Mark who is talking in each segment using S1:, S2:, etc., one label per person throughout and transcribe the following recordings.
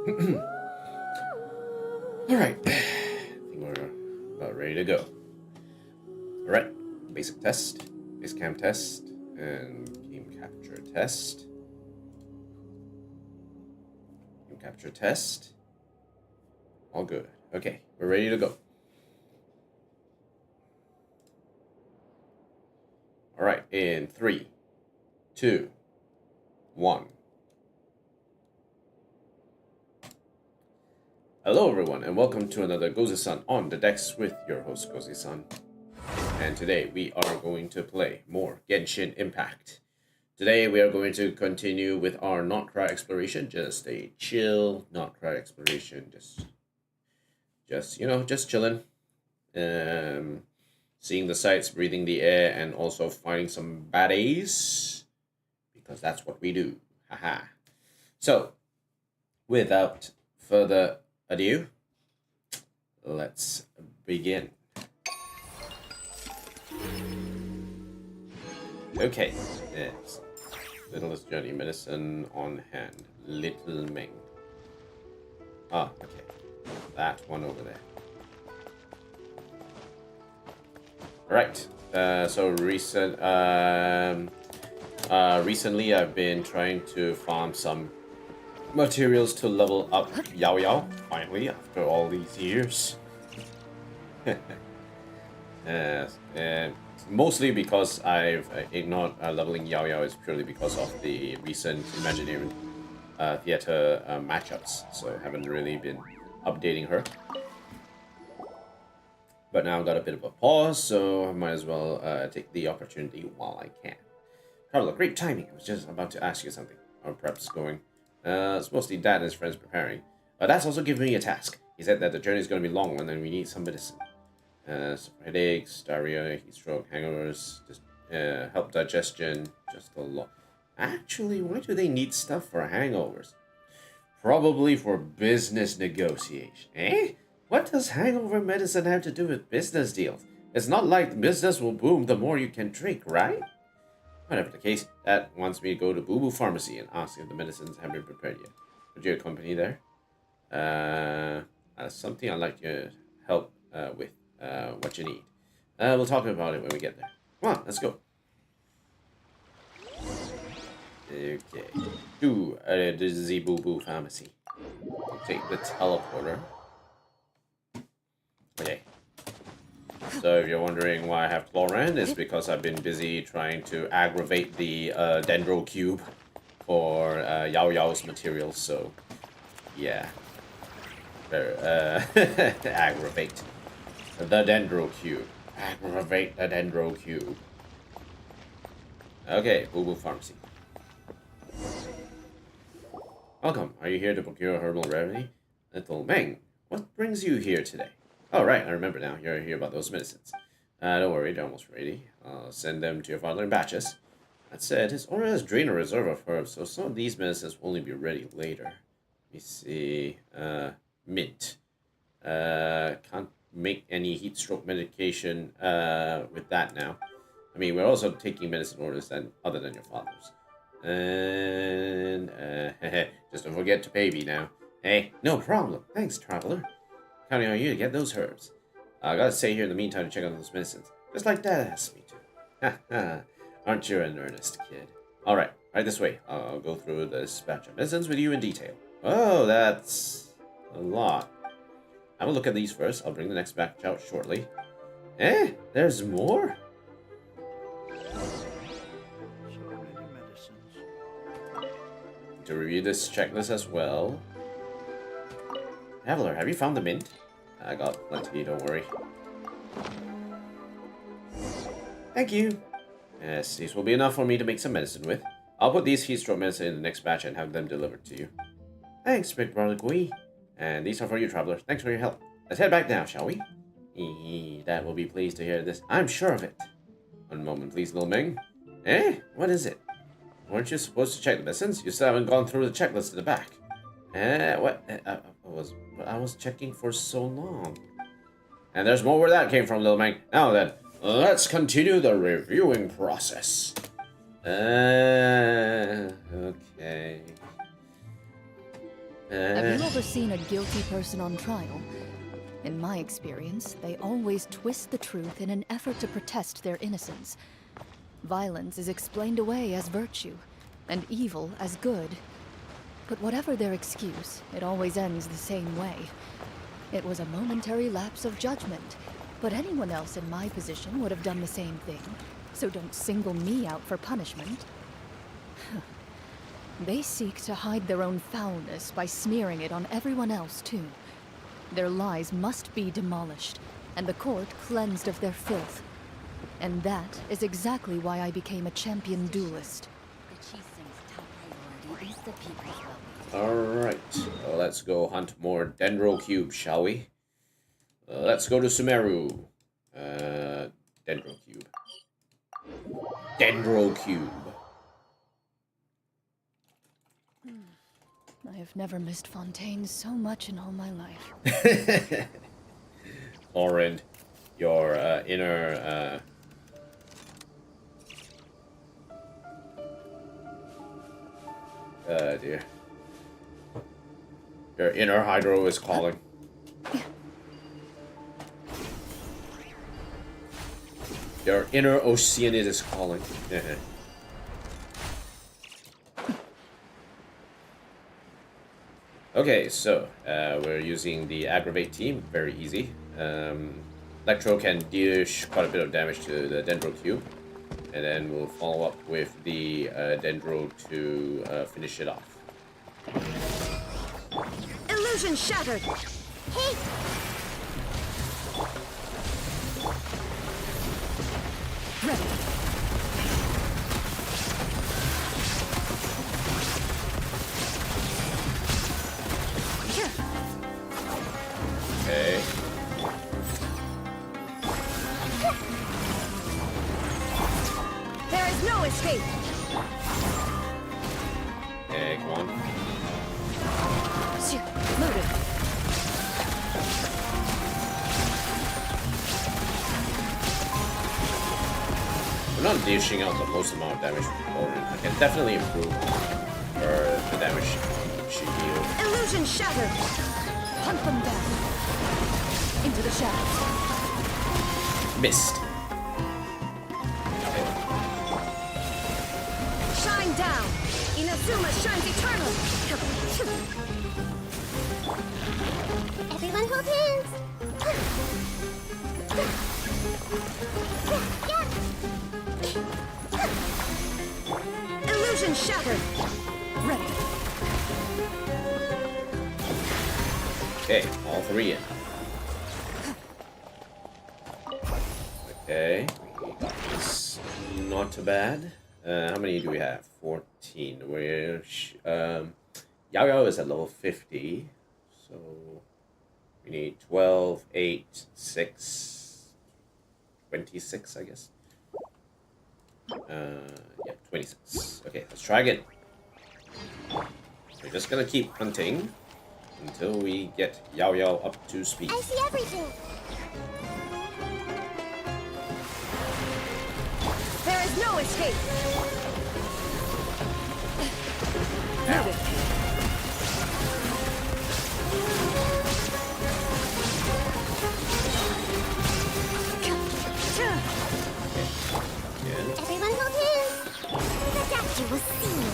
S1: Alright, I think we're about ready to go. Alright, basic test, base cam test, and game capture test. Game capture test. All good. Okay, we're ready to go. Alright, in 3, 2, 1. Hello everyone, and welcome to another Gozi-san on the decks with your host Gozi-san. And today we are going to play more Genshin Impact. Today we are going to continue with our Nod-Krai exploration, just a chill Nod-Krai exploration, just chilling. Seeing the sights, breathing the air, and also finding some baddies, because that's what we do. Haha. So, without further ado, let's begin. Okay, yes. Littlest journey medicine on hand. Little Ming. Ah, okay. That one over there. Right. So recently I've been trying to farm some materials to level up Yao Yao, finally, after all these years. And mostly because I've ignored leveling Yao Yao is purely because of the recent Imagineering Theater matchups, so I haven't really been updating her. But now I've got a bit of a pause, so I might as well take the opportunity while I can. Traveler, great timing. I was just about to ask you something. Our prep's going. It's mostly Dad and his friends preparing. Dad's also giving me a task. He said that the journey is going to be long and then we need some medicine. Some headaches, diarrhea, heat stroke, hangovers, just help digestion, just a lot. Actually, why do they need stuff for hangovers? Probably for business negotiation. Eh? What does hangover medicine have to do with business deals? It's not like business will boom the more you can drink, right? Whatever the case, Dad wants me to go to Boo Boo Pharmacy and ask if the medicines have been prepared yet. Would you accompany there? Something I'd like your help with. What you need. We'll talk about it when we get there. Come on, let's go. Okay. To the Boo Boo Pharmacy. I'll take the teleporter. Okay. So if you're wondering why I have Chlorine, it's because I've been busy trying to aggravate the Dendro Cube for Yao Yao's materials, so yeah. Aggravate the Dendro Cube. Aggravate the Dendro Cube. Okay, Boo Boo Pharmacy. Welcome. Are you here to procure herbal remedy? Little Meng, what brings you here today? Oh, right, I remember now. You're here about those medicines. Don't worry, they're almost ready. I'll send them to your father in batches. That said, his order has drained a reserve of herbs, so some of these medicines will only be ready later. Let me see. Mint. Can't make any heat stroke medication with that now. I mean, we're also taking medicine orders other than your father's. And just don't forget to pay me now. Hey, no problem. Thanks, traveler. Counting on you to get those herbs. I gotta stay here in the meantime to check on those medicines, just like Dad asked me to. Aren't you in earnest, kid? Alright, right this way. I'll go through this batch of medicines with you in detail. Oh, that's a lot. Have a look at these first. I'll bring the next batch out shortly. Eh? There's more? To review this checklist as well. Traveler, have you found the mint? I got plenty, don't worry. Thank you. Yes, these will be enough for me to make some medicine with. I'll put these heat stroke medicine in the next batch and have them delivered to you. Thanks, big brother Gui. And these are for you, traveler. Thanks for your help. Let's head back now, shall we? Dad will be pleased to hear this. I'm sure of it. One moment, please, little Ming. Eh? What is it? Weren't you supposed to check the medicines? You still haven't gone through the checklist at the back. What? I was checking for so long. And there's more where that came from, little Ming. Now then, let's continue the reviewing process. Okay.
S2: Have you ever seen a guilty person on trial? In my experience, they always twist the truth in an effort to protest their innocence. Violence is explained away as virtue, and evil as good. But whatever their excuse, it always ends the same way. It was a momentary lapse of judgment, but anyone else in my position would have done the same thing, so don't single me out for punishment. They seek to hide their own foulness by smearing it on everyone else, too. Their lies must be demolished, and the court cleansed of their filth. And that is exactly why I became a champion duelist.
S3: The chieftain's top priority is the people's well-being.
S1: Alright, let's go hunt more Dendro Cubes, shall we? Let's go to Sumeru. Dendro Cube. Dendro Cube.
S2: I have never missed Fontaine so much in all my life.
S1: Orin, your inner dear. Your inner Hydro is calling. Your inner Oceanid is calling. Okay, so we're using the Aggravate team. Very easy. Electro can deal quite a bit of damage to the Dendro Cube. And then we'll follow up with the Dendro to finish it off.
S3: Illusion shattered! Hey!
S2: Ready.
S1: Okay.
S3: There is no escape!
S1: Okay, come on.
S2: Loaded.
S1: We're not dishing out the most amount of damage with Orin. I can definitely improve the damage she deals.
S3: Illusion shattered!
S2: Hunt them down. Into the shadows.
S1: Missed.
S3: Shine down! Inazuma shines eternal! Everyone hold hands! Illusion shattered!
S2: Ready.
S1: Okay, all three in. Okay, we got this. Not too bad. How many do we have? 14. We're Yao Yao is at level 50, so we need 12, 8, 6, 26, I guess. Yeah, 26. Okay, let's try again. We're just gonna keep hunting until we get Yao Yao up to speed.
S3: I see everything! There is no escape!
S2: Loaded.
S1: Again.
S3: Everyone hold hands! The doctor will see you!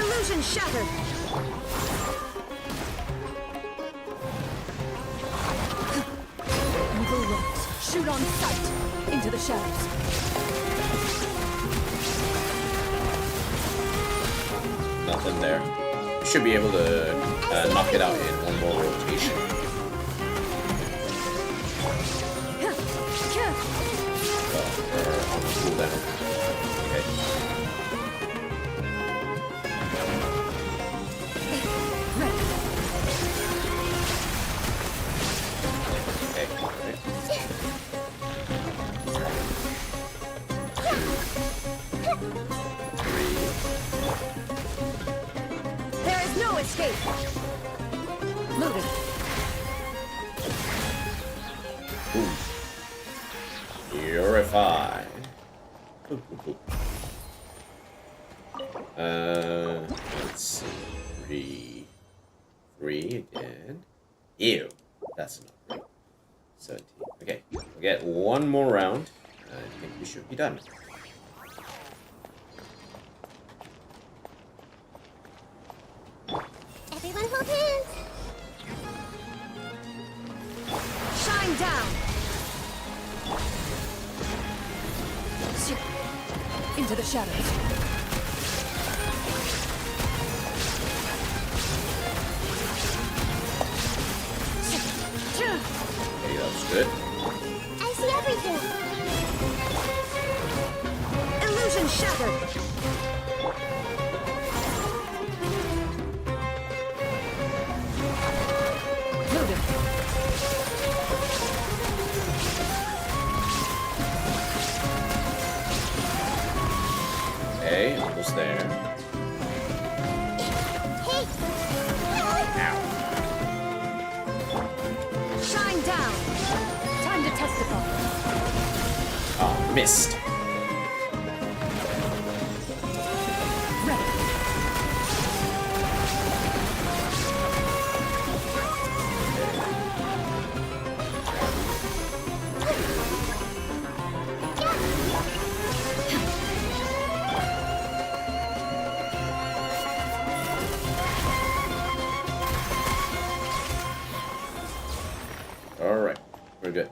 S3: Illusion shattered!
S2: Evil rocks. Shoot on sight. Into the shadows.
S1: Nothing there. We should be able to knock it out in one more rotation. We're on the cooldown. Okay. Okay. Alright.
S3: There is no escape!
S2: Loaded.
S1: Ooh. Purify. Let's see. HP 3 again. Ew, that's not great. 17. Okay, we'll get one more round. I think we should be done.
S3: Everyone hold hands.
S2: Shine down! Into the shadows.
S1: Okay, that was good.
S3: I see everything.
S2: Illusion shattered! Loaded.
S1: Okay, almost there.
S3: Hey.
S1: Ow.
S2: Shine down! Time to testify.
S1: Oh, missed.
S2: Ready.
S1: Alright, we're good.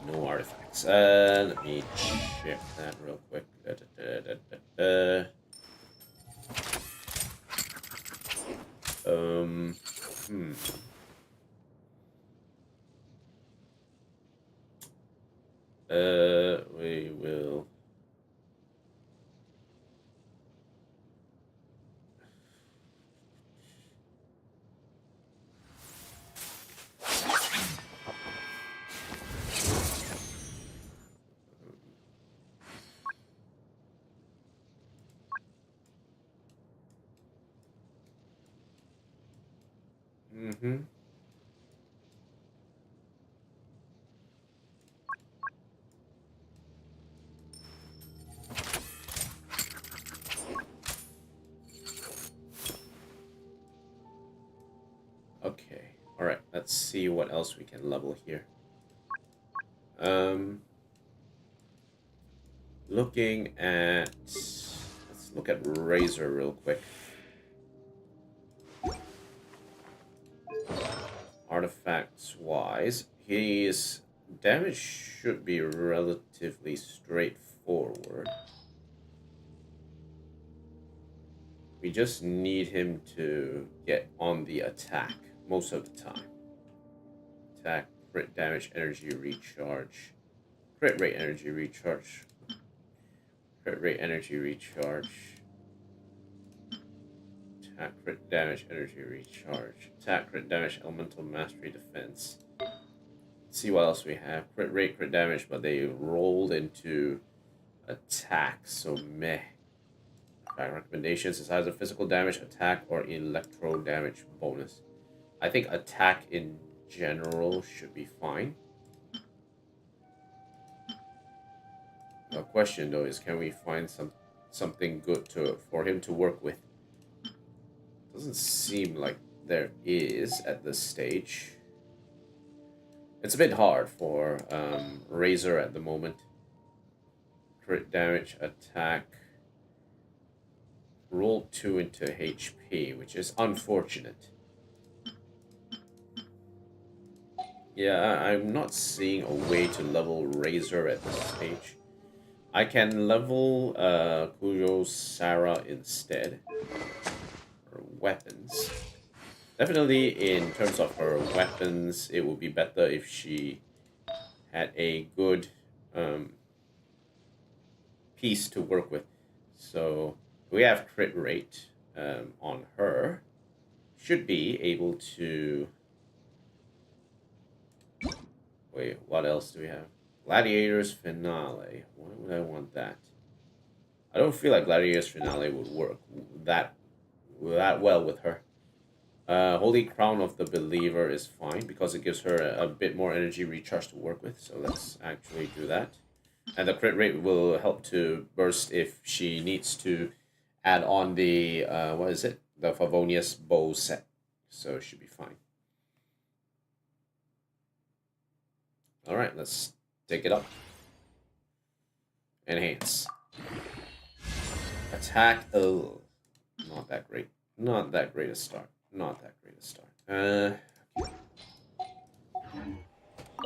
S1: No artifacts. Let me check that real quick. Hmm. We will. Mm-hmm. Okay. Alright, let's see what else we can level here. Looking at... Let's look at Razor real quick. Artifacts-wise, his damage should be relatively straightforward. We just need him to get on the attack most of the time. Attack, crit damage, energy recharge, crit rate, energy recharge, crit rate, energy recharge, attack, crit damage, energy recharge, attack, crit damage, elemental mastery, defense. Let's see what else we have. Crit rate, crit damage, but they rolled into attack, so meh. Recommendations is either physical damage, attack, or electro damage bonus. I think attack in general should be fine. The question though is, can we find something good for him to work with? Doesn't seem like there is at this stage. It's a bit hard for Razor at the moment. Crit damage, attack. Roll 2 into HP, which is unfortunate. Yeah, I'm not seeing a way to level Razor at this stage. I can level Kujo Sarah instead. Her weapons. Definitely in terms of her weapons, it would be better if she had a good piece to work with. So we have crit rate on her. Should be able to... Wait, what else do we have? Gladiator's Finale. Why would I want that? I don't feel like Gladiator's Finale would work that well with her. Holy Crown of the Believer is fine because it gives her a bit more energy recharge to work with. So let's actually do that. And the crit rate will help to burst if she needs to add on the what is it? The Favonius bow set, so it should be fine. All right, let's take it up. Enhance. Attack. Oh, not that great. Not that great a start. Not that great a start.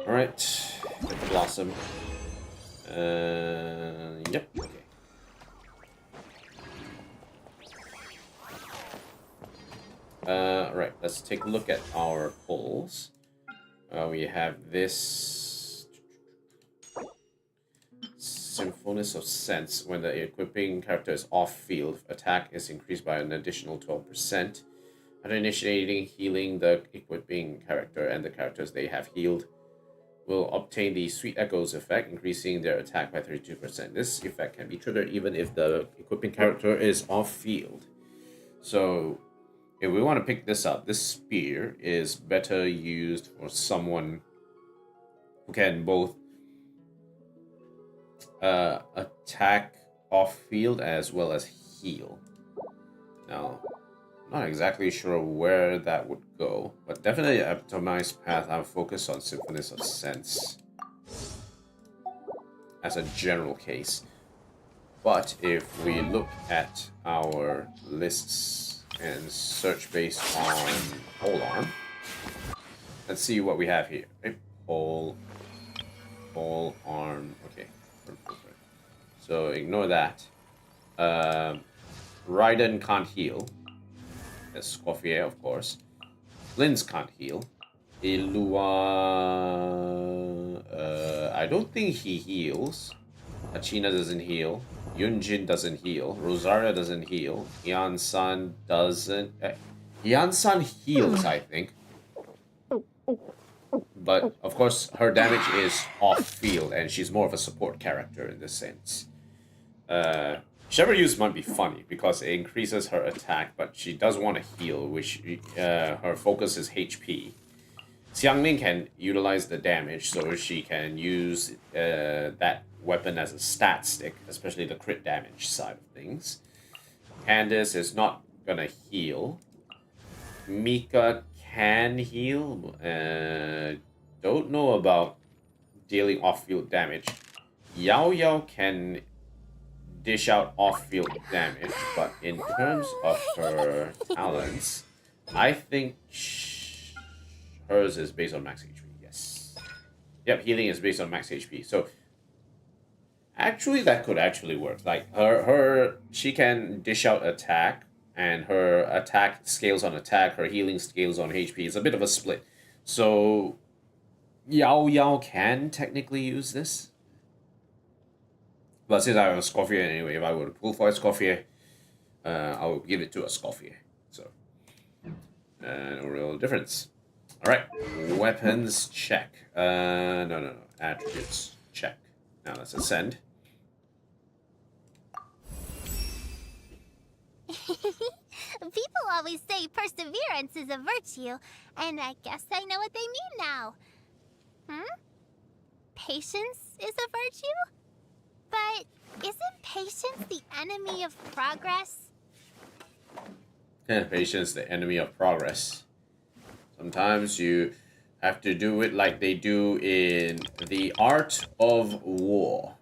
S1: All right. Get the blossom. Yep. Okay. Right. Let's take a look at our pulls. We have this Symphonist of Sense. When the equipping character is off-field, attack is increased by an additional 12%. After initiating healing, the equipping character and the characters they have healed will obtain the Sweet Echoes effect, increasing their attack by 32%. This effect can be triggered even if the equipping character is off-field. So, if we want to pick this up, this spear is better used for someone who can both attack off-field as well as heal. Now, I'm not exactly sure where that would go, but definitely optimized path. I'm focused on Symphonist of Sense as a general case. But if we look at our lists and search based on pole arm, let's see what we have here. Right? Pole arm. Okay. So ignore that. Raiden can't heal. Escoffier, of course. Linz can't heal. Illua... I don't think he heals. Hachina doesn't heal. Yunjin doesn't heal. Rosaria doesn't heal. Yan-san doesn't... Yan-san heals, I think. But, of course, her damage is off-field, and she's more of a support character in this sense. Chevreu's might be funny because it increases her attack, but she does want to heal, which her focus is HP. Xiangling can utilize the damage, so she can use that weapon as a stat stick, especially the crit damage side of things. Candace is not gonna heal. Mika can heal. Don't know about dealing off-field damage. Yao Yao can dish out off-field damage, but in terms of her talents, I think hers is based on max HP. Yes. Yep, healing is based on max HP. So actually, that could actually work. Like she can dish out attack, and her attack scales on attack. Her healing scales on HP. It's a bit of a split. So Yao Yao can technically use this. But since I have a Escoffier anyway, if I were to pull for a Escoffier, I will give it to a Escoffier. So, no real difference. Alright, weapons, check. No. Attributes, check. Now let's ascend.
S3: People always say perseverance is a virtue, and I guess I know what they mean now. Patience is a virtue? But isn't patience the enemy of progress?
S1: Patience, the enemy of progress. Sometimes you have to do it like they do in The Art of War.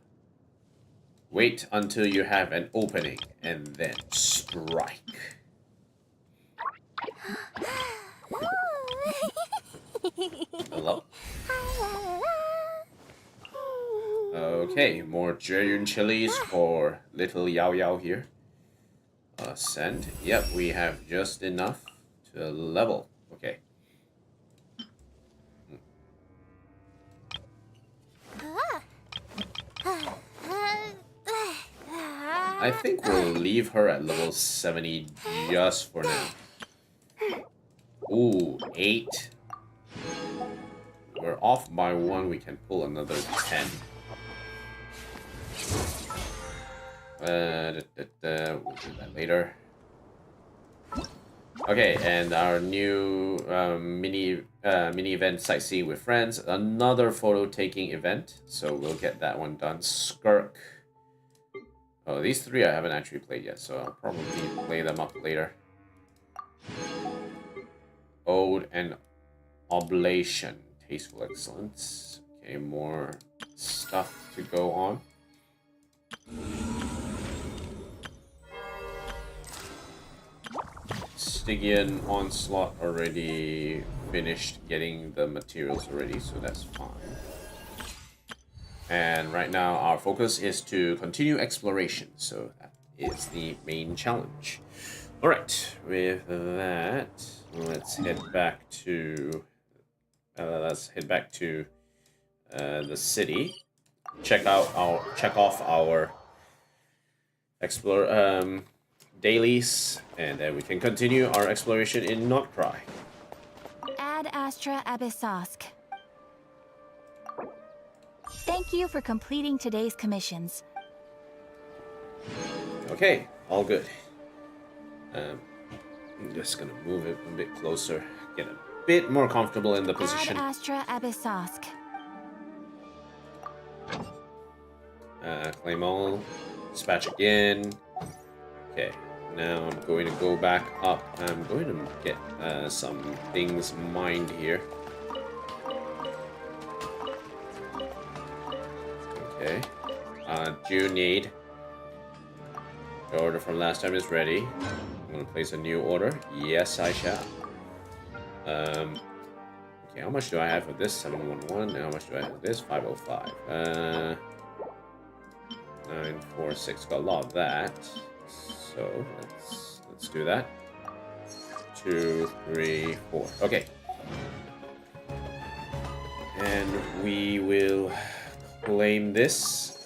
S1: Wait until you have an opening and then strike. Hello? Okay, more Jeyun chilies for little Yao Yao here. Ascend. Yep, we have just enough to level. Okay. I think we'll leave her at level 70 just for now. Ooh, 8. We're off by 1. We can pull another 10. We'll do that later. Okay, and our new mini event, sightseeing with friends, another photo taking event. So we'll get that one done. Skirk. Oh, these three I haven't actually played yet, so I'll probably play them up later. Ode and Oblation. Tasteful excellence. Okay, more stuff to go on. Stygian Onslaught already finished getting the materials already, so that's fine. And right now our focus is to continue exploration, so that is the main challenge. Alright, with that, let's head back to the city. Check off our dailies, and then we can continue our exploration in Nod-Krai.
S4: Ad Astra Abyssosk. Thank you for completing today's commissions.
S1: Okay, all good. I'm just gonna move it a bit closer, get a bit more comfortable in the position.
S4: Ad Astra Abyssosk.
S1: Claim all, dispatch again. Okay, now I'm going to go back up. I'm going to get some things mined here. Okay. June need. The order from last time is ready. I'm going to place a new order. Yes, I shall. Okay, how much do I have for this? 711. How much do I have for this? 505. 946. Got a lot of that. So let's do that. 2, 3, 4. Okay. And we will claim this.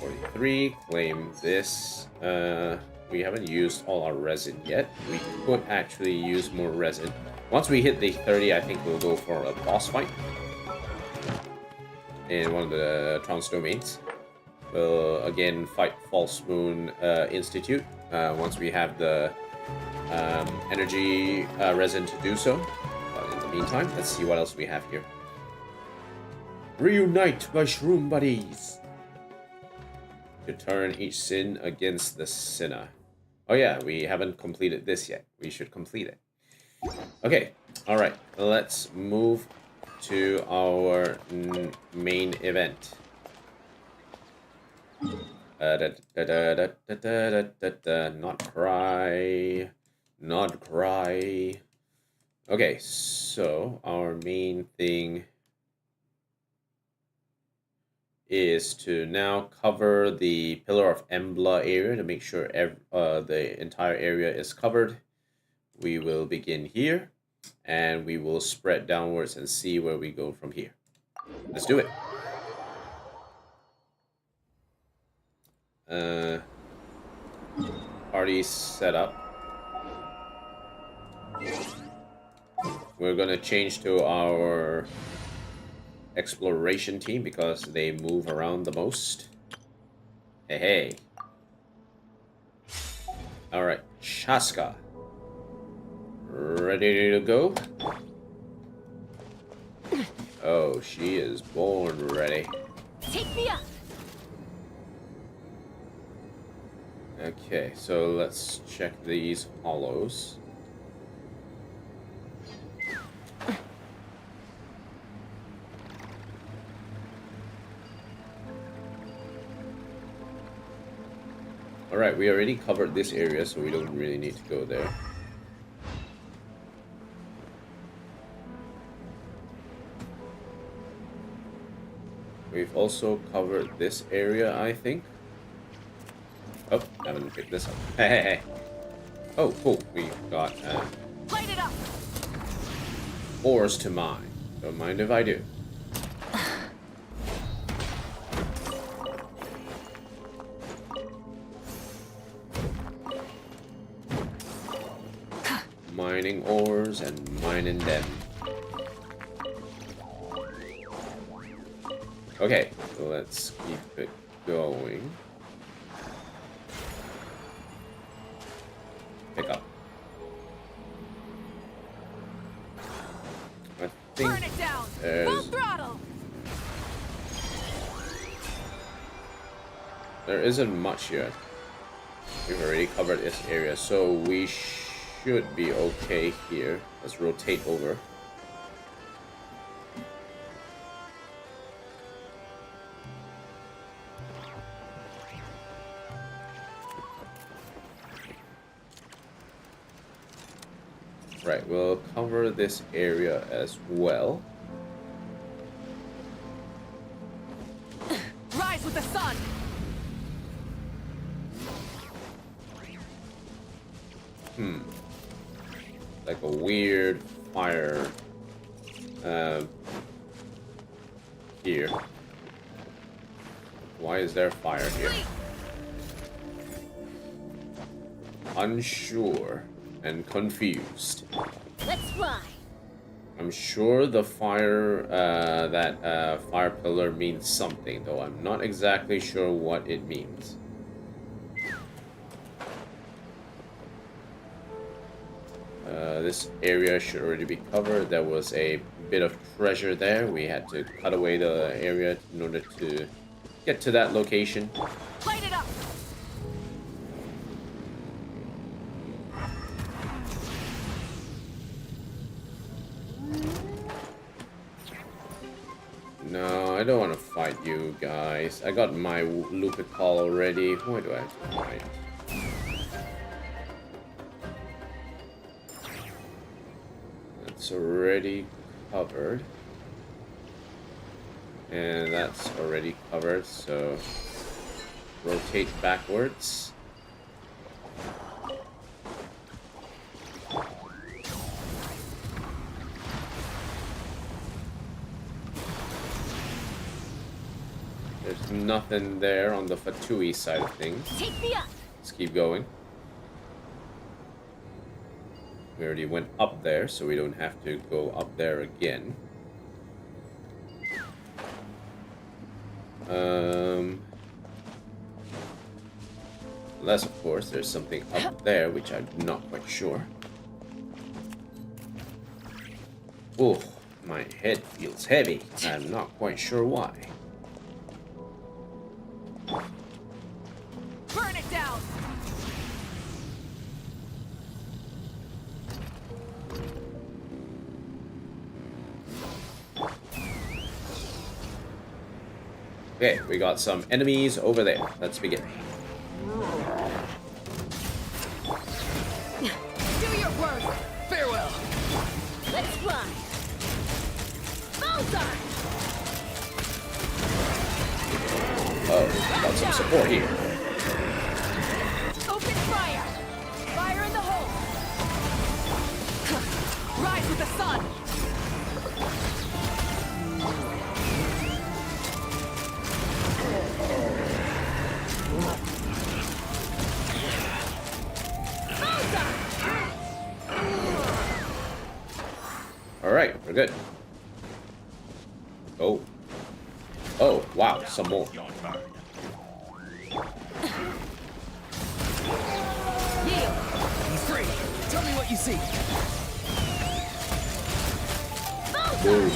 S1: 43. Claim this. We haven't used all our resin yet. We could actually use more resin. Once we hit the 30, I think we'll go for a boss fight in one of the trans domains. We'll again fight False Moon Institute once we have the energy resin to do so. But in the meantime, let's see what else we have here. Reunite, my shroom buddies! To turn each sin against the sinner. Oh yeah, we haven't completed this yet. We should complete it. Okay, alright. Let's move to our main event. Nod-Krai. Nod-Krai. Okay, so our main thing is to now cover the Pillar of Embla area to make sure the entire area is covered. We will begin here, and we will spread downwards and see where we go from here. Let's do it. Party set up. We're gonna change to our exploration team because they move around the most. Hey. Alright, Chaska. Ready to go? Oh, she is born ready.
S4: Take me up.
S1: Okay, so let's check these hollows. Alright, we already covered this area, so we don't really need to go there. We've also covered this area, I think. Oh, I haven't picked this up. Hey. Oh, cool. We got
S4: Light it up.
S1: ores to mine. Don't mind if I do. Mining ores and mining them. Okay, so let's keep it going. Pick up. I think
S4: Burn it down. Full
S1: there's
S4: throttle.
S1: there isn't much yet. We've already covered this area, so we should be okay here. Let's rotate over. Right, we'll cover this area as well.
S5: Rise with the sun!
S1: Like a weird fire here. Why is there fire here? Unsure and confused.
S3: Let's fly.
S1: I'm sure the fire, that fire pillar means something, though I'm not exactly sure what it means. This area should already be covered. There was a bit of treasure there. We had to cut away the area in order to get to that location.
S5: Light it up!
S1: No, I don't want to fight you guys. I got my Lupical already. Why do I have to fight? That's already covered. And that's already covered, so rotate backwards. There's nothing there on the Fatui side of things.
S3: Take me up.
S1: Let's keep going. We already went up there, so we don't have to go up there again. Unless, of course, there's something up there, which I'm not quite sure. Oh, my head feels heavy. I'm not quite sure why.
S5: Burn it down!
S1: Okay, we got some enemies over there. Let's begin.
S5: Do your work! Farewell!
S3: Let's fly. Bullseye.
S1: Oh, got some support here.
S5: Open fire! Fire in the hole! Rise with the sun!
S1: Alright, we're good. Oh. Oh, wow, some more.
S5: Yield!
S6: Be free. Tell me what you see.
S1: Boom.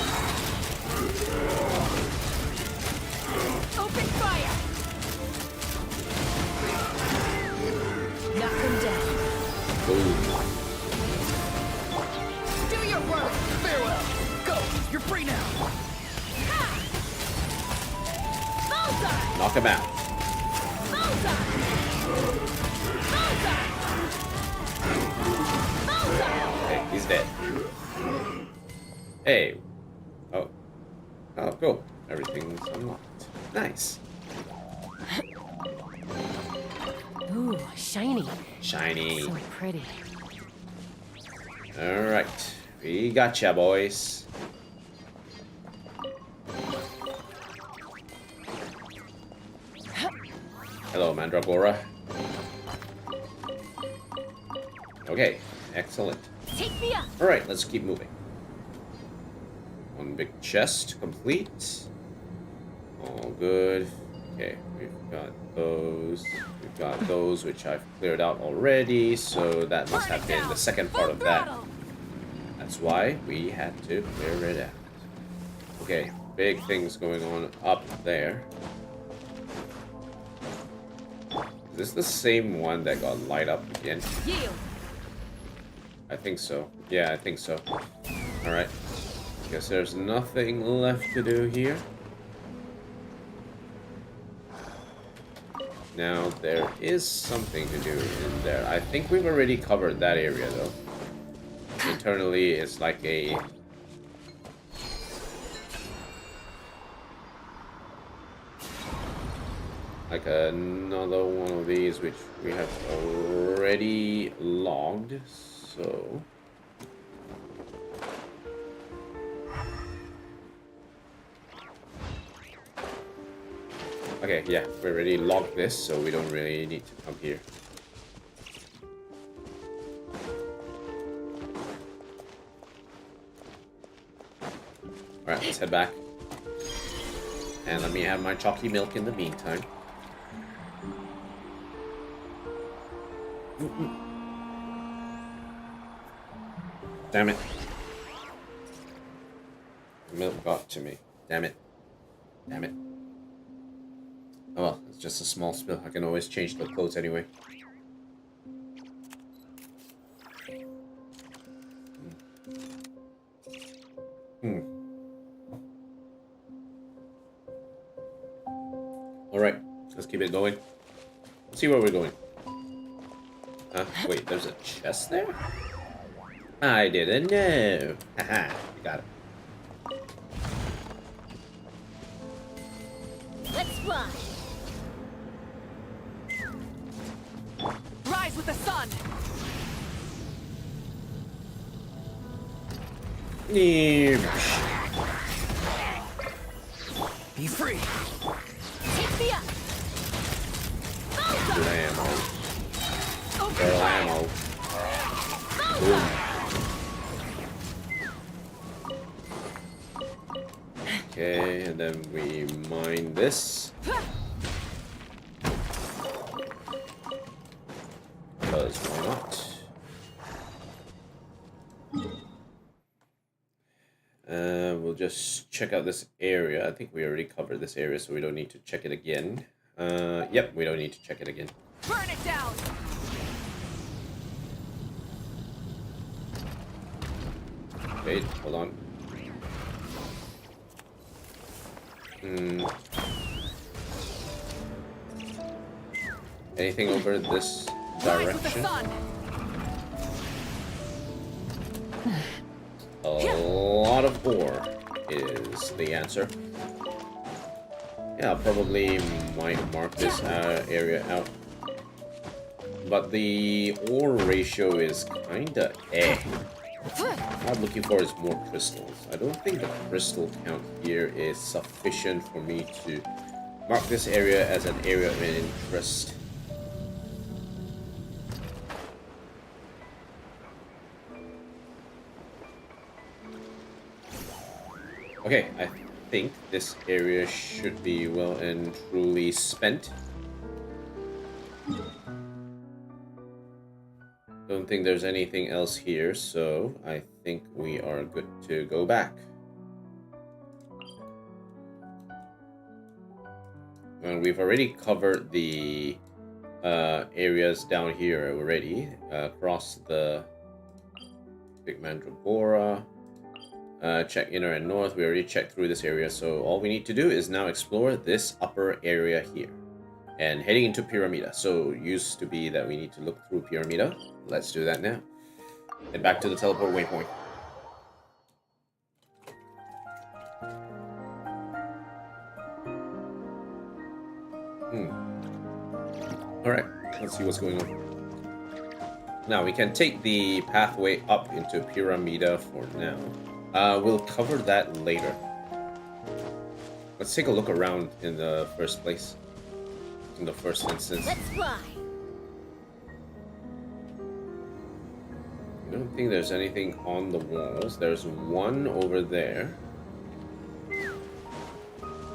S5: Open fire! Knock them down.
S1: Boom.
S5: Do your work!
S6: Farewell. Go. You're free now.
S3: Bullseye.
S1: Knock him out.
S3: Bullseye. Bullseye. Bullseye.
S1: Hey, he's dead. Hey. Oh. Oh, cool. Everything's unlocked. Nice.
S5: Ooh, shiny.
S1: Shiny.
S5: So pretty.
S1: Alright. We gotcha, boys. Hello, Mandragora. Okay, excellent.
S3: Take me up.
S1: Alright, let's keep moving. One big chest complete. All good. Okay, we've got those. We've got those which I've cleared out already, so that must have been the second part of that. That's why we had to clear it out. Okay, big things going on up there. this the same one that got light up again?
S5: Yield.
S1: I think so. Yeah, I think so. Alright. Guess there's nothing left to do here. Now, there is something to do in there. I think we've already covered that area, though. Internally, it's like a... like another one of these, which we have already logged, so... Okay, yeah, we already logged this, so we don't really need to come here. Alright, let's head back. And let me have my chalky milk in the meantime. Damn it. The milk got to me. Damn it. Damn it. Oh well, it's just a small spill. I can always change the clothes anyway. Alright, let's keep it going. Let's see where we're going. Wait, there's a chest there? I didn't know. Haha, got it.
S3: Let's fly.
S5: Rise with the sun.
S6: Be free.
S5: Take me up.
S1: Good ammo. Barrel ammo. Boom. Okay, and then we mine this. Because why not? We'll just check out this area. I think we already covered this area, so we don't need to check it again. Yep, we don't need to check it again.
S5: Burn it down.
S1: Wait, hold on. Anything over this
S5: Rise with the
S1: direction?
S5: sun.
S1: A lot of ore is the answer. Yeah, I'll probably might mark this area out. But the ore ratio is kinda What I'm looking for is more crystals. I don't think the crystal count here is sufficient for me to mark this area as an area of interest. Okay, I think this area should be well and truly spent. Don't think there's anything else here, so I think we are good to go back. And we've already covered the areas down here already, across the Big Mandragora. Check inner and north. We already checked through this area, so all we need to do is now explore this upper area here. And heading into Pyramida. So used to be that we need to look through Pyramida. Let's do that now. Head back to the teleport waypoint. Alright, let's see what's going on. Now, we can take the pathway up into Pyramida for now. We'll cover that later. Let's take a look around in the first place. In the first instance.
S3: Let's fly.
S1: I don't think there's anything on the walls. There's one over there.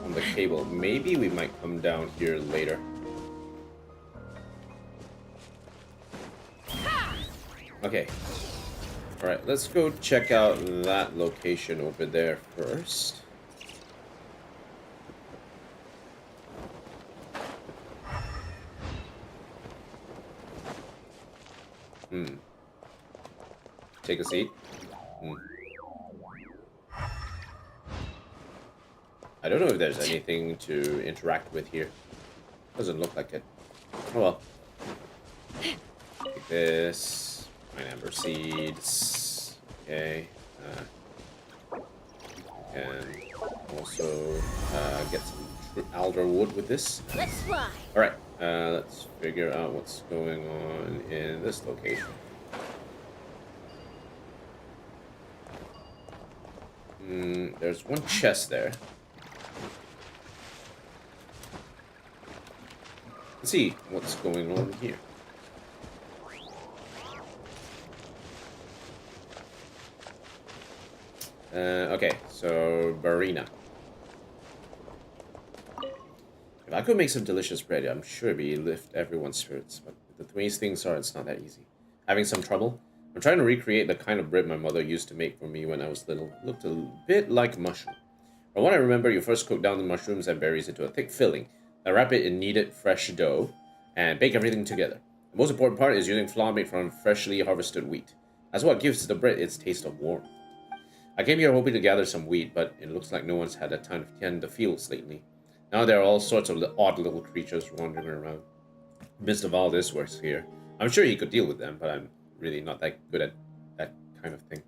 S1: On the cable. Maybe we might come down here later. Okay. Alright, let's go check out that location over there first. Take a seat. I don't know if there's anything to interact with here. Doesn't look like it. Oh well. Take this. Pineapple seeds. Okay. And also get some alder wood with this.
S5: Let's fly.
S1: Alright. Let's figure out what's going on in this location. There's one chest there. Let's see what's going on here. Okay, so Barina. If I could make some delicious bread, I'm sure it'd be lift everyone's spirits. But the way things are, it's not that easy. Having some trouble? I'm trying to recreate the kind of bread my mother used to make for me when I was little. It looked a bit like mushroom. From what I remember, you first cook down the mushrooms and berries into a thick filling. Then wrap it in kneaded fresh dough and bake everything together. The most important part is using flour made from freshly harvested wheat. That's what gives the bread its taste of warmth. I came here hoping to gather some wheat, but it looks like no one's had the time to tend the fields lately. Now there are all sorts of odd little creatures wandering around. Mr. Valdez works here. I'm sure he could deal with them, but I'm really not that good at that kind of thing.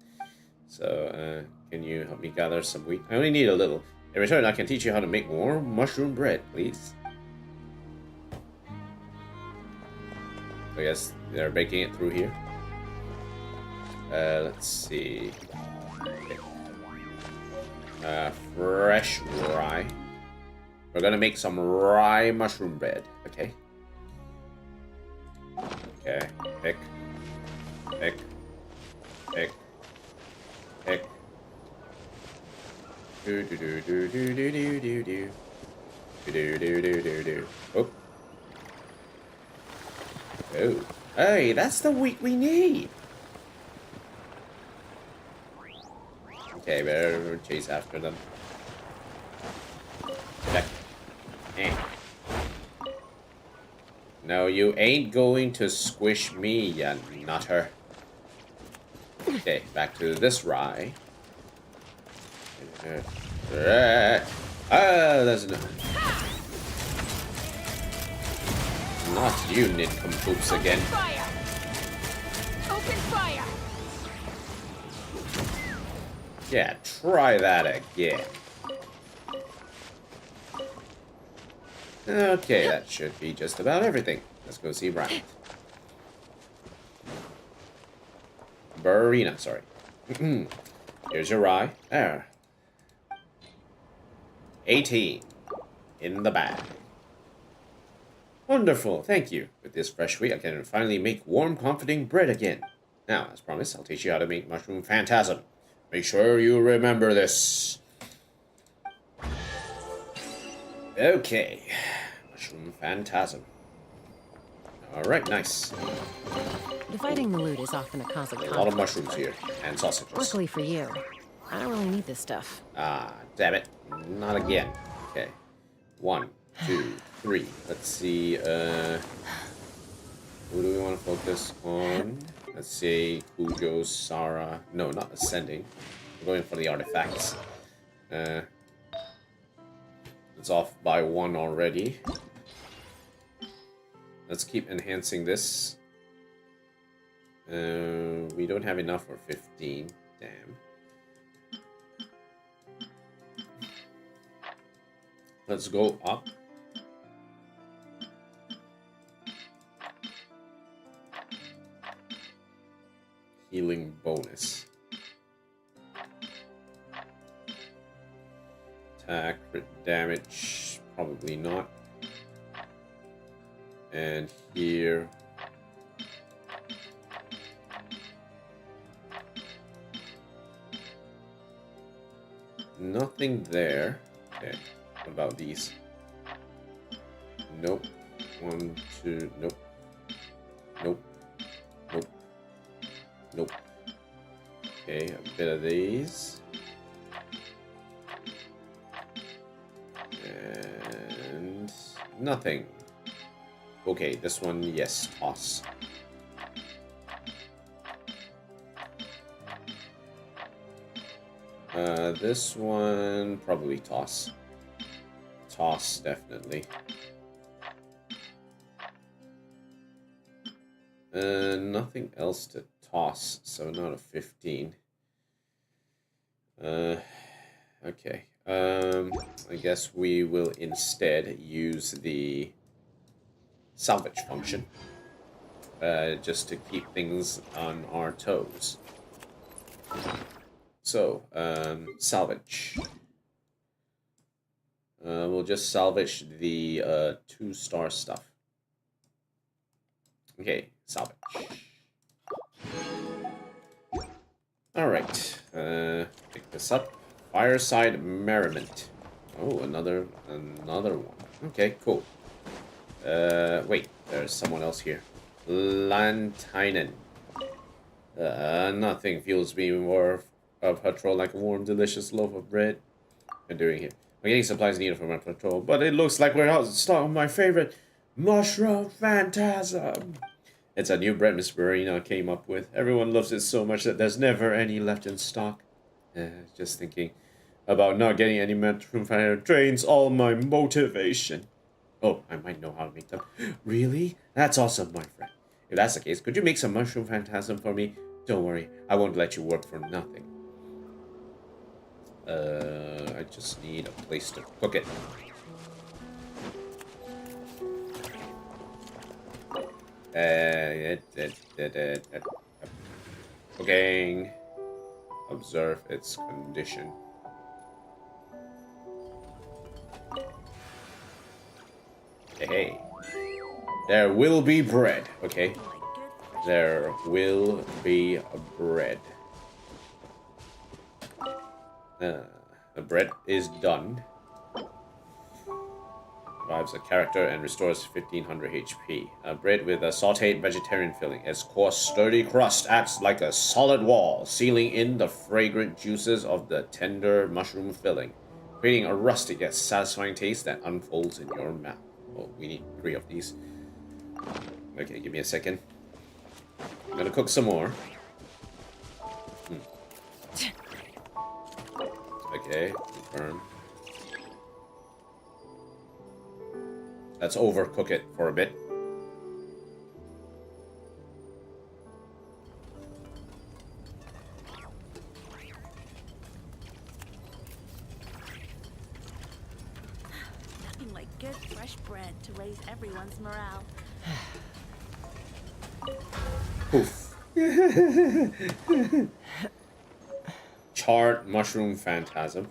S1: So, can you help me gather some wheat? I only need a little. In return, I can teach you how to make more mushroom bread, please. I guess they're baking it through here. Let's see. Okay. Fresh rye. We're gonna make some rye mushroom bread, okay? Okay, pick. Oh. Oh. Hey, that's the wheat we need. Okay, better chase after them. Back. No, you ain't going to squish me, ya nutter. Okay, back to this rye. There's enough. Not you, nincompoops again.
S5: Fire! Open fire!
S1: Yeah, try that again. Okay, that should be just about everything. Let's go see Bryant. Barina, sorry. Here's your rye. There. 18. In the bag. Wonderful, thank you. With this fresh wheat, I can finally make warm, comforting bread again. Now, as promised, I'll teach you how to make mushroom phantasm. Make sure you remember this. Okay. Mushroom phantasm. Alright, nice.
S7: Dividing the loot is often a cause of
S1: A
S7: conflict.
S1: lot of mushrooms here. And sausages.
S7: Luckily for you, I don't really need this stuff.
S1: Ah, damn it. Not again. Okay. 1, 2, 3. Let's see, who do we want to focus on? Let's say Cujo, Sarah. No, not ascending. We're going for the artifacts. It's off by 1 already. Let's keep enhancing this. We don't have enough for 15. Damn. Let's go up. Healing bonus. Attack, crit damage, probably not. And here. Nothing there. Okay, what about these? Nope. 1, 2, nope. Nope. Nope. Nope. Okay, a bit of these. And nothing. Okay, this one, yes, toss. This one probably toss. Toss, definitely. Nothing else to toss, so not a 15. Okay. I guess we will instead use the salvage function. Just to keep things on our toes. So, salvage. We'll just salvage the 2-star stuff. Okay, salvage. Alright, pick this up. Fireside Merriment. Oh, another one. Okay, cool. Wait, there's someone else here. Lantinen. Nothing fuels me more of patrol like a warm, delicious loaf of bread. I'm doing here. I'm getting supplies needed for my patrol, but it looks like we're out of stock of my favorite mushroom phantasm. It's a new bread Miss Marina came up with. Everyone loves it so much that there's never any left in stock. Just thinking about not getting any mushroom phantasm drains all my motivation. Oh, I might know how to make them. Really? That's awesome, my friend. If that's the case, could you make some mushroom phantasm for me? Don't worry, I won't let you work for nothing. I just need a place to cook it. Cooking. Observe its condition. Hey. There will be bread, okay? There will be bread. The bread is done. Revives a character and restores 1500 HP. Bread with a sauteed vegetarian filling. Its coarse, sturdy crust acts like a solid wall, sealing in the fragrant juices of the tender mushroom filling, creating a rustic yet satisfying taste that unfolds in your mouth. Oh, we need 3 of these. Okay, give me a second. I'm gonna cook some more. Okay, confirm. Let's overcook it for a bit.
S8: Nothing like good fresh bread to raise everyone's morale.
S1: Poof. Charred mushroom phantasm.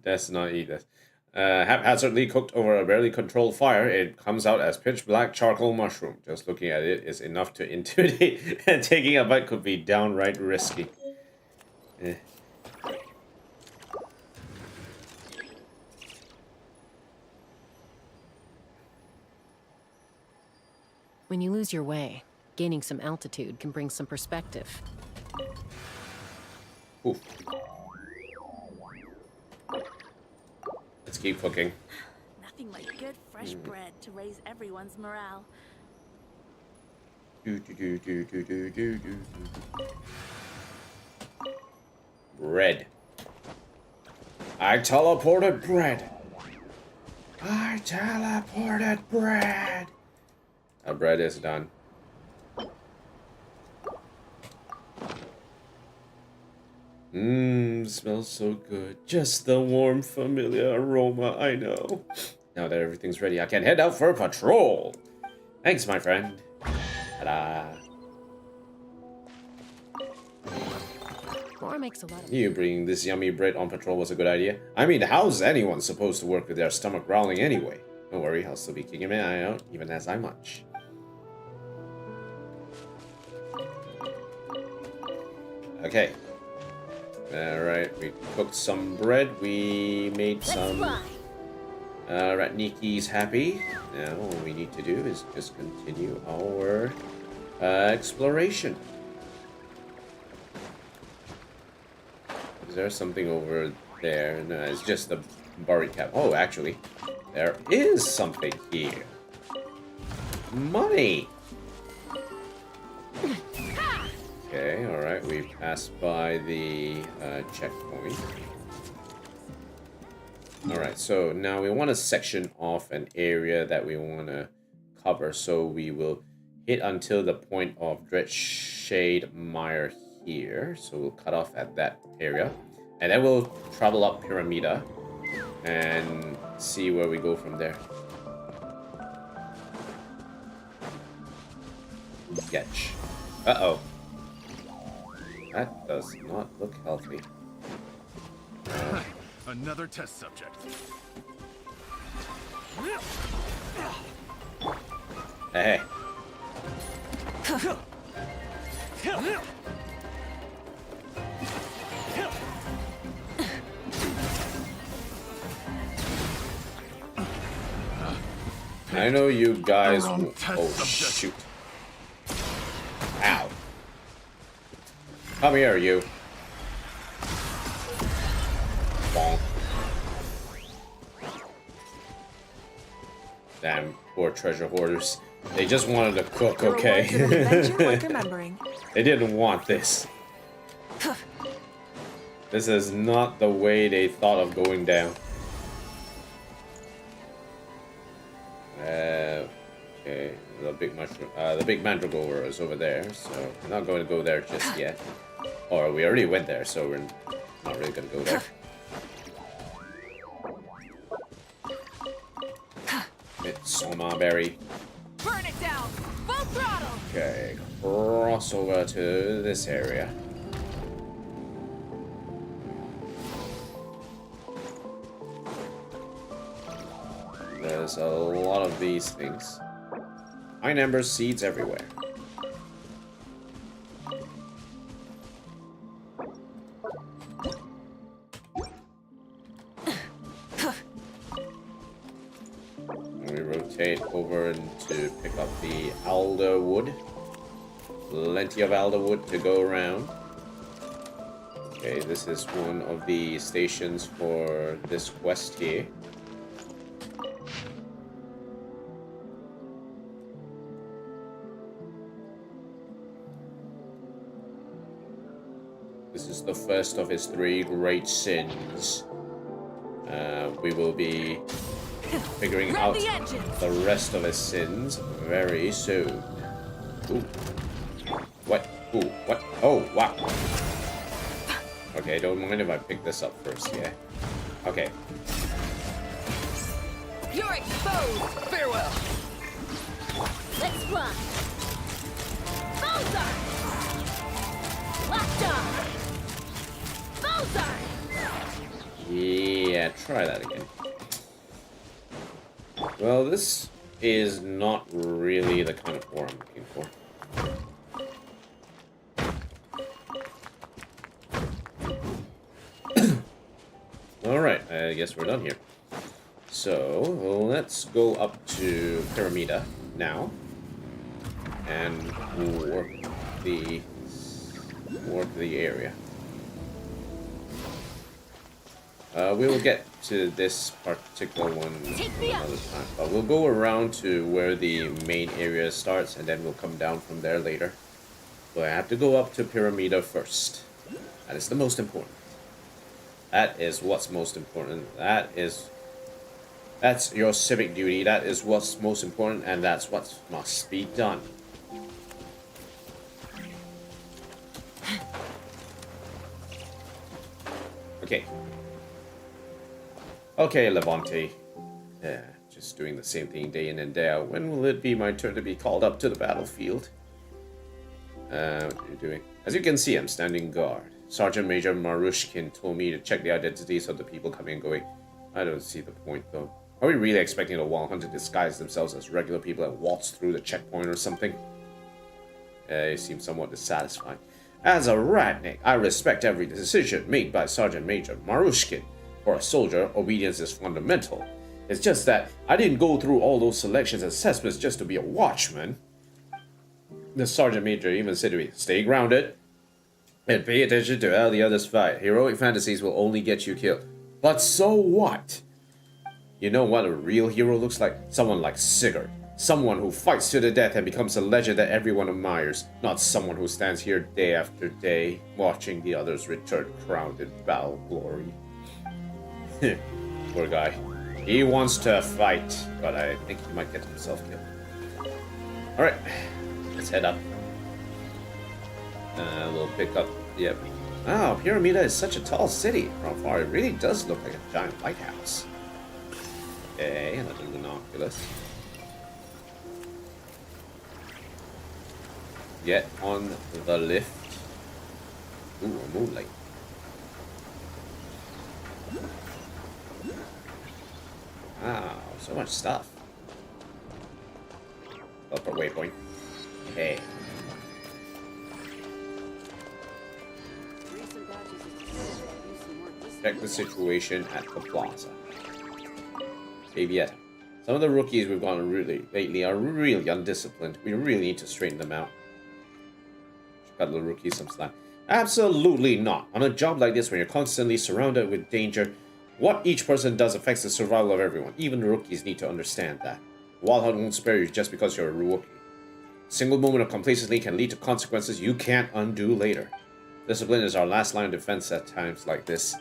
S1: Let's not eat this. Haphazardly cooked over a barely controlled fire, it comes out as pitch black charcoal mushroom. Just looking at it is enough to intimidate, and taking a bite could be downright risky.
S7: When you lose your way, gaining some altitude can bring some perspective.
S1: Oof. Let's keep cooking.
S8: Nothing like good fresh bread to raise everyone's morale.
S1: Bread. I teleported bread. I teleported bread. Our bread is done. Smells so good. Just the warm, familiar aroma I know. Now that everything's ready, I can head out for a patrol. Thanks, my friend. Ta-da.
S7: More makes a lot of...
S1: You bringing this yummy bread on patrol was a good idea. I mean, how's anyone supposed to work with their stomach growling anyway? Don't worry, I'll still be kicking my eye out, even as I munch. Okay. Alright, we cooked some bread. We made some... Ratniki's happy. Now, all we need to do is just continue our exploration. Is there something over there? No, it's just the buried cap. Oh, actually, there is something here. Money! Okay, alright, we passed by the checkpoint. Alright, so now we want to section off an area that we want to cover, so we will hit until the point of Dreadshade Mire here. So we'll cut off at that area. And then we'll travel up Pyramida and see where we go from there. Sketch. Uh-oh. That does not look healthy.
S9: Another test subject.
S1: Hey. I know you guys. Oh shoot! Ow! Come here, you. Bonk. Damn, poor treasure hoarders. They just wanted to cook, okay? They didn't want this. This is not the way they thought of going down. Okay, the big mushroom, the big mandragora is over there, so we're not going to go there just yet. Or we already went there, so we're not really going to go there. Midsummer berry.
S5: Burn it down! Full throttle!
S1: Okay, cross over to this area. There's a lot of these things. Pine amber seeds everywhere. We rotate over to pick up the alder wood. Plenty of alder wood to go around. Okay, this is one of the stations for this quest here. This is the first of his 3 great sins. We will be figuring out the rest of his sins very soon. Ooh. What? Ooh, what? Oh, wow. Okay, don't mind if I pick this up first, yeah? Okay.
S5: You're exposed!
S6: Farewell!
S3: Let's fly. Bullseye! Lockjaw! Bullseye!
S1: Yeah, try that again. Well, this is not really the kind of ore I'm looking for. Alright, I guess we're done here. So, let's go up to Pyramida now. And warp the area. We will get to this particular one another time. But we'll go around to where the main area starts, and then we'll come down from there later. So I have to go up to Pyramida first. That is the most important. That is what's most important. That's your civic duty. That is what's most important, and that's what must be done. Okay. Okay, Levante. Yeah, just doing the same thing day in and day out. When will it be my turn to be called up to the battlefield? What are you doing? As you can see, I'm standing guard. Sergeant Major Marushkin told me to check the identities of the people coming and going. I don't see the point, though. Are we really expecting the Wild Hunt to disguise themselves as regular people and waltz through the checkpoint or something? He seems somewhat dissatisfied. As a ratnik, I respect every decision made by Sergeant Major Marushkin. For a soldier, obedience is fundamental. It's just that I didn't go through all those selections and assessments just to be a watchman. The Sergeant Major even said to me, stay grounded and pay attention to how the others fight. Heroic fantasies will only get you killed. But so what? You know what a real hero looks like? Someone like Sigurd. Someone who fights to the death and becomes a legend that everyone admires, not someone who stands here day after day, watching the others return crowned in battle glory. Poor guy. He wants to fight, but I think he might get himself killed. Alright, let's head up. We'll pick up... Yep. Wow, Pyramida is such a tall city. From afar, it really does look like a giant lighthouse. Okay, another binoculars. Get on the lift. Ooh, a moonlight. Wow, so much stuff. Upper waypoint. Okay. Check the situation at the plaza. Baby Etta. Some of the rookies we've gone lately are really undisciplined. We really need to straighten them out. Cut the rookies some slack. Absolutely not. On a job like this, when you're constantly surrounded with danger, what each person does affects the survival of everyone. Even the rookies need to understand that. Wild Hunt won't spare you just because you're a rookie. A single moment of complacency can lead to consequences you can't undo later. Discipline is our last line of defense at times like this.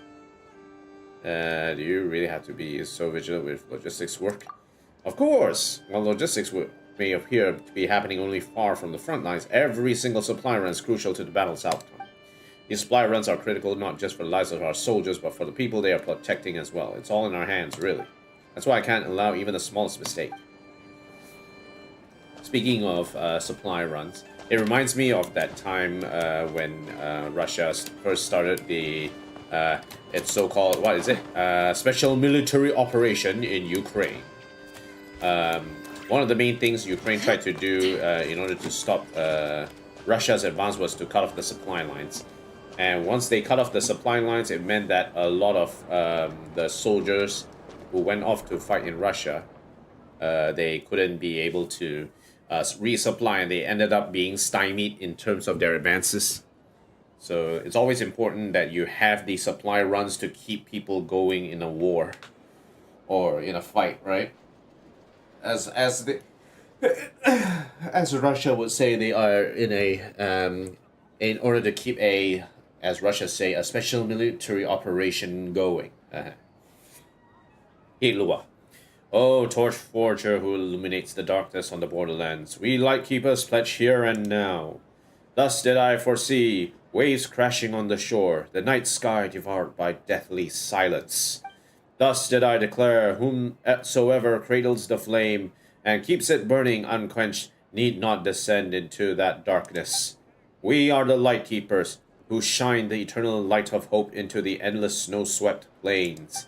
S1: Do you really have to be so vigilant with logistics work? Of course! While logistics may appear to be happening only far from the front lines, every single supply run is crucial to the battle's outcome. These supply runs are critical not just for the lives of our soldiers, but for the people they are protecting as well. It's all in our hands, really. That's why I can't allow even the smallest mistake. Speaking of supply runs, it reminds me of that time when Russia first started the its so-called, what is it? Special military operation in Ukraine. One of the main things Ukraine tried to do in order to stop Russia's advance was to cut off the supply lines. And once they cut off the supply lines, it meant that a lot of the soldiers who went off to fight in Russia, they couldn't be able to resupply, and they ended up being stymied in terms of their advances. So it's always important that you have the supply runs to keep people going in a war or in a fight, right? As Russia would say, they are in a in order to keep a, as Russia say, a special military operation going. Hilua. Oh, torch forger who illuminates the darkness on the borderlands, we lightkeepers pledge here and now. Thus did I foresee waves crashing on the shore, the night sky devoured by deathly silence. Thus did I declare, whomsoever cradles the flame and keeps it burning unquenched need not descend into that darkness. We are the light keepers who shine the eternal light of hope into the endless snow-swept plains.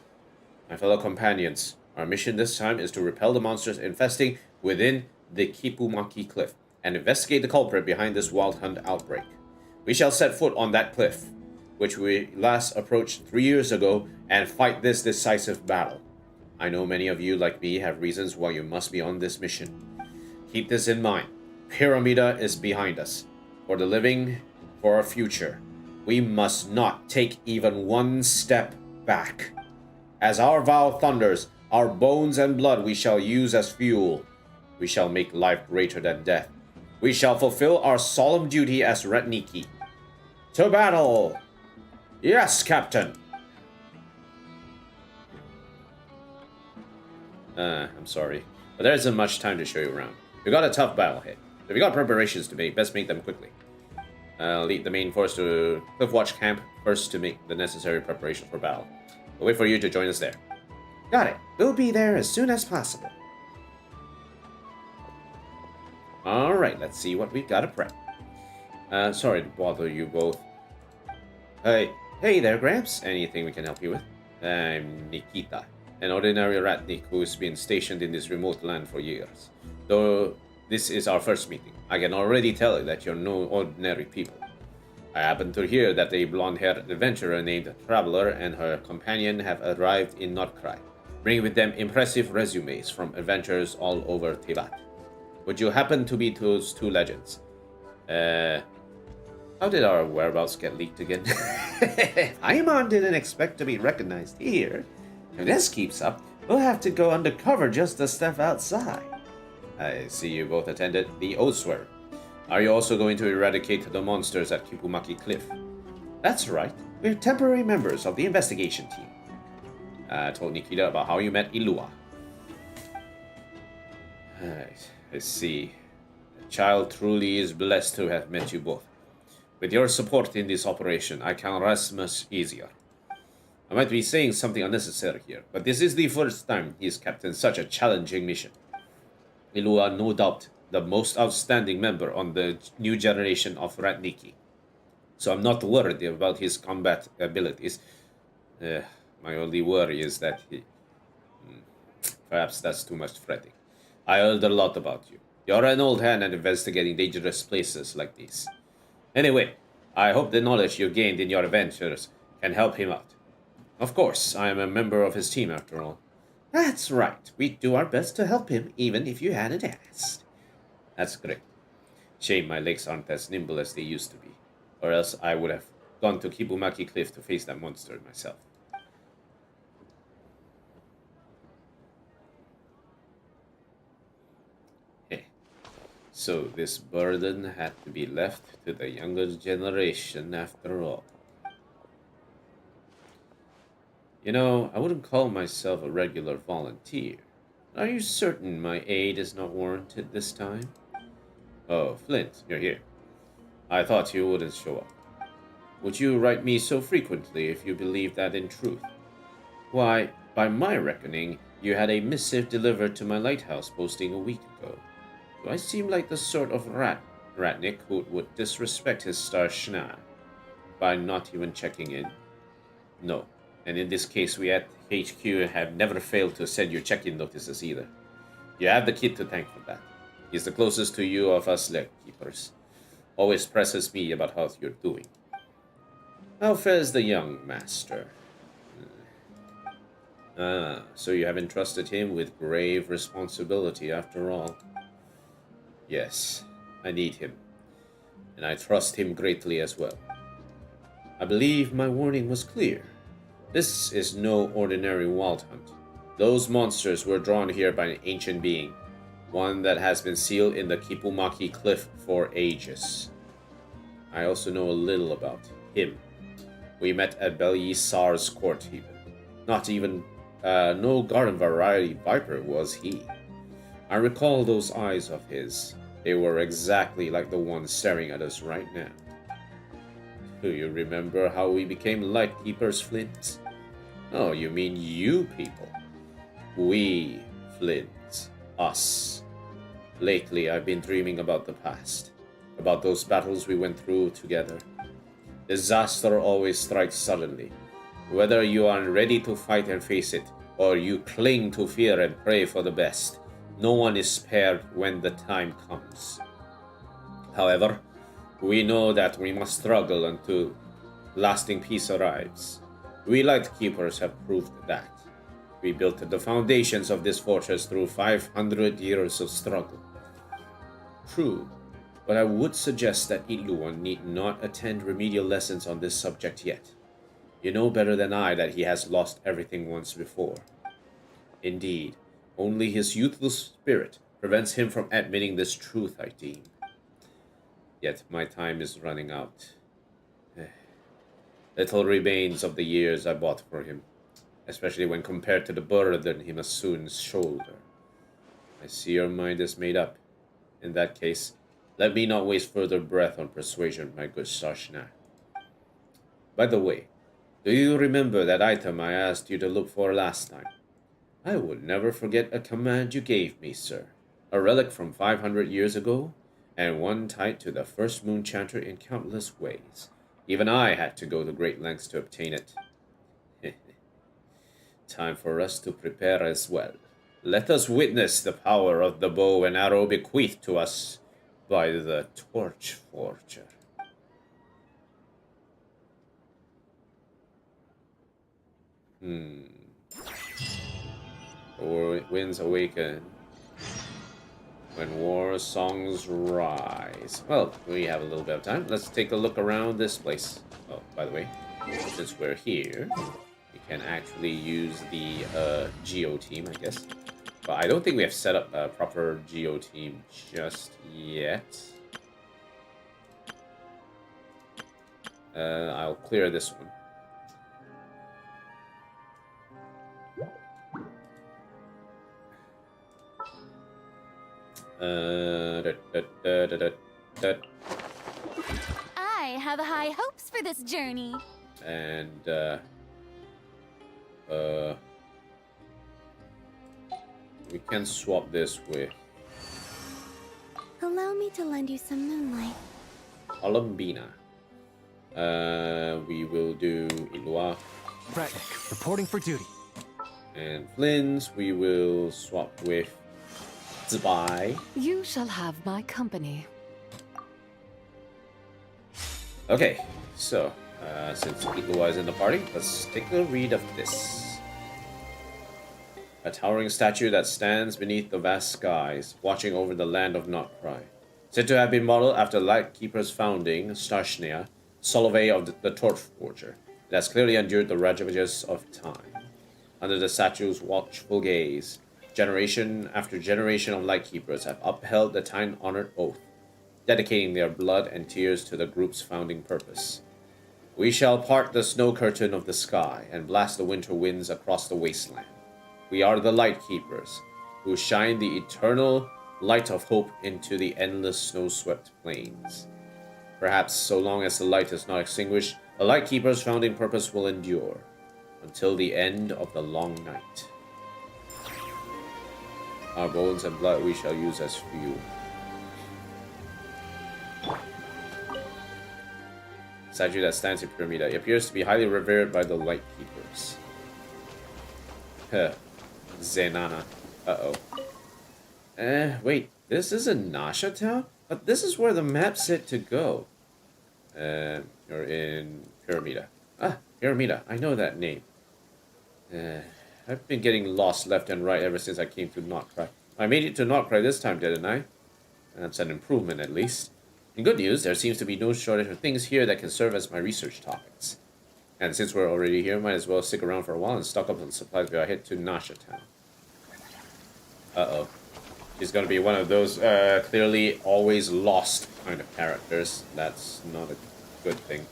S1: My fellow companions, our mission this time is to repel the monsters infesting within the Kipumaki cliff and investigate the culprit behind this wild hunt outbreak. We shall set foot on that cliff, which we last approached 3 years ago, and fight this decisive battle. I know many of you, like me, have reasons why you must be on this mission. Keep this in mind. Pyramida is behind us. For the living, for our future, we must not take even one step back. As our vow thunders, our bones and blood we shall use as fuel. We shall make life greater than death. We shall fulfill our solemn duty as Retniki. To battle! Yes, Captain! I'm sorry, but there isn't much time to show you around. We got a tough battle ahead. If you got preparations to make, best make them quickly. Lead the main force to Cliffwatch Camp first to make the necessary preparations for battle. We'll wait for you to join us there. Got it. We'll be there as soon as possible. Alright, let's see what we've got to prep. Sorry to bother you both. Hey there, Gramps. Anything we can help you with? I'm Nikita, an ordinary ratnik who's been stationed in this remote land for years. Though this is our first meeting, I can already tell that you're no ordinary people. I happen to hear that a blonde-haired adventurer named Traveler and her companion have arrived in Nod-Krai, bringing with them impressive resumes from adventurers all over Tibet. Would you happen to be those two legends? How did our whereabouts get leaked again? Paimon didn't expect to be recognized here. If this keeps up, we'll have to go undercover just to step outside. I see you both attended the Oathswear. Are you also going to eradicate the monsters at Kipumaki Cliff? That's right. We're temporary members of the investigation team. I told Nikita about how you met Ilua. I see. The child truly is blessed to have met you both. With your support in this operation, I can rest much easier. I might be saying something unnecessary here, but this is the first time he's captained such a challenging mission. Ilua, no doubt, the most outstanding member on the new generation of Ratniki. So I'm not worried about his combat abilities. My only worry is that he... perhaps that's too much fretting. I heard a lot about you. You're an old hand at investigating dangerous places like these. Anyway, I hope the knowledge you gained in your adventures can help him out. Of course, I am a member of his team after all. That's right. We'd do our best to help him, even if you hadn't asked. That's great. Shame my legs aren't as nimble as they used to be. Or else I would have gone to Kibumaki Cliff to face that monster myself. So this burden had to be left to the younger generation after all. You know, I wouldn't call myself a regular volunteer. Are you certain my aid is not warranted this time? Oh, Flint, you're here. I thought you wouldn't show up. Would you write me so frequently if you believe that in truth? Why, by my reckoning, you had a missive delivered to my lighthouse posting a week ago. Do I seem like the sort of ratnik who would disrespect his star Shna by not even checking in? No. And in this case, we at HQ have never failed to send you check-in notices either. You have the kid to thank for that. He's the closest to you of us leg keepers. Always presses me about how you're doing. How fares the young master? Ah, so you have entrusted him with grave responsibility after all. Yes, I need him. And I trust him greatly as well. I believe my warning was clear. This is no ordinary wild hunt. Those monsters were drawn here by an ancient being, one that has been sealed in the Kipumaki Cliff for ages. I also know a little about him. We met at Belisar's court even. Not even no garden variety viper was he. I recall those eyes of his. They were exactly like the ones staring at us right now. Do you remember how we became light keepers, Flint? Oh, you mean you people. We, Flint. Us. Lately, I've been dreaming about the past. About those battles we went through together. Disaster always strikes suddenly. Whether you are ready to fight and face it, or you cling to fear and pray for the best, no one is spared when the time comes. However, we know that we must struggle until lasting peace arrives. We Lightkeepers have proved that. We built the foundations of this fortress through 500 years of struggle. True, but I would suggest that Ilua need not attend remedial lessons on this subject yet. You know better than I that he has lost everything once before. Indeed, only his youthful spirit prevents him from admitting this truth, I deem. Yet my time is running out. Little remains of the years I bought for him, especially when compared to the burden he must soon shoulder. I see your mind is made up. In that case, let me not waste further breath on persuasion, my good Sarshna. By the way, do you remember that item I asked you to look for last time? I would never forget a command you gave me, sir. A relic from 500 years ago, and one tied to the first moon chanter in countless ways. Even I had to go to great lengths to obtain it. Time for us to prepare as well. Let us witness the power of the bow and arrow bequeathed to us by the Torch Forger. The winds awaken when war songs rise. Well, we have a little bit of time. Let's take a look around this place. Oh, by the way, since we're here, we can actually use the Geo team, I guess. But I don't think we have set up a proper Geo team just yet. I'll clear this one.
S4: I have high hopes for this journey.
S1: And we can swap this with
S3: Allow me to lend you some moonlight.
S1: Columbina. We will do Ilua
S6: Bratnik, reporting for duty.
S1: and Flynn's. We will swap with Zibai.
S2: You shall have my company.
S1: Okay, so since Ilua is in the party, let's take a read of this. A towering statue that stands beneath the vast skies, watching over the land of Nod-Krai. Said to have been modeled after Lightkeeper's founding, Starshnia, Solovey of the Torchforger. It has clearly endured the ravages of time. Under the statue's watchful gaze, generation after generation of Lightkeepers have upheld the time-honored oath, dedicating their blood and tears to the group's founding purpose. We shall part the snow curtain of the sky and blast the winter winds across the wasteland. We are the Lightkeepers, who shine the eternal light of hope into the endless snow-swept plains. Perhaps so long as the light is not extinguished, the Lightkeepers' founding purpose will endure, until the end of the long night. Our bones and blood we shall use as fuel. Statue that stands in Pyramida. It appears to be highly revered by the Lightkeepers. Huh. Zenana. Uh-oh. Wait. This isn't Nasha Town? But this is where the map said to go. You're in Pyramida. Ah, Pyramida. I know that name. I've been getting lost left and right ever since I came to Nod-Krai. I made it to Nod-Krai this time, didn't I? That's an improvement, at least. In good news, there seems to be no shortage of things here that can serve as my research topics. And since we're already here, might as well stick around for a while and stock up on supplies before I head to Nasha Town. Uh-oh. She's gonna be one of those clearly always lost kind of characters. That's not a good thing.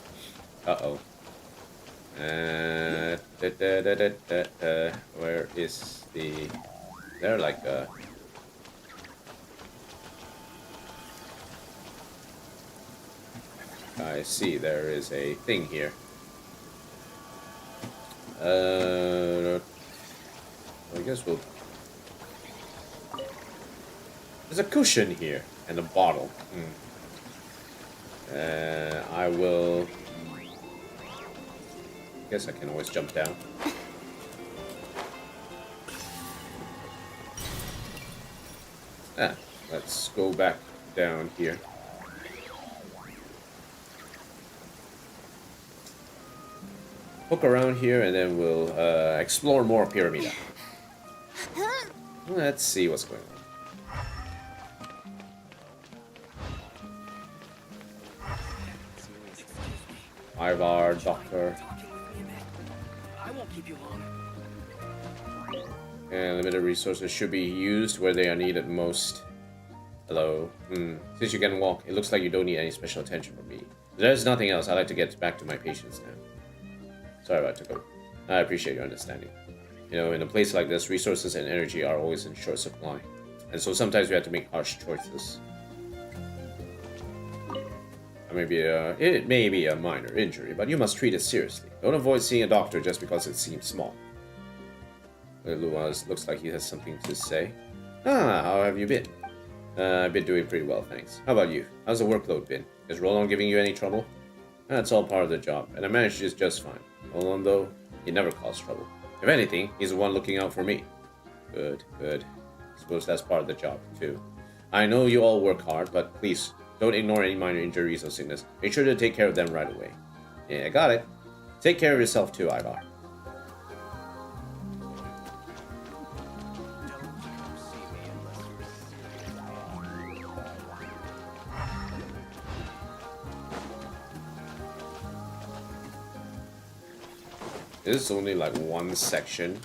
S1: Uh-oh. Where is the... They're like a... I see there is a thing here. I guess we'll... There's a cushion here and a bottle. I will... I guess I can always jump down. Let's go back down here. Poke around here and then we'll explore more Pyramida. Let's see what's going on. Ivar, Doctor.
S6: I won't keep you long.
S1: And limited resources should be used where they are needed most. Hello. Since you can walk, it looks like you don't need any special attention from me. If there's nothing else, I'd like to get back to my patients now. Sorry about it, I appreciate your understanding. You know, in a place like this, resources and energy are always in short supply. And so sometimes we have to make harsh choices. It may be a minor injury, but you must treat it seriously. Don't avoid seeing a doctor just because it seems small. Luaz looks like he has something to say. How have you been? I've been doing pretty well, thanks. How about you? How's the workload been? Is Roland giving you any trouble? That's all part of the job, and I managed it just fine. Roland, though, he never caused trouble. If anything, he's the one looking out for me. Good. I suppose that's part of the job, too. I know you all work hard, but please, don't ignore any minor injuries or sickness. Make sure to take care of them right away. Yeah, got it. Take care of yourself, too, Ivar. This is only like one section.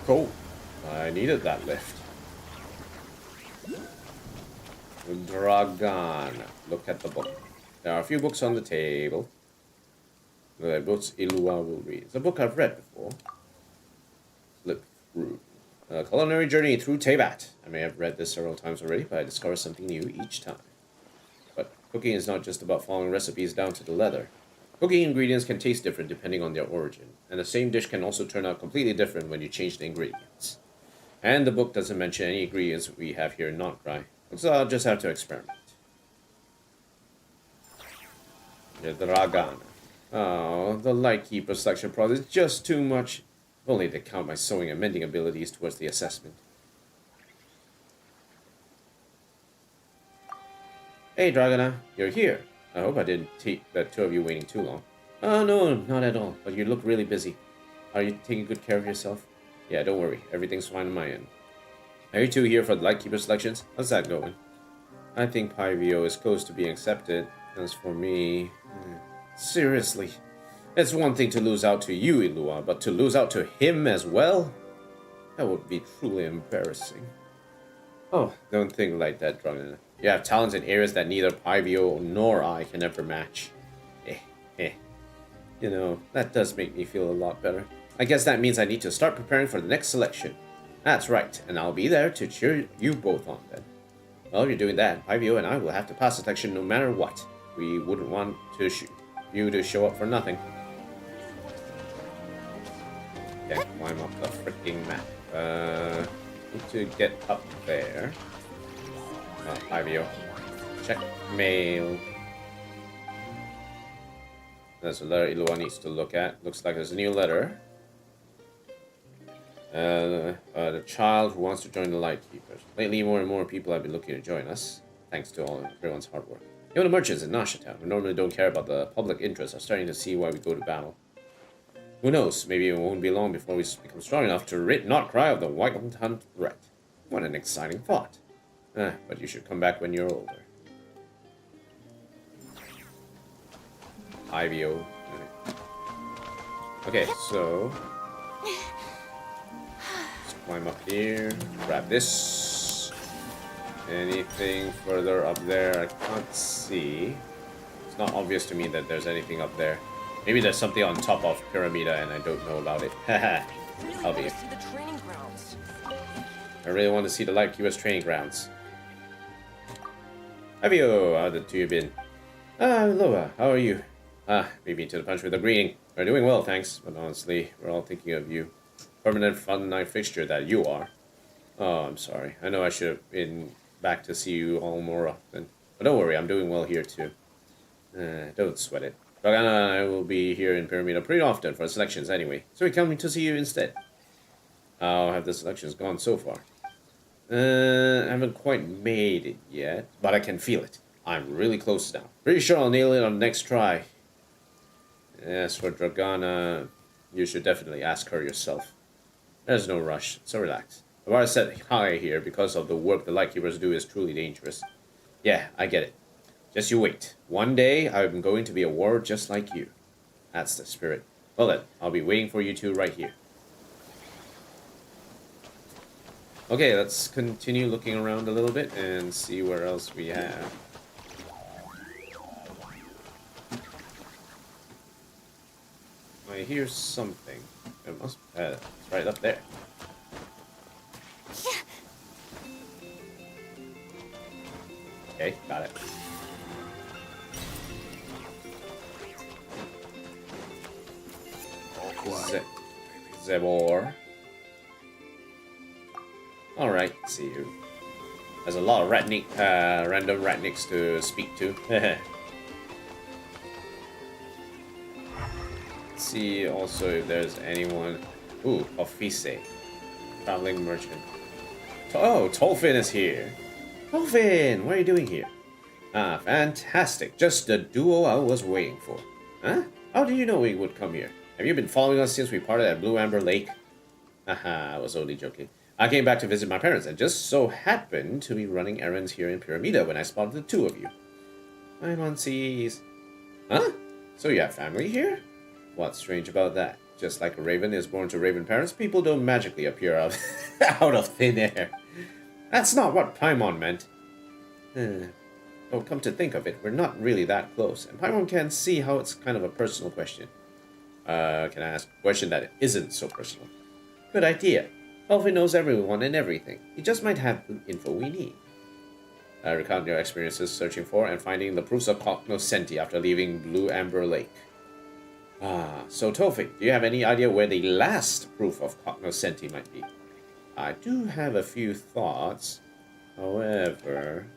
S1: Cool. I needed that lift. Dragon. Look at the book. There are a few books on the table. The books Ilua will read. It's a book I've read before. Flip through. A culinary journey through Teyvat. I may have read this several times already, but I discover something new each time. But cooking is not just about following recipes down to the letter. Cooking ingredients can taste different depending on their origin, and the same dish can also turn out completely different when you change the ingredients. And the book doesn't mention any ingredients we have here in Nod-Krai, so I'll just have to experiment. The Dragon. Oh, the Lightkeeper selection process is just too much. If only to count my sewing and mending abilities towards the assessment. Hey, Dragona, you're here. I hope I didn't keep the two of you waiting too long. Oh, no, not at all, but you look really busy. Are you taking good care of yourself? Yeah, don't worry, everything's fine on my end. Are you two here for the Lightkeeper selections? How's that going? I think Pyvio is close to being accepted. As for me... Seriously. It's one thing to lose out to you, Ilua, but to lose out to him as well? That would be truly embarrassing. Oh, don't think like that, Dragona. You have talents in areas that neither Pyvio nor I can ever match. You know, that does make me feel a lot better. I guess that means I need to start preparing for the next selection. That's right, and I'll be there to cheer you both on then. Well, if you're doing that, Pyvio and I will have to pass the selection no matter what. We wouldn't want to you to show up for nothing. Yeah, climb up the freaking map. Need to get up there. Pyvio. Check mail. There's a letter Ilua needs to look at. Looks like there's a new letter. The child who wants to join the Lightkeepers. Lately, more and more people have been looking to join us, thanks to everyone's hard work. Even the merchants in Nasha Town, who normally don't care about the public interest, are starting to see why we go to battle. Who knows, maybe it won't be long before we become strong enough to rid Nod-Krai of the White Hunt threat. What an exciting thought. But you should come back when you're older. Pyvio. Okay, so... let's climb up here. Grab this. Anything further up there? I can't see. It's not obvious to me that there's anything up there. Maybe there's something on top of Pyramida and I don't know about it. Haha. I'll be. I really want to see the Lightkeeper's training grounds. Pyvio, how the two you been? Loa, how are you? Beat me to the punch with a greeting. We're doing well, thanks. But honestly, we're all thinking of you. Permanent fun night fixture that you are. Oh, I'm sorry. I know I should have been back to see you all more often. But don't worry, I'm doing well here too. Don't sweat it. Dragana and I will be here in Pyramida pretty often for selections anyway. So we're coming to see you instead. How have the selections gone so far? I haven't quite made it yet, but I can feel it. I'm really close now. Pretty sure I'll nail it on the next try. As for Dragana, you should definitely ask her yourself. There's no rush, so relax. I've already said hi here because of the work the Lightkeepers do is truly dangerous. Yeah, I get it. Just you wait. One day, I'm going to be a warrior just like you. That's the spirit. Well then, I'll be waiting for you two right here. Okay, let's continue looking around a little bit and see where else we have. I hear something. It must it's right up there. Okay, got it. Zebor. Alright, see you. There's a lot of random ratniks to speak to. Let's see also if there's anyone. Ooh, Office. Traveling merchant. Oh, Tolfin is here. Tolfin, what are you doing here? Ah, fantastic. Just the duo I was waiting for. Huh? How did you know we would come here? Have you been following us since we parted at Blue Amber Lake? Haha, I was only joking. I came back to visit my parents and just so happened to be running errands here in Pyramida when I spotted the two of you. I'm on seas. Huh? So you have family here? What's strange about that? Just like a raven is born to raven parents, people don't magically appear out, out of thin air. That's not what Paimon meant. Oh, come to think of it, we're not really that close, and Paimon can see how it's kind of a personal question. Can I ask a question that isn't so personal? Good idea. Elfie knows everyone and everything. He just might have the info we need. Recount your experiences searching for and finding the proofs of cognoscenti after leaving Blue Amber Lake. So Tofi, do you have any idea where the last proof of cognoscenti might be? I do have a few thoughts. However,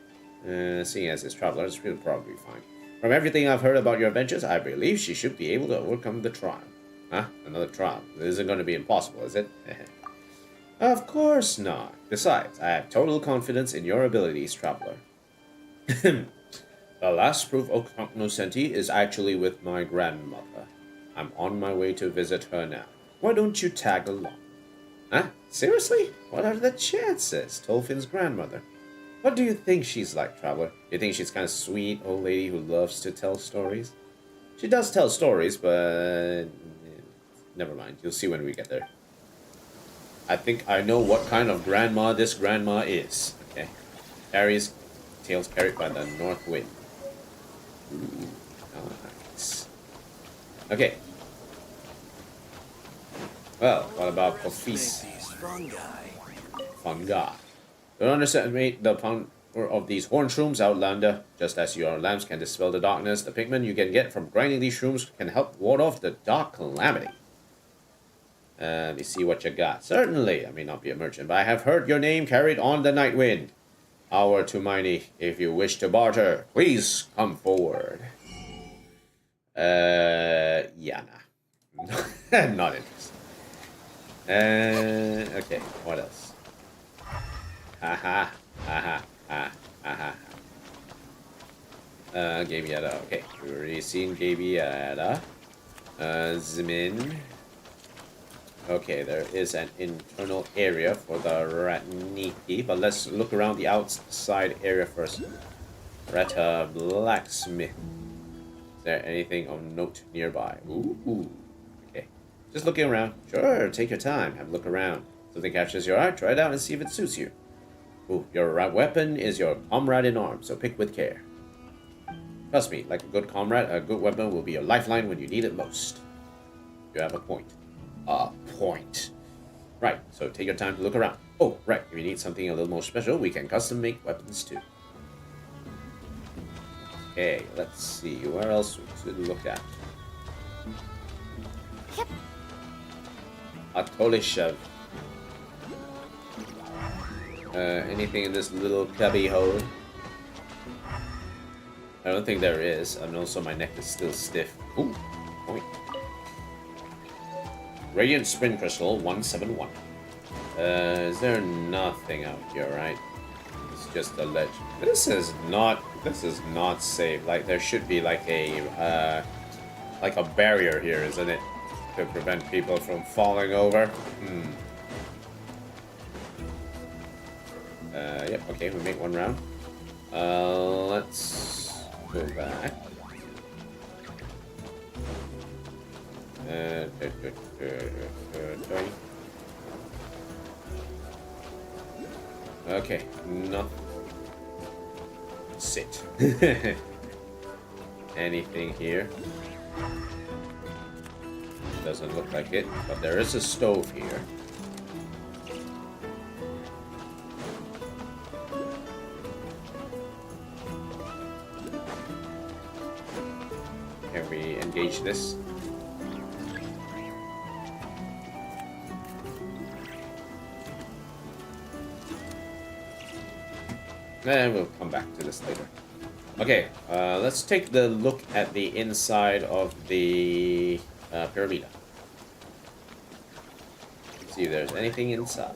S1: seeing as it's traveler, she'll probably be fine. From everything I've heard about your adventures, I believe she should be able to overcome the trial. Huh? Another trial? This isn't going to be impossible, is it? Of course not. Besides, I have total confidence in your abilities, traveler. The last proof of cognoscenti is actually with my grandmother. I'm on my way to visit her now. Why don't you tag along? Huh? Seriously? What are the chances? Tolfin's grandmother. What do you think she's like, traveler? Do you think she's kind of sweet old lady who loves to tell stories? She does tell stories, but never mind. You'll see when we get there. I think I know what kind of grandma this grandma is. Okay. Carries tails carried by the north wind. Ooh, nice. Okay. Well, what about Profis? Fungi. Don't underestimate the power of these horn shrooms, Outlander. Just as your lamps can dispel the darkness, the pigment you can get from grinding these shrooms can help ward off the dark calamity. Let me see what you got. Certainly, I may not be a merchant, but I have heard your name carried on the night wind. Our Tumaini, if you wish to barter, please come forward. Yeah, nah. Not interested. Okay, what else? Haha, haha, haha, haha. Gabietta, okay. We've already seen Gabietta. Zmin. Okay, there is an internal area for the Ratniki, but let's look around the outside area first. Rata Blacksmith. Is there anything of note nearby? Ooh. Okay. Just looking around. Sure, take your time. Have a look around. Something catches your eye, try it out and see if it suits you. Ooh, your weapon is your comrade in arms, so pick with care. Trust me, like a good comrade, a good weapon will be your lifeline when you need it most. You have a point. A point. Right, so take your time to look around. Oh, right, if you need something a little more special, we can custom make weapons too. Okay, let's see, where else to look at?
S3: Yep.
S1: Atolishev. Anything in this little cubby hole? I don't think there is, and also my neck is still stiff. Ooh, point. Radiant Spin Crystal 171. Is there nothing out here, right? It's just a ledge. This is not safe. Like there should be like a barrier here, isn't it? To prevent people from falling over. Yep, okay, we make one round. Let's go back. Okay, no. Sit. Anything here? Doesn't look like it, but there is a stove here. Can we engage this? And we'll come back to this later. Okay, let's take the look at the inside of the pyramid. See if there's anything inside.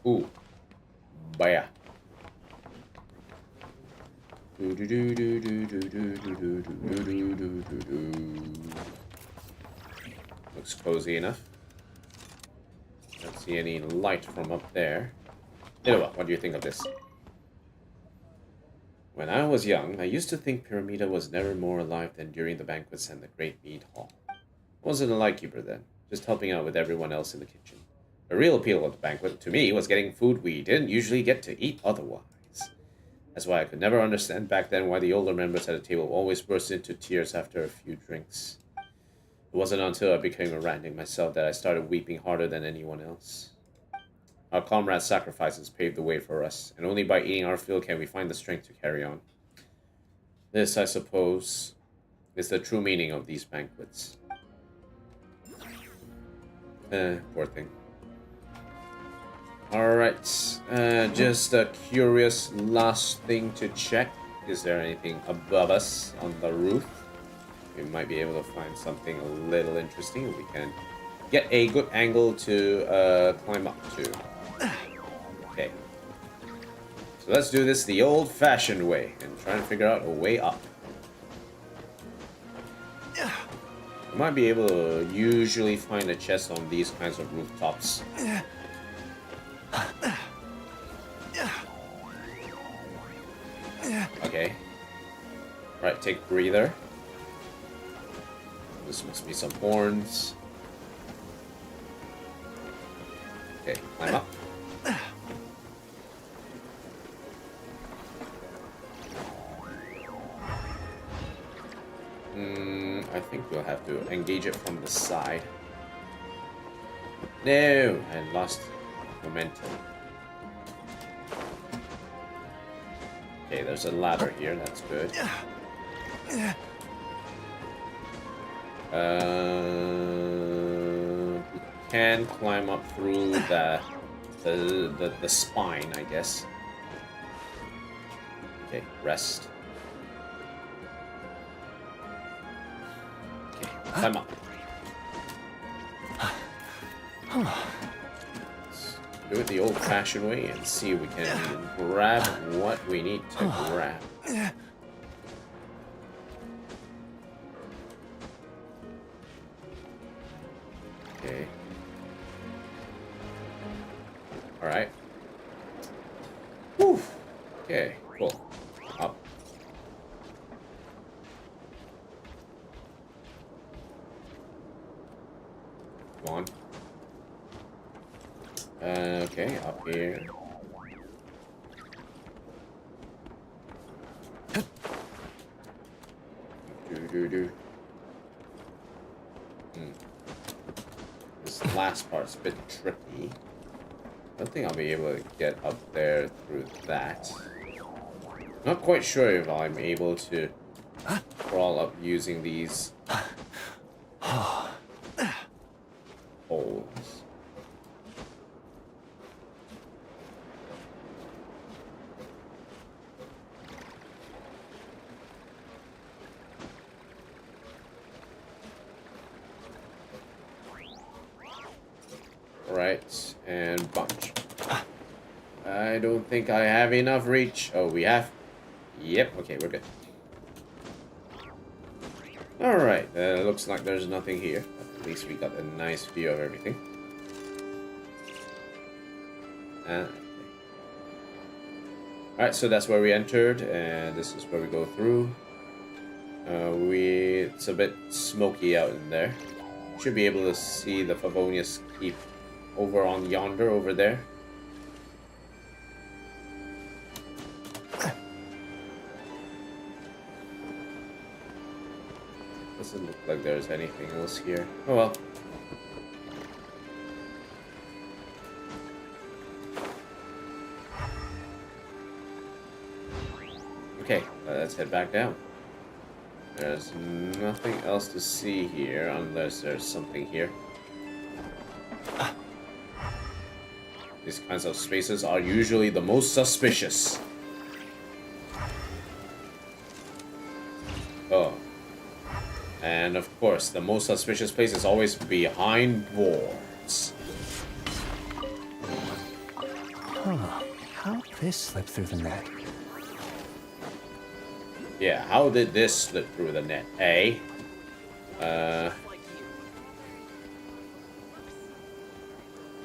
S1: Ooh. Baya. Looks cozy enough. Don't see any light from up there. Anyway, what do you think of this? When I was young, I used to think Pyramida was never more alive than during the banquets and the Great Mead Hall. I wasn't a lightkeeper then, just helping out with everyone else in the kitchen. The real appeal of the banquet, to me, was getting food we didn't usually get to eat otherwise. That's why I could never understand back then why the older members at the table always burst into tears after a few drinks. It wasn't until I became a ranting myself that I started weeping harder than anyone else. Our comrades' sacrifices paved the way for us, and only by eating our fill can we find the strength to carry on. This, I suppose, is the true meaning of these banquets. Poor thing. Alright, just a curious last thing to check. Is there anything above us on the roof? We might be able to find something a little interesting. We can get a good angle to climb up to. Okay. So let's do this the old-fashioned way and try and figure out a way up. We might be able to usually find a chest on these kinds of rooftops. Okay. Right, take a breather. This must be some horns. Okay, climb up. I think we'll have to engage it from the side. No, I lost momentum. Okay, there's a ladder here, that's good. We can climb up through the spine, I guess. Okay, rest. Okay, climb up. Let's do it the old-fashioned way and see if we can grab what we need to grab. Okay. Alright. Whew. Okay, cool. Up. Come on. Okay, up here. Do. This last part's a bit tricky. I don't think I'll be able to get up there through that. Not quite sure if I'm able to crawl up using these holes. Right, and bunch. I don't think I have enough reach. Oh, we have? Yep, okay, we're good. Alright, looks like there's nothing here. At least we got a nice view of everything. Alright, so that's where we entered, and this is where we go through. It's a bit smoky out in there. Should be able to see the Favonius Keep over on yonder, over there. Doesn't look like there's anything else here. Oh well. Okay, let's head back down. There's nothing else to see here unless there's something here. These kinds of spaces are usually the most suspicious. Oh. And of course, the most suspicious place is always behind boards.
S6: How'd this slip through the net?
S1: Yeah, how did this slip through the net, eh?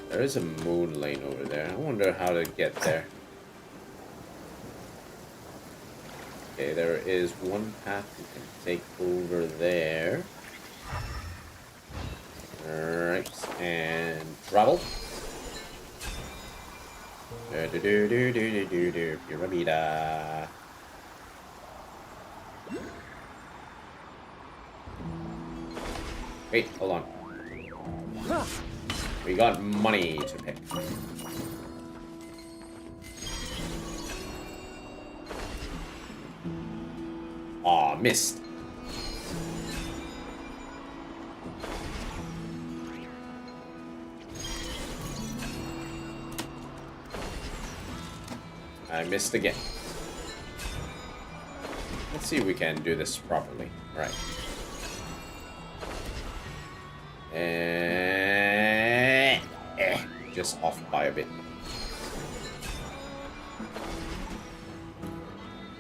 S1: There is a moon lane over there. I wonder how to get there. Okay, there is one path we can take over there. Alright, and travel. Pyramida. Wait, hold on. We got money to pay. Aw, missed. I missed again. Let's see if we can do this properly. Alright. Just off by a bit.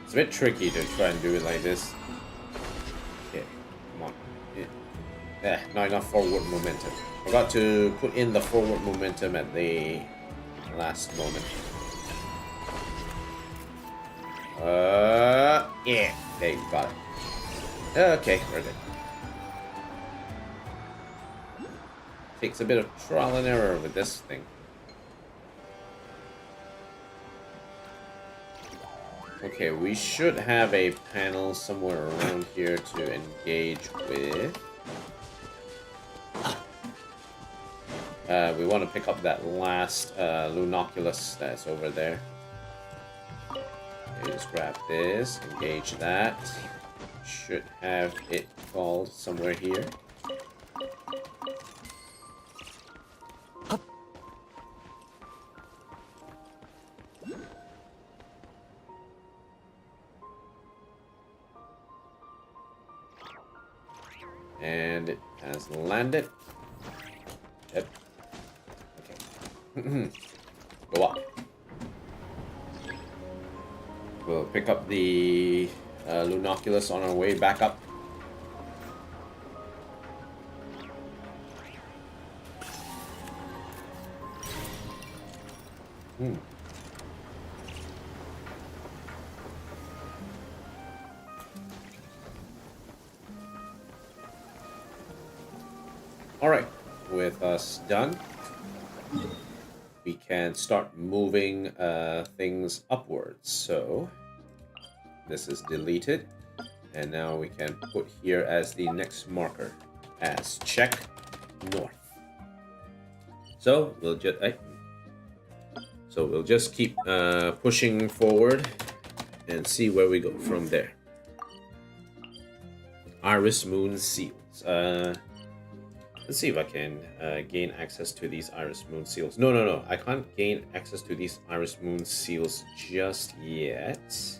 S1: It's a bit tricky to try and do it like this. Okay, come on. Not enough forward momentum. Forgot to put in the forward momentum at the last moment. Yeah, there you got it. Okay, we're good. Takes a bit of trial and error with this thing. Okay, we should have a panel somewhere around here to engage with. We want to pick up that last Lunoculus that's over there. Okay, just grab this, engage that. Should have it called somewhere here. And it has landed. Yep. Okay. Go up. We'll pick up the Lunoculus on our way back up. Alright, with us done, we can start moving things upwards. So, this is deleted, and now we can put here as the next marker as check north. So, we'll just keep pushing forward and see where we go from there. Iris Moon Seals. Let's see if I can gain access to these Iris Moon Seals. No. I can't gain access to these Iris Moon Seals just yet.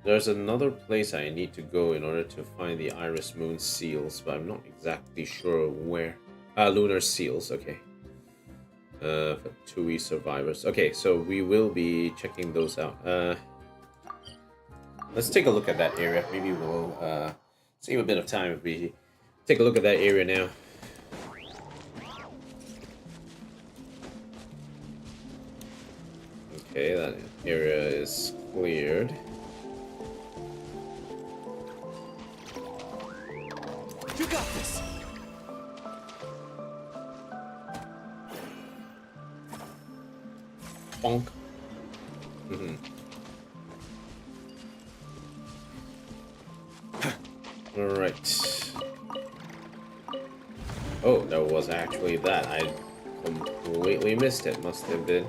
S1: There's another place I need to go in order to find the Iris Moon Seals, but I'm not exactly sure where. Lunar Seals, okay. For 2E survivors. Okay, so we will be checking those out. Let's take a look at that area. Maybe we'll save a bit of time if we take a look at that area now. Okay, that area is cleared.
S6: You got this.
S1: Bonk. Alright. Oh, that was actually that. I completely missed it. Must have been.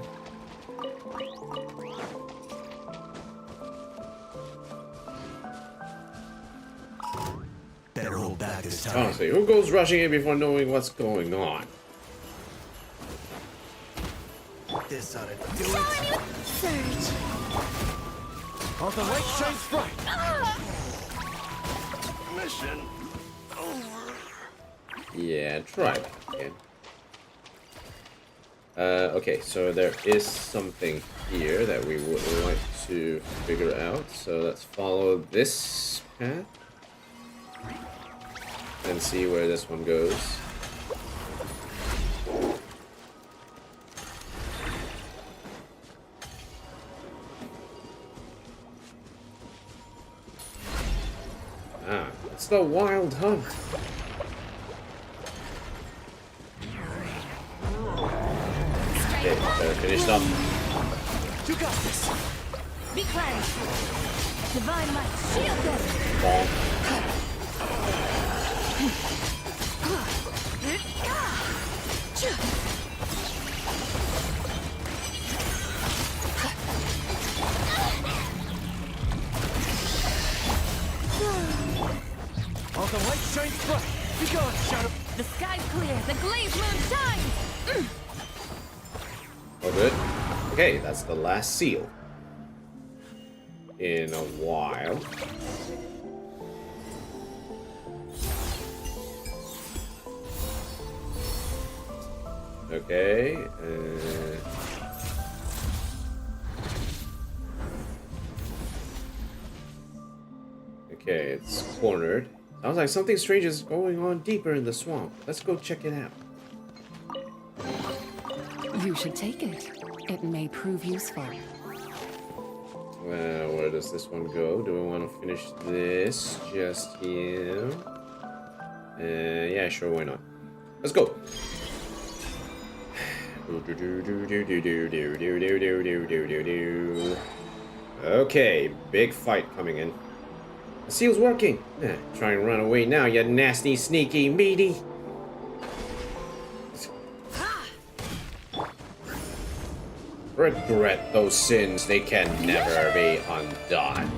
S6: Better hold back this time.
S1: Honestly, who goes rushing in before knowing what's going on?
S6: This ought to do it.
S3: Surge.
S6: All the light shines bright. Mission over.
S1: Yeah, try that again. Okay, so there is something here that we would like to figure out. So let's follow this path and see where this one goes. the wild hunt. Okay, better finish up.
S6: You got this.
S4: Be cleansed. Divine light, shield them.
S1: Bonk.
S6: All the light shines bright. Be gone, Shadow.
S4: The sky's clear. The glazed moon shines.
S1: Oh, good. Okay, that's the last seal. In a while. Okay. Okay, it's cornered. Sounds like something strange is going on deeper in the swamp. Let's go check it out.
S7: You should take it. It may prove useful.
S1: Well, where does this one go? Do we want to finish this just here? Yeah, sure, why not? Let's go. Okay, big fight coming in. The seal's working. Try and run away now, you nasty, sneaky, meaty. Regret those sins, they can never be undone.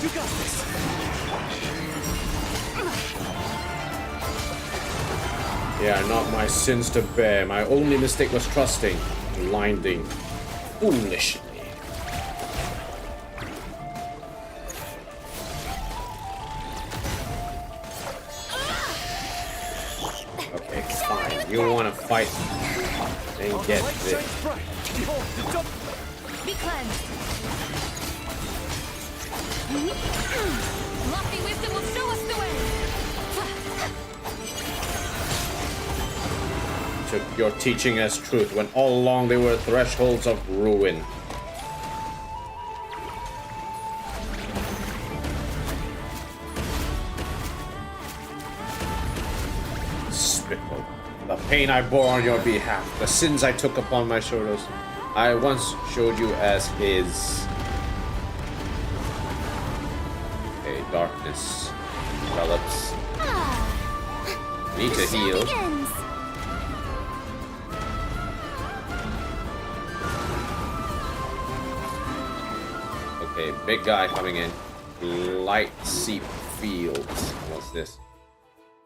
S6: You got this.
S1: Yeah, not my sins to bear. My only mistake was trusting, blinding, foolishly. Okay, fine. You want to fight? Then
S6: All the
S1: get
S6: light
S1: this.
S6: shines bright. Behold, the jump.
S4: Be cleansed. Lofty wisdom will show us the way.
S1: Took your teaching as truth when all along they were thresholds of ruin. Despicable. The pain I bore on your behalf, the sins I took upon my shoulders, I once showed you as his. Okay, darkness develops. Need to heal.
S3: Begins.
S1: Okay, big guy coming in. Light seep field. What's this?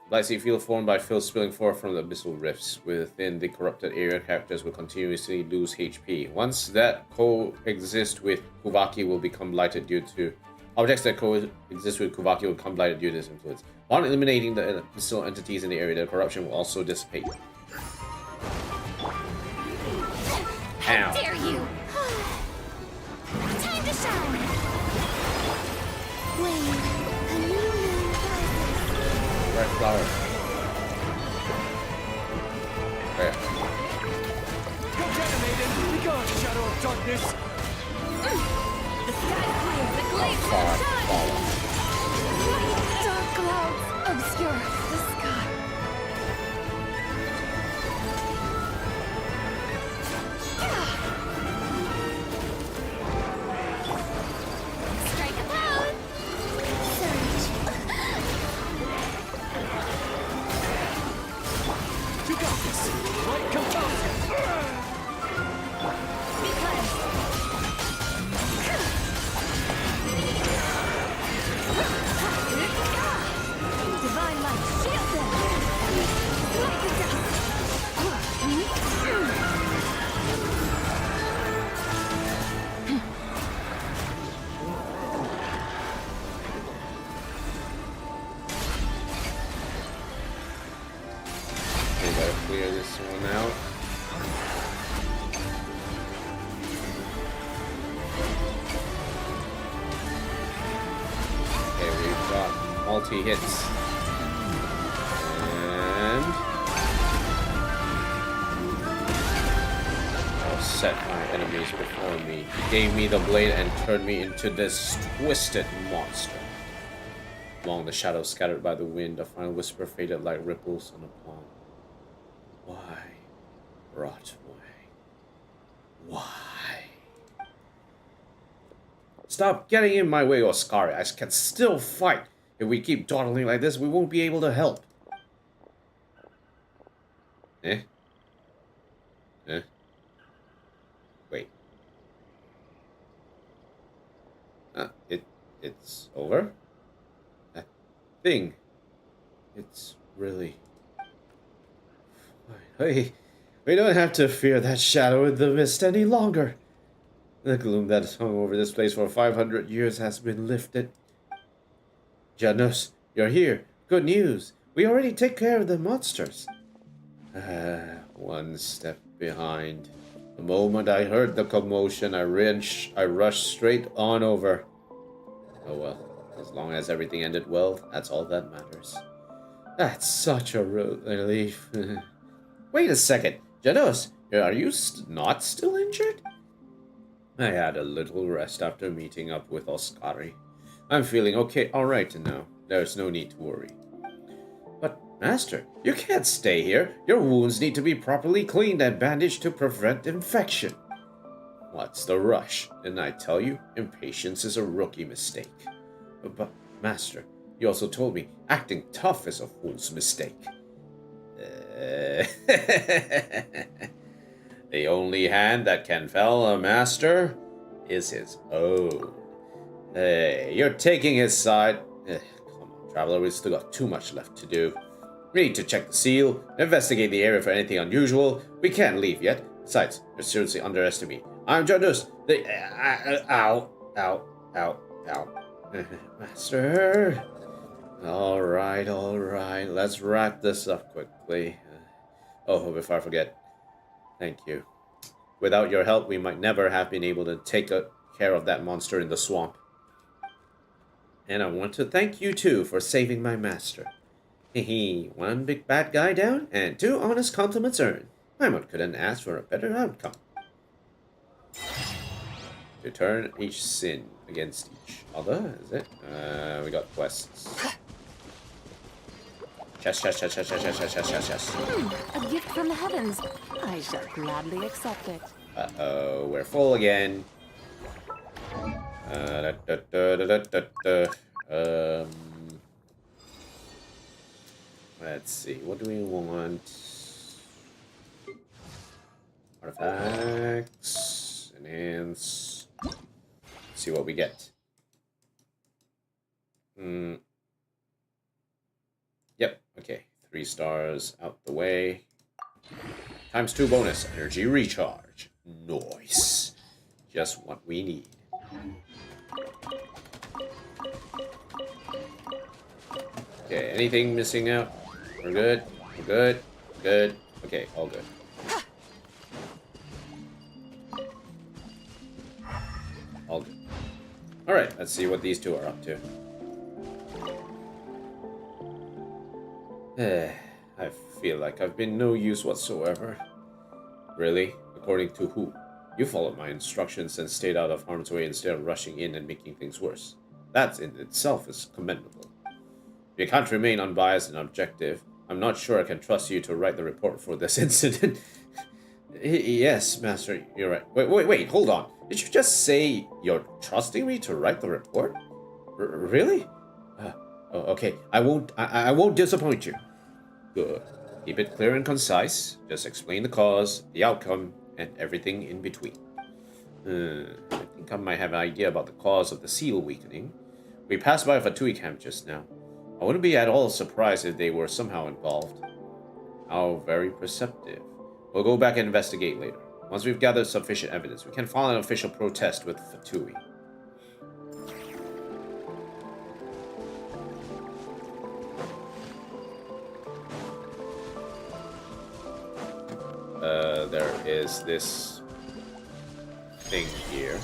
S1: Light seep field formed by fill spilling forth from the abyssal rifts. Within the corrupted area, characters will continuously lose HP. Once that coexist with Kuvaki will become blighted due to... Objects that coexist with Kuvaki will become blighted due to this influence. Upon eliminating the abyssal entities in the area, the corruption will also dissipate.
S3: How
S1: Ow.
S3: dare you! Time to shine! When a new moon rises,
S1: Red flower. There.
S6: Go get him, Aiden. Be gone, Shadow of Darkness.
S4: The sky's clear. The glazed moon
S1: Far,
S4: shines.
S1: follow.
S2: Dark clouds obscure the sky.
S3: strike a pose! Surge.
S6: You got this. Light compels you.
S4: Be cleansed. Divine light, shield them. Light the
S1: We gotta clear this one out. Okay, we've got multi-hits. And set my enemies before me. He gave me the blade and turned me into this twisted monster. Along the shadows scattered by the wind, a final whisper faded like ripples on a pond. Why, Rotway? Why? Stop getting in my way, Oscari. I can still fight. If we keep dawdling like this, we won't be able to help. Eh? Eh? Wait. It's over? That thing. It's really... We don't have to fear that shadow in the mist any longer. The gloom that hung over this place for 500 years has been lifted. Janus, you're here. Good news. We already take care of the monsters. One step behind. The moment I heard the commotion, I rushed straight on over. Oh well, as long as everything ended well, that's all that matters. That's such a relief. Wait a second. Janus, are you not still injured? I had a little rest after meeting up with Oscari. I'm feeling okay, alright now. There's no need to worry. But, Master, you can't stay here. Your wounds need to be properly cleaned and bandaged to prevent infection. What's the rush? Didn't I tell you? Impatience is a rookie mistake. But, Master, you also told me acting tough is a fool's mistake. The only hand that can fell a master is his own. Hey, you're taking his side. Come on, Traveler, we've still got too much left to do. We need to check the seal, investigate the area for anything unusual. We can't leave yet. Besides, you're seriously underestimating me. I'm Janus. Ow. Master. Alright. Let's wrap this up quickly. Oh, before I forget. Thank you. Without your help, we might never have been able to take care of that monster in the swamp. And I want to thank you too for saving my master. Hehe, one big bad guy down, and 2 honest compliments earned. Paimon couldn't ask for a better outcome. To turn each sin against each other, is it? We got quests. Chest.
S4: A gift from the heavens. I shall gladly accept it.
S1: Uh-oh, we're full again. Let's see, what do we want? Artifacts, enhance. Let's see what we get. Yep, okay. 3 stars out the way. ×2 bonus, energy recharge. Nice. Just what we need. Okay, anything missing out? We're good. Good. Okay, all good. All good. Alright, let's see what these 2 are up to. I feel like I've been no use whatsoever. Really? According to who? You followed my instructions and stayed out of harm's way instead of rushing in and making things worse. That in itself is commendable. You can't remain unbiased and objective. I'm not sure I can trust you to write the report for this incident. Yes, Master, you're right. Wait, hold on. Did you just say you're trusting me to write the report? Really? Oh, okay. I won't disappoint you. Good. Keep it clear and concise. Just explain the cause, the outcome, and everything in between. I think I might have an idea about the cause of the seal weakening. We passed by a Fatui camp just now. I wouldn't be at all surprised if they were somehow involved. How very perceptive. We'll go back and investigate later. Once we've gathered sufficient evidence, we can file an official protest with Fatui. There is this thing here.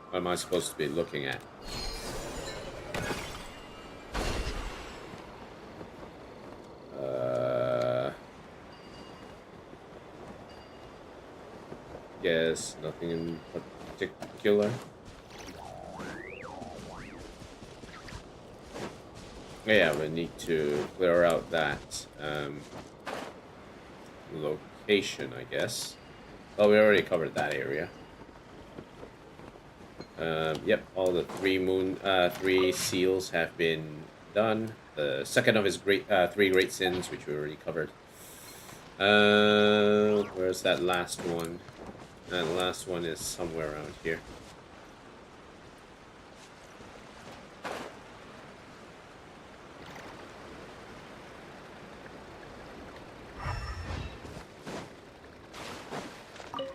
S1: What am I supposed to be looking at? guess nothing in particular. Yeah, we need to clear out that location, I guess. Well, we already covered that area. Yep, all the three seals have been done. The second of his three great sins, which we already covered. Where's that last one? That last one is somewhere around here.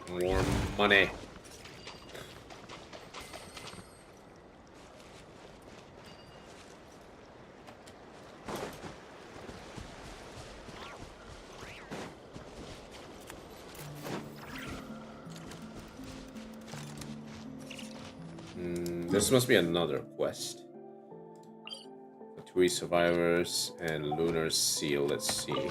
S1: More money. This must be another quest. The Tui survivors and lunar seal. Let's see.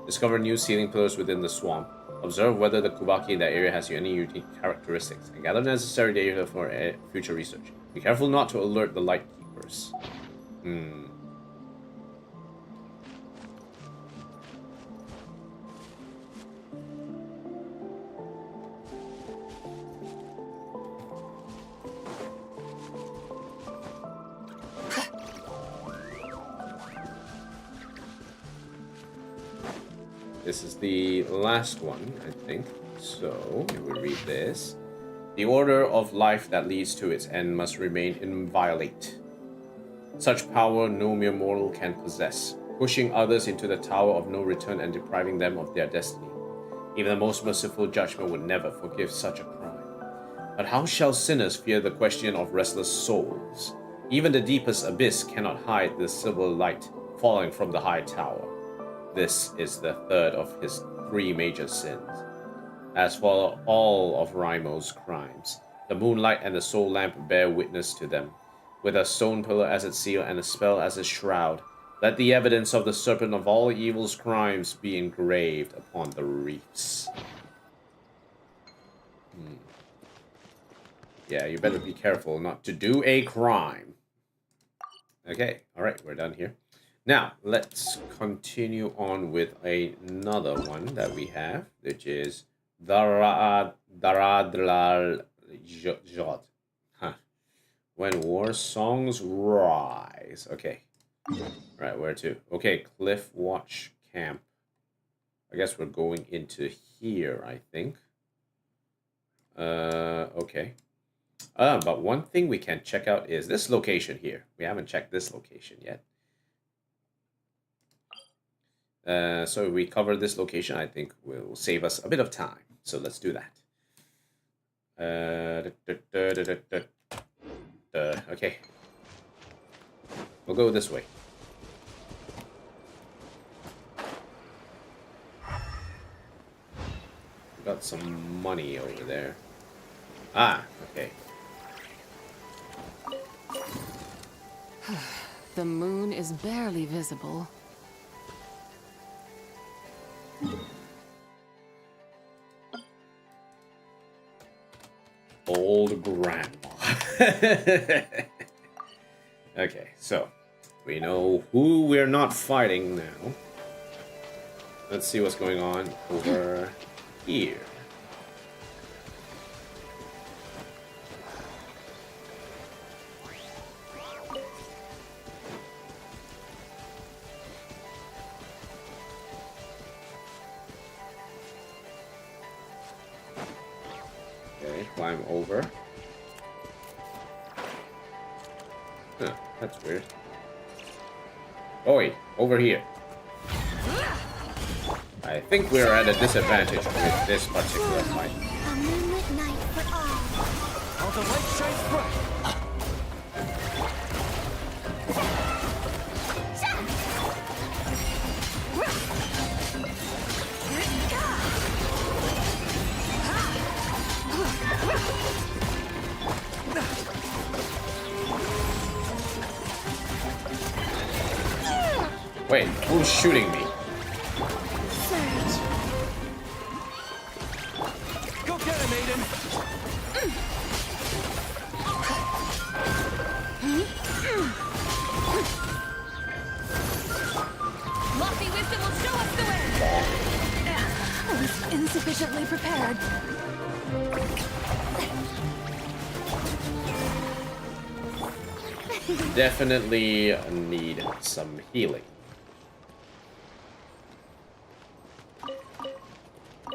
S1: Discover new sealing pillars within the swamp. Observe whether the Kubaki in that area has any unique characteristics, and gather necessary data for future research. Be careful not to alert the light keepers. This is the last one, I think. So, we will read this. The order of life that leads to its end must remain inviolate. Such power no mere mortal can possess, pushing others into the tower of no return and depriving them of their destiny. Even the most merciful judgment would never forgive such a crime. But how shall sinners fear the question of restless souls? Even the deepest abyss cannot hide the silver light falling from the high tower. This is the third of his three major sins. As for all of Raimo's crimes, the moonlight and the soul lamp bear witness to them. With a stone pillar as its seal and a spell as its shroud, let the evidence of the serpent of all evil's crimes be engraved upon the reefs. Yeah, you better be careful not to do a crime. Okay, alright, we're done here. Now, let's continue on with another one that we have, which is Daradlal Jod. When war songs rise. Okay. Right, where to? Okay, Cliff Watch Camp. I guess we're going into here, I think. Okay. But one thing we can check out is this location here. We haven't checked this location yet. So if we cover this location, I think will save us a bit of time. So let's do that. Okay. We'll go this way. We got some money over there. Ah, okay.
S7: The moon is barely visible.
S1: Old grandma. Okay, so we know who we're not fighting now. Let's see what's going on over here. Climb over. Huh, that's weird. Oi, over here. I think we're at a disadvantage with this particular fight.
S3: A moonlit night for all.
S6: All the light shines bright.
S1: Wait, who's shooting me?
S3: Surge.
S6: Go get him, Aiden.
S4: insufficiently prepared.
S1: Definitely need some healing.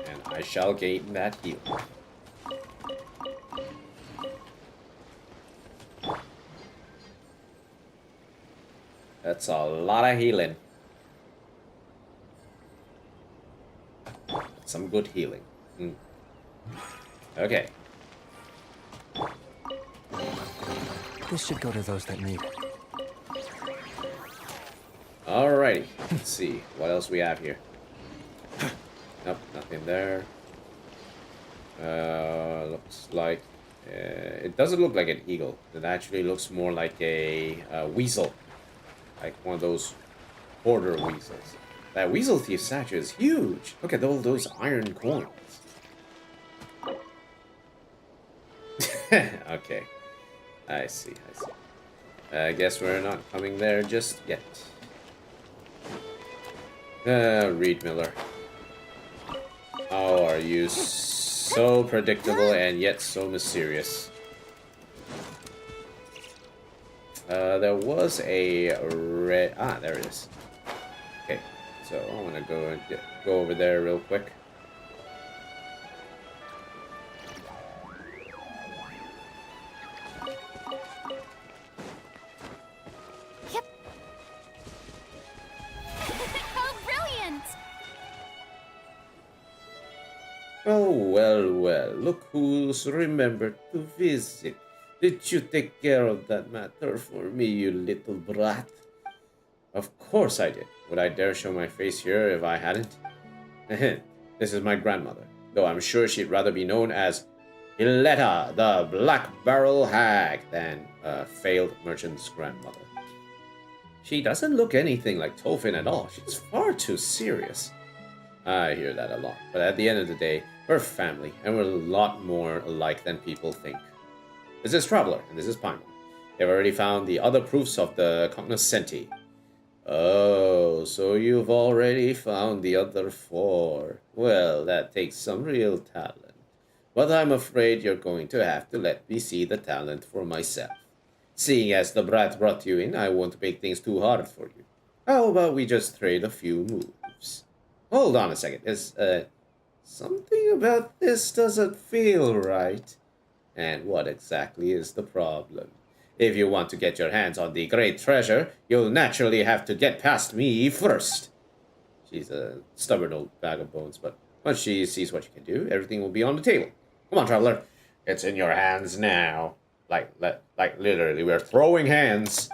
S1: And I shall gain that heal. That's a lot of healing. Some good healing. Okay.
S6: This should go to those that need it.
S1: Alrighty. Let's see. What else we have here? Nope, nothing there. Looks like... it doesn't look like an eagle. It actually looks more like a weasel. Like one of those hoarder weasels. That weasel thief statue is huge. Look at all those iron coins. Okay. I see, I see. I guess we're not coming there just yet. Reed Miller. How are you so predictable and yet so mysterious? There was a red... Ah, there it is. Okay, so I'm gonna go and go over there real quick.
S3: Yep. How brilliant!
S1: Oh, well, well. Look who's remembered to visit. Did you take care of that matter for me, you little brat? Of course I did. Would I dare show my face here if I hadn't? This is my grandmother, though I'm sure she'd rather be known as Iletta, the Black Barrel Hag, than a failed merchant's grandmother. She doesn't look anything like Tolfin at all. She's far too serious. I hear that a lot, but at the end of the day, we're family, and we're a lot more alike than people think. This is Traveler, and this is Paimon. They've already found the other proofs of the cognoscenti. Oh, so you've already found the other 4. Well, that takes some real talent. But I'm afraid you're going to have to let me see the talent for myself. Seeing as the brat brought you in, I won't make things too hard for you. How about we just trade a few moves? Hold on a second. There's, something about this doesn't feel right. And what exactly is the problem? If you want to get your hands on the great treasure, you'll naturally have to get past me first. She's a stubborn old bag of bones, but once she sees what you can do, everything will be on the table. Come on, Traveler. It's in your hands now. Like literally, we're throwing hands.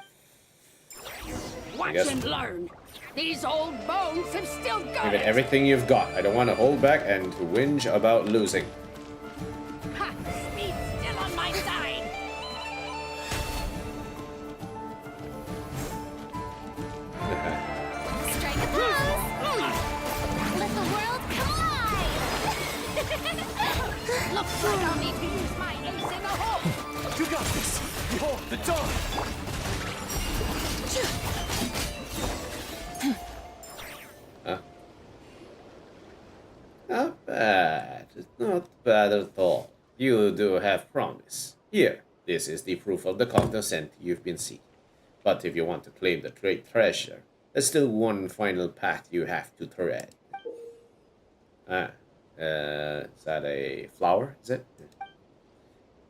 S5: Watch and learn. These old bones have still got
S1: Give it
S5: it.
S1: everything you've got. I don't want to hold back and to whinge about losing.
S5: Ha! Speed's still on my side.
S3: Strike a pose! Let the world collide!
S5: Looks like I'll need to use my ace in the hole.
S6: You got this! Behold, the dawn!
S1: Not bad. Not bad at all. You do have promise. Here, this is the proof of the cognoscenti you've been seeking. But if you want to claim the great treasure, there's still one final path you have to tread. Is that a flower, is it?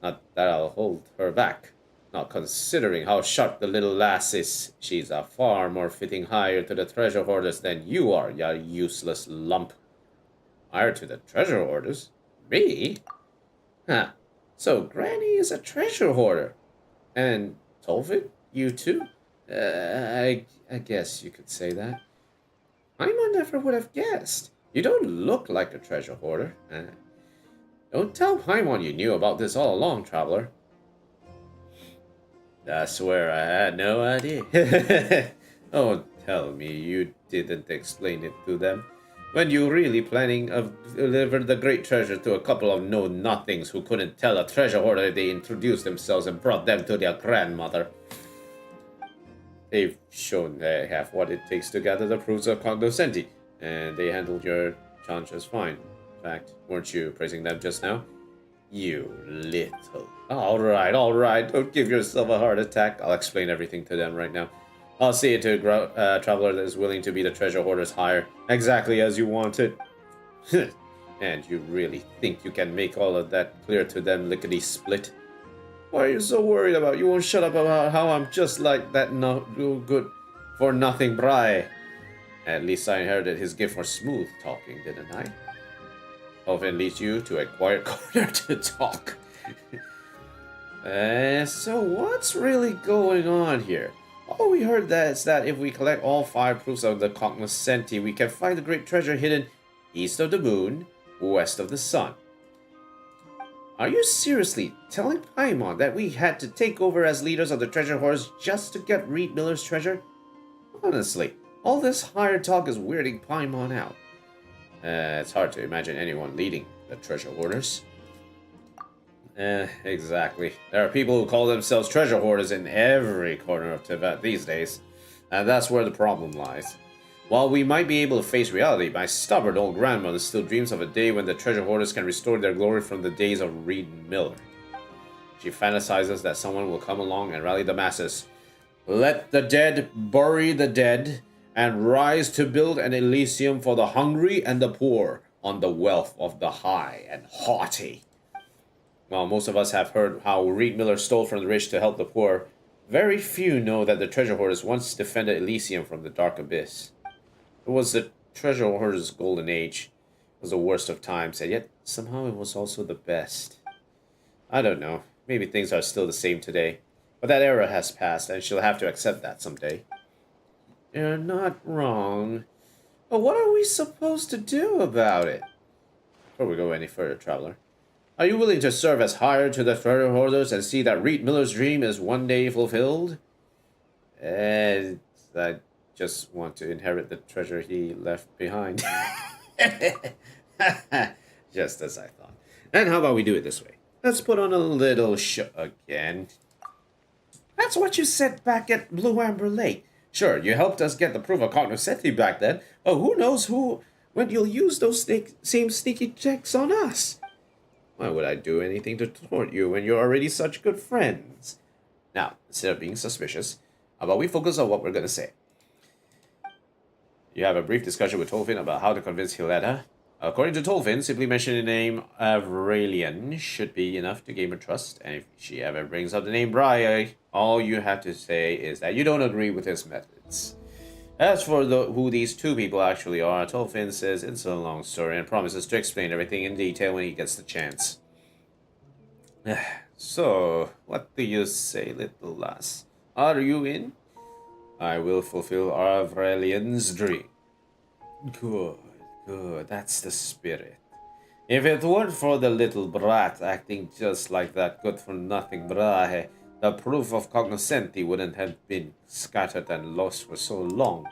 S1: Not that I'll hold her back. Not considering how sharp the little lass is. She's a far more fitting hire to the treasure hoarders than you are, you useless lump. Hire to the treasure hoarders? Me? Huh. So Granny is a treasure hoarder. And Tolfin? You too? I guess you could say that. I never would have guessed. You don't look like a treasure hoarder. Don't tell Paimon you knew about this all along, Traveler. I swear I had no idea. Don't tell me you didn't explain it to them. When you really planning to deliver the great treasure to a couple of know-nothings who couldn't tell a treasure hoarder if they introduced themselves and brought them to their grandmother. They've shown they have what it takes to gather the proofs of cognoscenti, and they handled your challenge just fine. fact. Weren't you praising them just now? You little... Alright. Don't give yourself a heart attack. I'll explain everything to them right now. I'll see it to a traveler that is willing to be the treasure hoarder's hire. Exactly as you wanted. And you really think you can make all of that clear to them lickety-split? What are you so worried about? You won't shut up about how I'm just like that no good for nothing Brai. At least I inherited his gift for smooth talking, didn't I? Often leads you to a quiet corner to talk. So what's really going on here? All we heard is that if we collect all 5 proofs of the cognoscenti, we can find the great treasure hidden east of the moon, west of the sun. Are you seriously telling Paimon that we had to take over as leaders of the treasure hoarders just to get Reed Miller's treasure? Honestly, all this hired talk is weirding Paimon out. It's hard to imagine anyone leading the treasure hoarders. Exactly. There are people who call themselves treasure hoarders in every corner of Tibet these days, and that's where the problem lies. While we might be able to face reality, my stubborn old grandmother still dreams of a day when the treasure hoarders can restore their glory from the days of Reed Miller. She fantasizes that someone will come along and rally the masses. Let the dead bury the dead, and rise to build an Elysium for the hungry and the poor on the wealth of the high and haughty. While most of us have heard how Reed Miller stole from the rich to help the poor, very few know that the treasure hoarders once defended Elysium from the dark abyss. It was the treasure hoarders' golden age. It was the worst of times, and yet somehow it was also the best. I don't know. Maybe things are still the same today. But that era has passed, and she'll have to accept that someday. You're not wrong. But what are we supposed to do about it? Before we go any further, traveler, are you willing to serve as hired to the treasure hoarders and see that Reed Miller's dream is one day fulfilled? And I just want to inherit the treasure he left behind. Just as I thought. And how about we do it this way? Let's put on a little show again. That's what you said back at Blue Amber Lake. Sure, you helped us get the proof of cognoscenti back then. Oh, who knows when you'll use those same sneaky checks on us? Why would I do anything to thwart you when you're already such good friends? Now, instead of being suspicious, how about we focus on what we're going to say? You have a brief discussion with Tolfin about how to convince Hiletta. According to Tolfin, simply mentioning the name Avralian should be enough to gain her trust, and if she ever brings up the name Brai, all you have to say is that you don't agree with his methods. As for who these 2 people actually are, Tolfin says it's a long story and promises to explain everything in detail when he gets the chance. So, what do you say, little lass? Are you in? I will fulfill Avralian's dream. Good. That's the spirit. If it weren't for the little brat acting just like that good-for-nothing Brahe, the proof of cognoscenti wouldn't have been scattered and lost for so long.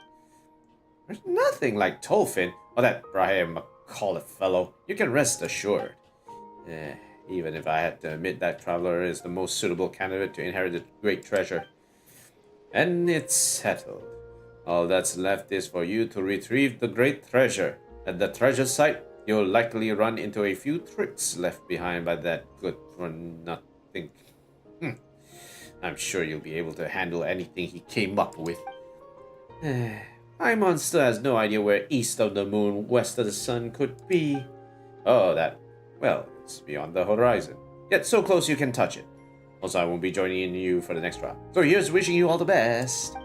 S1: There's nothing like Tolfin, or that Brahe McCullough fellow. You can rest assured. Even if I had to admit that traveler is the most suitable candidate to inherit the great treasure. And it's settled. All that's left is for you to retrieve the great treasure. At the treasure site, you'll likely run into a few tricks left behind by that good-for-nothing. I'm sure you'll be able to handle anything he came up with. Paimon still has no idea where east of the moon, west of the sun could be. Oh, it's beyond the horizon. Yet so close you can touch it. Also, I won't be joining you for the next round. So here's wishing you all the best.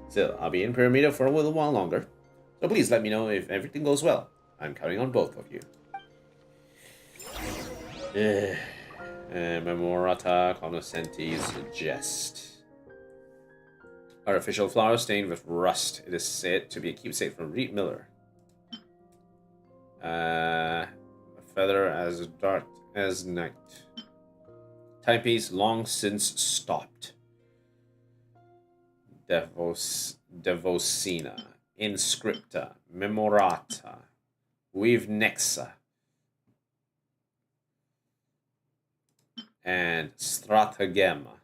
S1: Still, I'll be in Pyramida for a little while longer. So please let me know if everything goes well. I'm counting on both of you. Memorata Cognoscenti's jest. Artificial flower stained with rust. It is said to be a keepsake from Reed Miller. A feather as dark as night. Timepiece long since stopped. Devocina. Inscripta. Memorata. Weave Nexa. And Stratagema.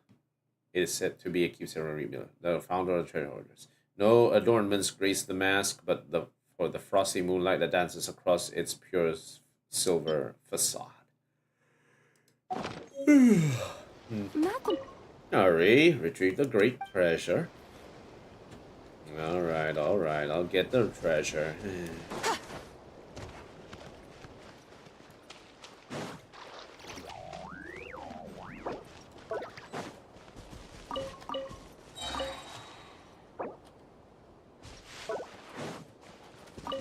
S1: It is said to be a keepsake from Reed Miller, the founder of the treasure hoarders. No adornments grace the mask, but for the frosty moonlight that dances across its silver facade. Hurry, retrieve the great treasure. Alright, I'll get the treasure.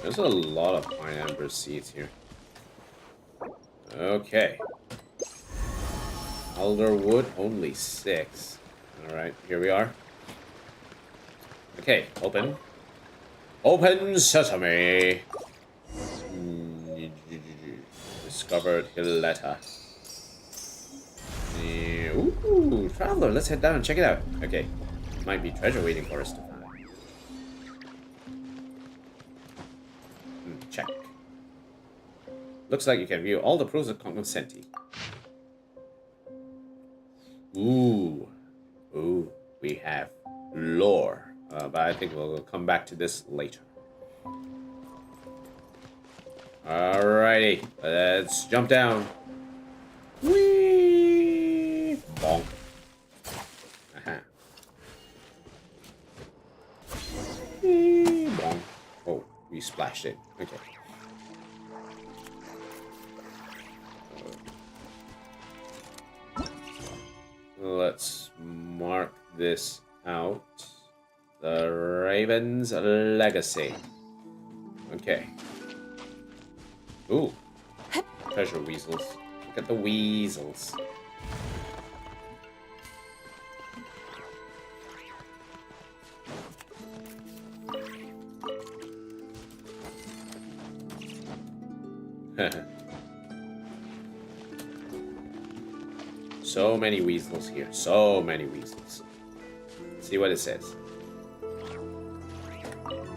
S1: There's a lot of pine amber seeds here. Okay. Alder wood, only 6. Alright, here we are. Okay, open. Open sesame! Discovered Hilletta. Ooh, traveler, let's head down and check it out. Okay, might be treasure waiting for us to find. Check. Looks like you can view all the proofs of cognoscenti. Ooh, we have lore. But I think we'll come back to this later. Alrighty, let's jump down. Whee! Bonk. Aha. Whee! Bonk. Oh, we splashed it. Okay. Let's mark this out. The Raven's Legacy. Okay. Ooh. Treasure weasels. Look at the weasels. So many weasels here. So many weasels. Let's see what it says.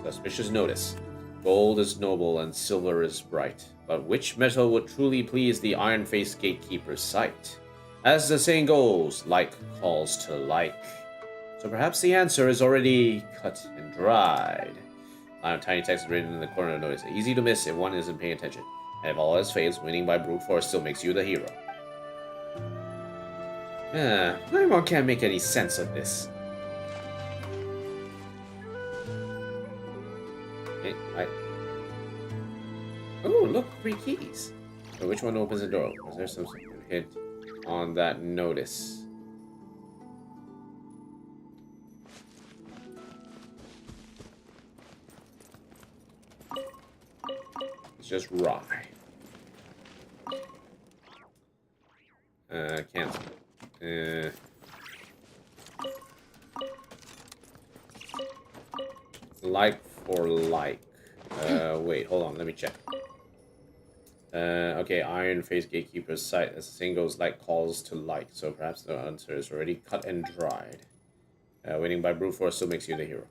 S1: Suspicious notice. Gold is noble and silver is bright. But which metal would truly please the iron-faced gatekeeper's sight? As the saying goes, like calls to like. So perhaps the answer is already cut and dried. Tiny text written in the corner of the notice. Easy to miss if one isn't paying attention. And if all else fails, winning by brute force still makes you the hero. Paimon can't make any sense of this. Oh, look, 3 keys. So which one opens the door? Was there some hint on that notice? It's just rye. Cancel. Like for like. Wait, hold on, let me check. Okay, Iron Face Gatekeeper's sight as the saying goes, like calls to like. So perhaps the answer is already cut and dried. Winning by brute force still makes you the hero.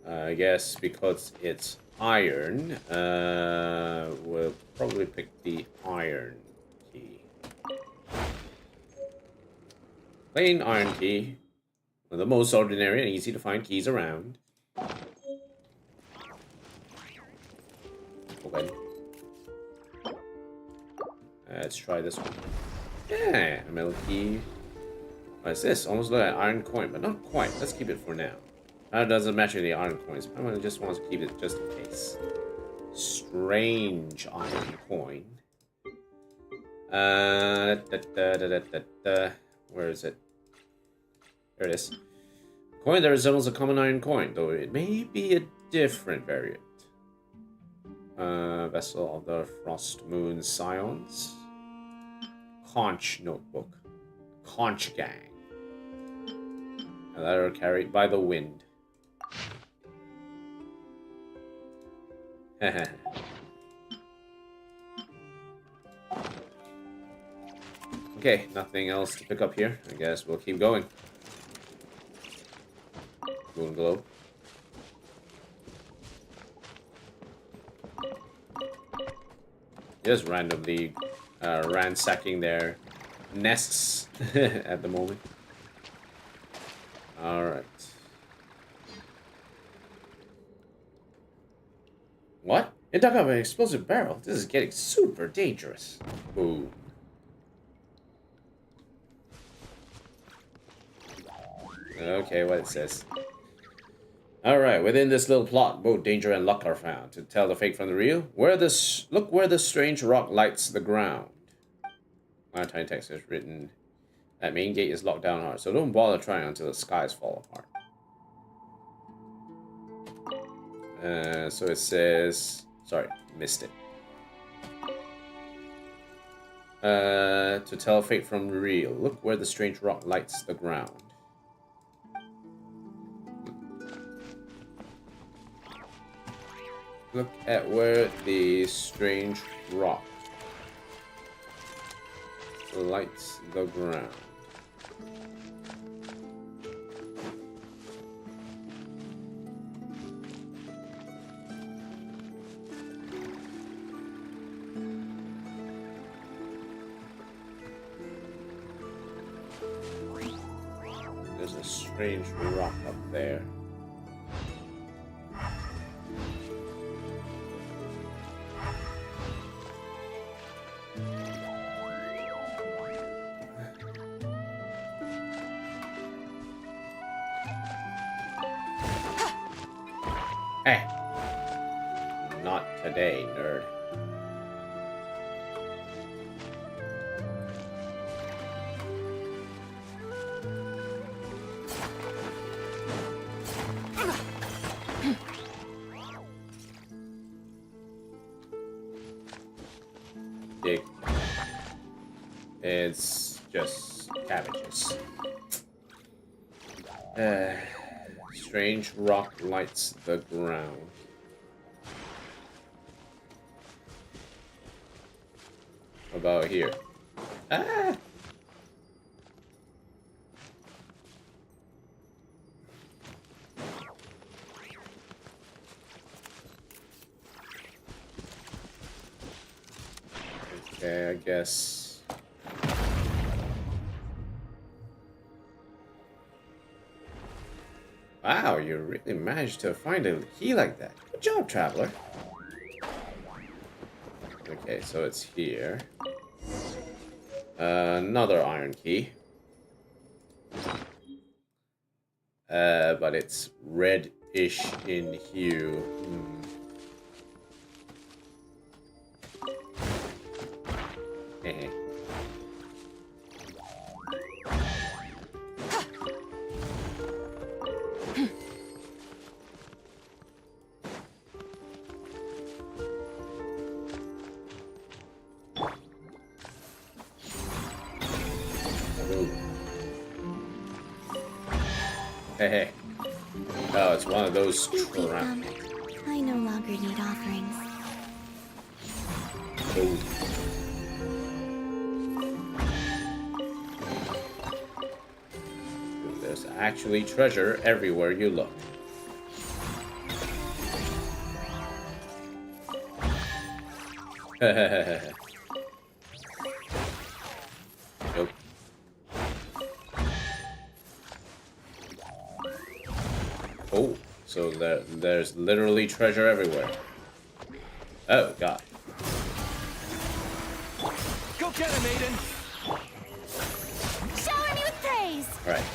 S1: I guess because it's iron, we'll probably pick the iron key. Plain iron key. One of the most ordinary and easy to find keys around. Open. Let's try this one. Yeah, a metal key. What is this? Almost like an iron coin, but not quite. Let's keep it for now. That doesn't match the iron coins. I just want to keep it just in case. Strange iron coin. Where is it? There it is. Coin that resembles a common iron coin, though it may be a different variant. Vessel of the Frost Moon Scions. Conch notebook. Conch gang. A letter carried by the wind. Okay, nothing else to pick up here. I guess we'll keep going. Moon globe. Just randomly ransacking their nests at the moment. Alright. What? It dug up an explosive barrel. This is getting super dangerous. Ooh. Okay, what it says. Alright, within this little plot, both danger and luck are found. To tell the fake from the real, look where the strange rock lights the ground. My tiny text is written. That main gate is locked down hard, so don't bother trying until the skies fall apart. So it says... Sorry, missed it. To tell fake from real, look where the strange rock lights the ground. Look at where the strange rock lights the ground. There's a strange rock up there. Hey, not today, nerd. Dig. It's just cabbages. Strange rock lights the ground. About here. Ah! Okay, I guess. Wow, you really managed to find a key like that. Good job, traveler. Okay, so it's here. Another iron key. But it's reddish in hue. Heh. Hey. Oh, it's one of those traps.
S3: I no longer need offerings.
S1: Oh. There's actually treasure everywhere you look. Nope. Oh, so there's literally treasure everywhere. Oh, God.
S6: Go get him, Aiden!
S3: Shower me with praise!
S1: All right.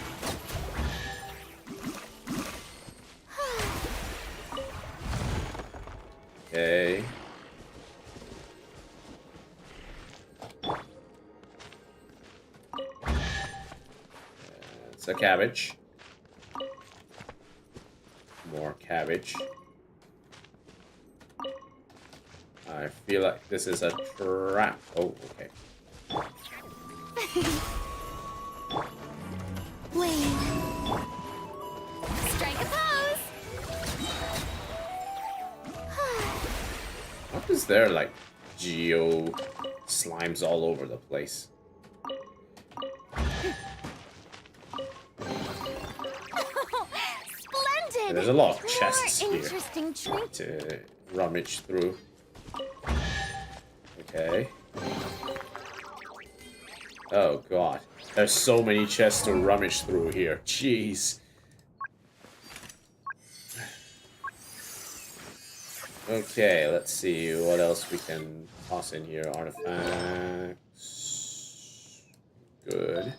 S1: Okay. It's a cabbage. More cabbage. I feel like this is a trap. Oh, okay.
S3: Wait. Strike a pose!
S1: What is there, like, geo slimes all over the place?
S3: Splendid!
S1: There's a lot of chests
S3: More
S1: here
S3: interesting treat.
S1: to rummage through. Okay. Oh, God. There's so many chests to rummage through here. Jeez. Okay, let's see what else we can toss in here. Artifacts. Good.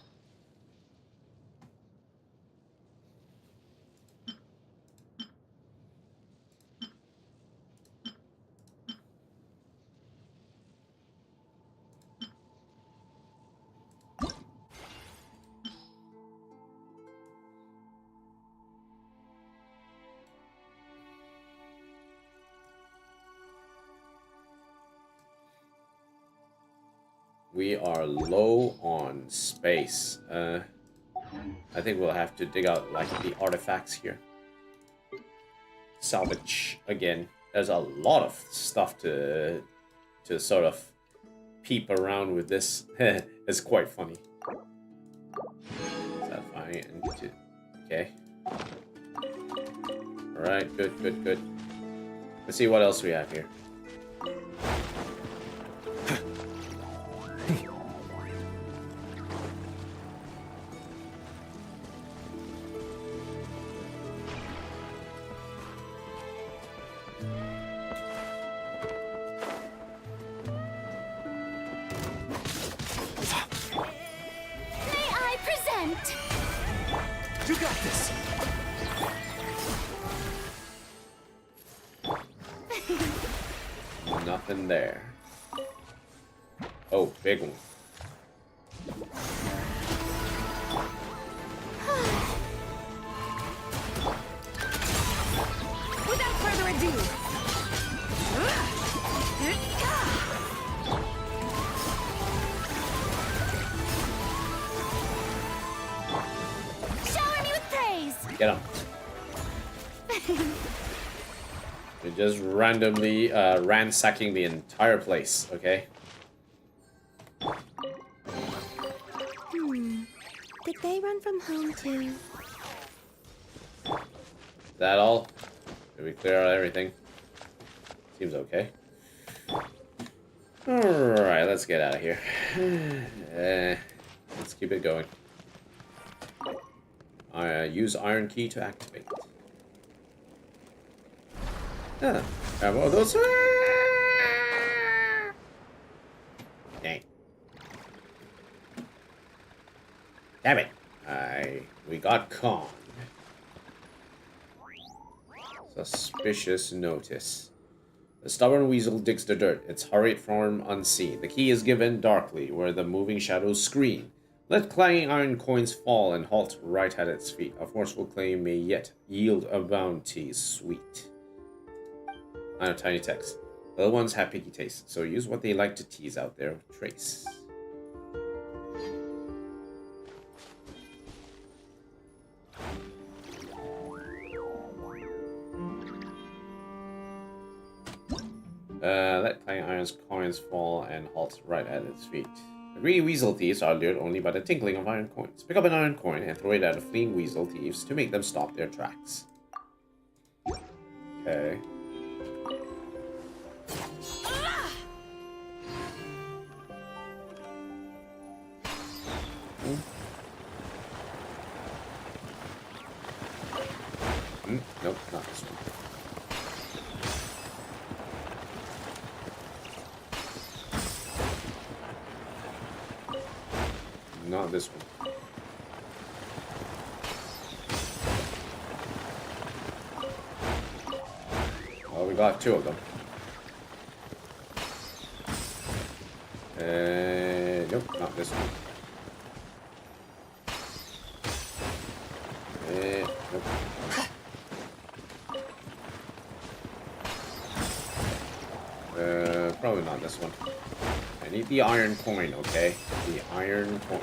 S1: We are low on space. I think we'll have to dig out like the artifacts here. Salvage again. There's a lot of stuff to sort of peep around with this. It's quite funny. Is that fine? Okay. Alright, good, good, good. Let's see what else we have here.
S6: You got this.
S1: Nothing there. Oh, big one.
S5: Without further ado.
S3: Shower me with praise.
S1: Get him. We're just randomly ransacking the entire place, okay?
S3: Did they run from home too?
S1: Is that all? Did we clear out everything? Seems okay. Alright, let's get out of here. Let's keep it going. Use iron key to activate. Have all those. Dang. Damn it. We got conned. Suspicious notice. The stubborn weasel digs the dirt, its hurried form unseen. The key is given darkly, where the moving shadows scream. Let clanging iron coins fall and halt right at its feet. A forceful claim may yet yield a bounty sweet. On a tiny text. Little ones have picky taste, so use what they like to tease out their trace. Let clanging iron coins fall and halt right at its feet. The greedy weasel thieves are lured only by the tinkling of iron coins. Pick up an iron coin and throw it at the fleeing weasel thieves to make them stop their tracks. Okay. Nope, not this one. Not this one. Well, we got two of them. Nope, not this one. Nope. Probably not this one. I need the iron coin, okay? The iron coin.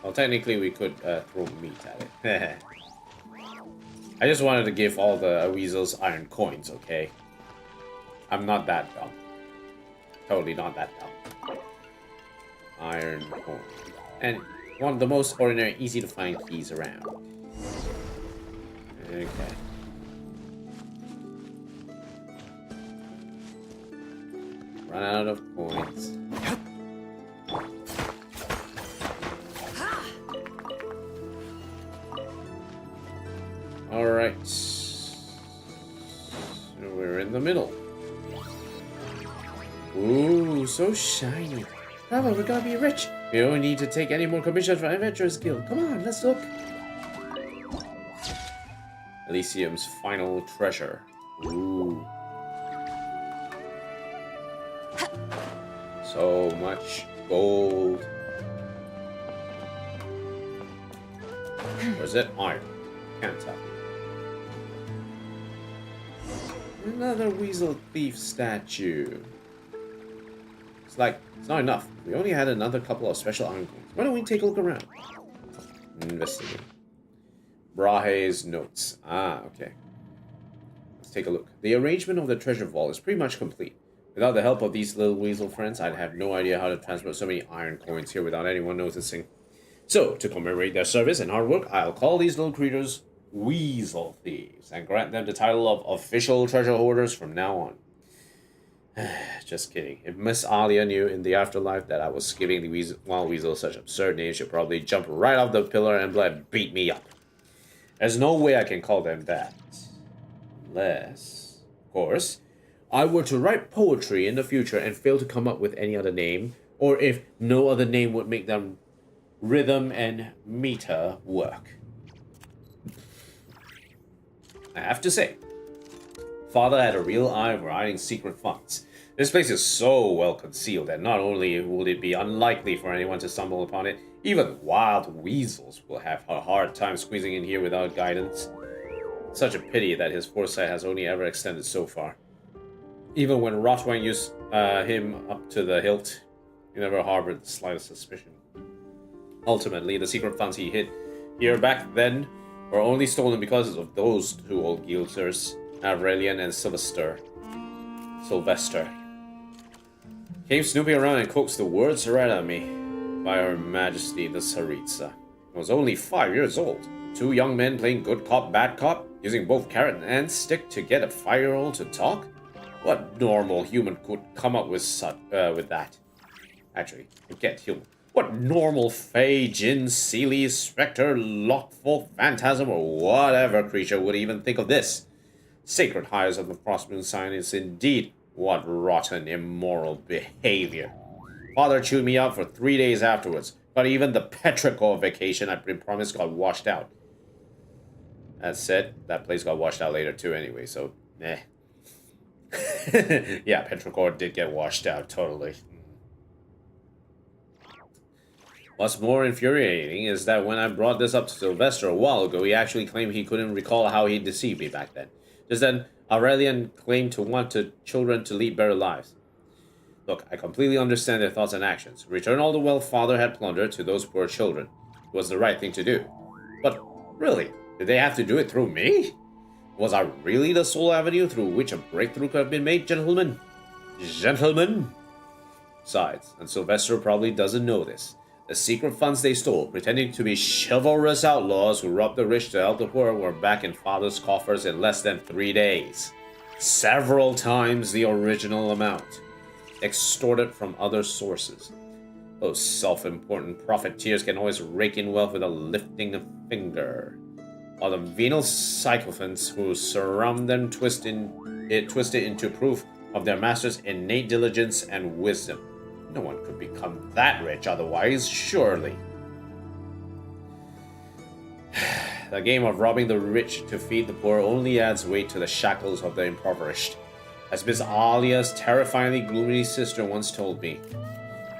S1: Well, technically we could throw meat at it. I just wanted to give all the weasels iron coins, okay? I'm not that dumb. Totally not that dumb. Iron coin. And one of the most ordinary, easy to find keys around. Okay. Run out of coins. Alright. We're in the middle. Ooh, so shiny. Bravo, we're gonna be rich. We don't need to take any more commissions from Adventurers Guild. Come on, let's look. Elysium's final treasure. Ooh. So much gold. Or is it iron? Can't tell. Another weasel thief statue. It's like, it's not enough. We only had another couple of special iron coins. Why don't we take a look around? Investigate. Brahe's notes. Ah, okay. Let's take a look. The arrangement of the treasure vault is pretty much complete. Without the help of these little weasel friends, I'd have no idea how to transport so many iron coins here without anyone noticing. So, to commemorate their service and hard work, I'll call these little creatures Weasel Thieves and grant them the title of official treasure hoarders from now on. Just kidding. If Miss Alia knew in the afterlife that I was giving the wild weasel such absurd names, she'd probably jump right off the pillar and beat me up. There's no way I can call them that. Unless, of course, I were to write poetry in the future and fail to come up with any other name, or if no other name would make them rhythm and meter work. I have to say, Father had a real eye for hiding secret funds. This place is so well concealed that not only will it be unlikely for anyone to stumble upon it, even wild weasels will have a hard time squeezing in here without guidance. Such a pity that his foresight has only ever extended so far. Even when Rotwang used him up to the hilt, he never harbored the slightest suspicion. Ultimately, the secret funds he hid here back then were only stolen because of those two old guilders, Avrelian and Sylvester. Came snooping around and coaxed the words right at me. By Her Majesty the Tsaritsa. I was only 5 years old. Two young men playing good cop, bad cop, using both carrot and stick to get a 5-year-old to talk? What normal human could come up with that? Actually, forget human. What normal fae, djinn, seelie, spectre, lockfolk, phantasm, or whatever creature would even think of this? Sacred hires of the Frostmoon sign is indeed what rotten, immoral behavior. Father chewed me out for 3 days afterwards, but even the petrichor vacation I'd been promised got washed out. That said, that place got washed out later too anyway, so, eh. Yeah, petrichor did get washed out, totally. What's more infuriating is that when I brought this up to Sylvester a while ago, he actually claimed he couldn't recall how he deceived me back then. Just then, Aurelian claimed to want children to lead better lives. Look, I completely understand their thoughts and actions. Return all the wealth Father had plundered to those poor children. It was the right thing to do. But, really, did they have to do it through me? Was I really the sole avenue through which a breakthrough could have been made, gentlemen? Gentlemen? Besides, and Sylvester probably doesn't know this, the secret funds they stole, pretending to be chivalrous outlaws who robbed the rich to help the poor, were back in Father's coffers in less than 3 days. Several times the original amount, extorted from other sources. Those self-important profiteers can always rake in wealth without lifting a finger. While the venal sycophants who surround them twist it into proof of their master's innate diligence and wisdom. No one could become that rich otherwise, surely. The game of robbing the rich to feed the poor only adds weight to the shackles of the impoverished. As Miss Alia's terrifyingly gloomy sister once told me,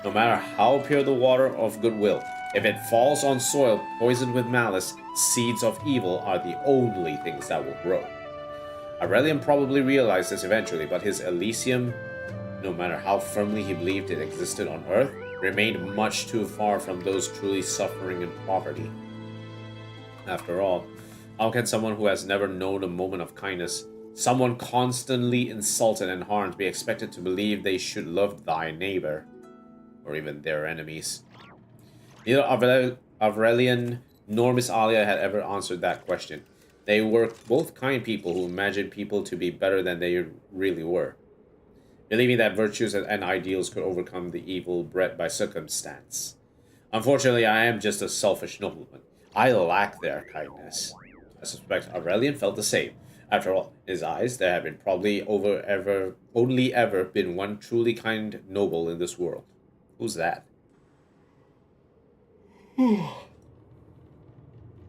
S1: no matter how pure the water of goodwill, if it falls on soil poisoned with malice, seeds of evil are the only things that will grow. Aurelian probably realized this eventually, but his Elysium, no matter how firmly he believed it existed on Earth, remained much too far from those truly suffering in poverty. After all, how can someone who has never known a moment of kindness, someone constantly insulted and harmed, be expected to believe they should love thy neighbor, or even their enemies? Neither Aurelian nor Miss Alia had ever answered that question. They were both kind people who imagined people to be better than they really were. believing that virtues and ideals could overcome the evil bred by circumstance. Unfortunately, I am just a selfish nobleman. I lack their kindness. I suspect Aurelian felt the same. After all, in his eyes, there had been only ever been one truly kind noble in this world. Who's that? I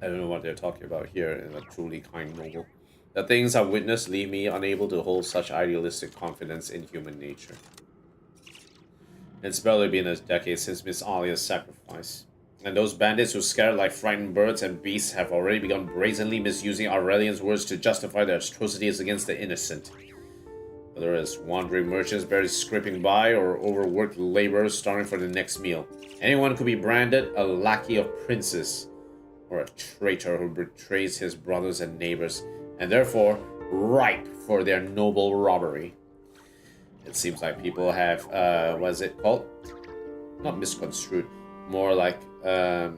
S1: don't know what they're talking about here in a truly kind noble. The things I've witnessed leave me unable to hold such idealistic confidence in human nature. It's barely been a decade since Miss Alia's sacrifice, and those bandits who scare like frightened birds and beasts have already begun brazenly misusing Aurelian's words to justify their atrocities against the innocent. Whether it's wandering merchants barely scraping by or overworked laborers starving for the next meal, anyone could be branded a lackey of princes, or a traitor who betrays his brothers and neighbors, and therefore ripe for their noble robbery. It seems like people have, what is it called? Not misconstrued, more like, I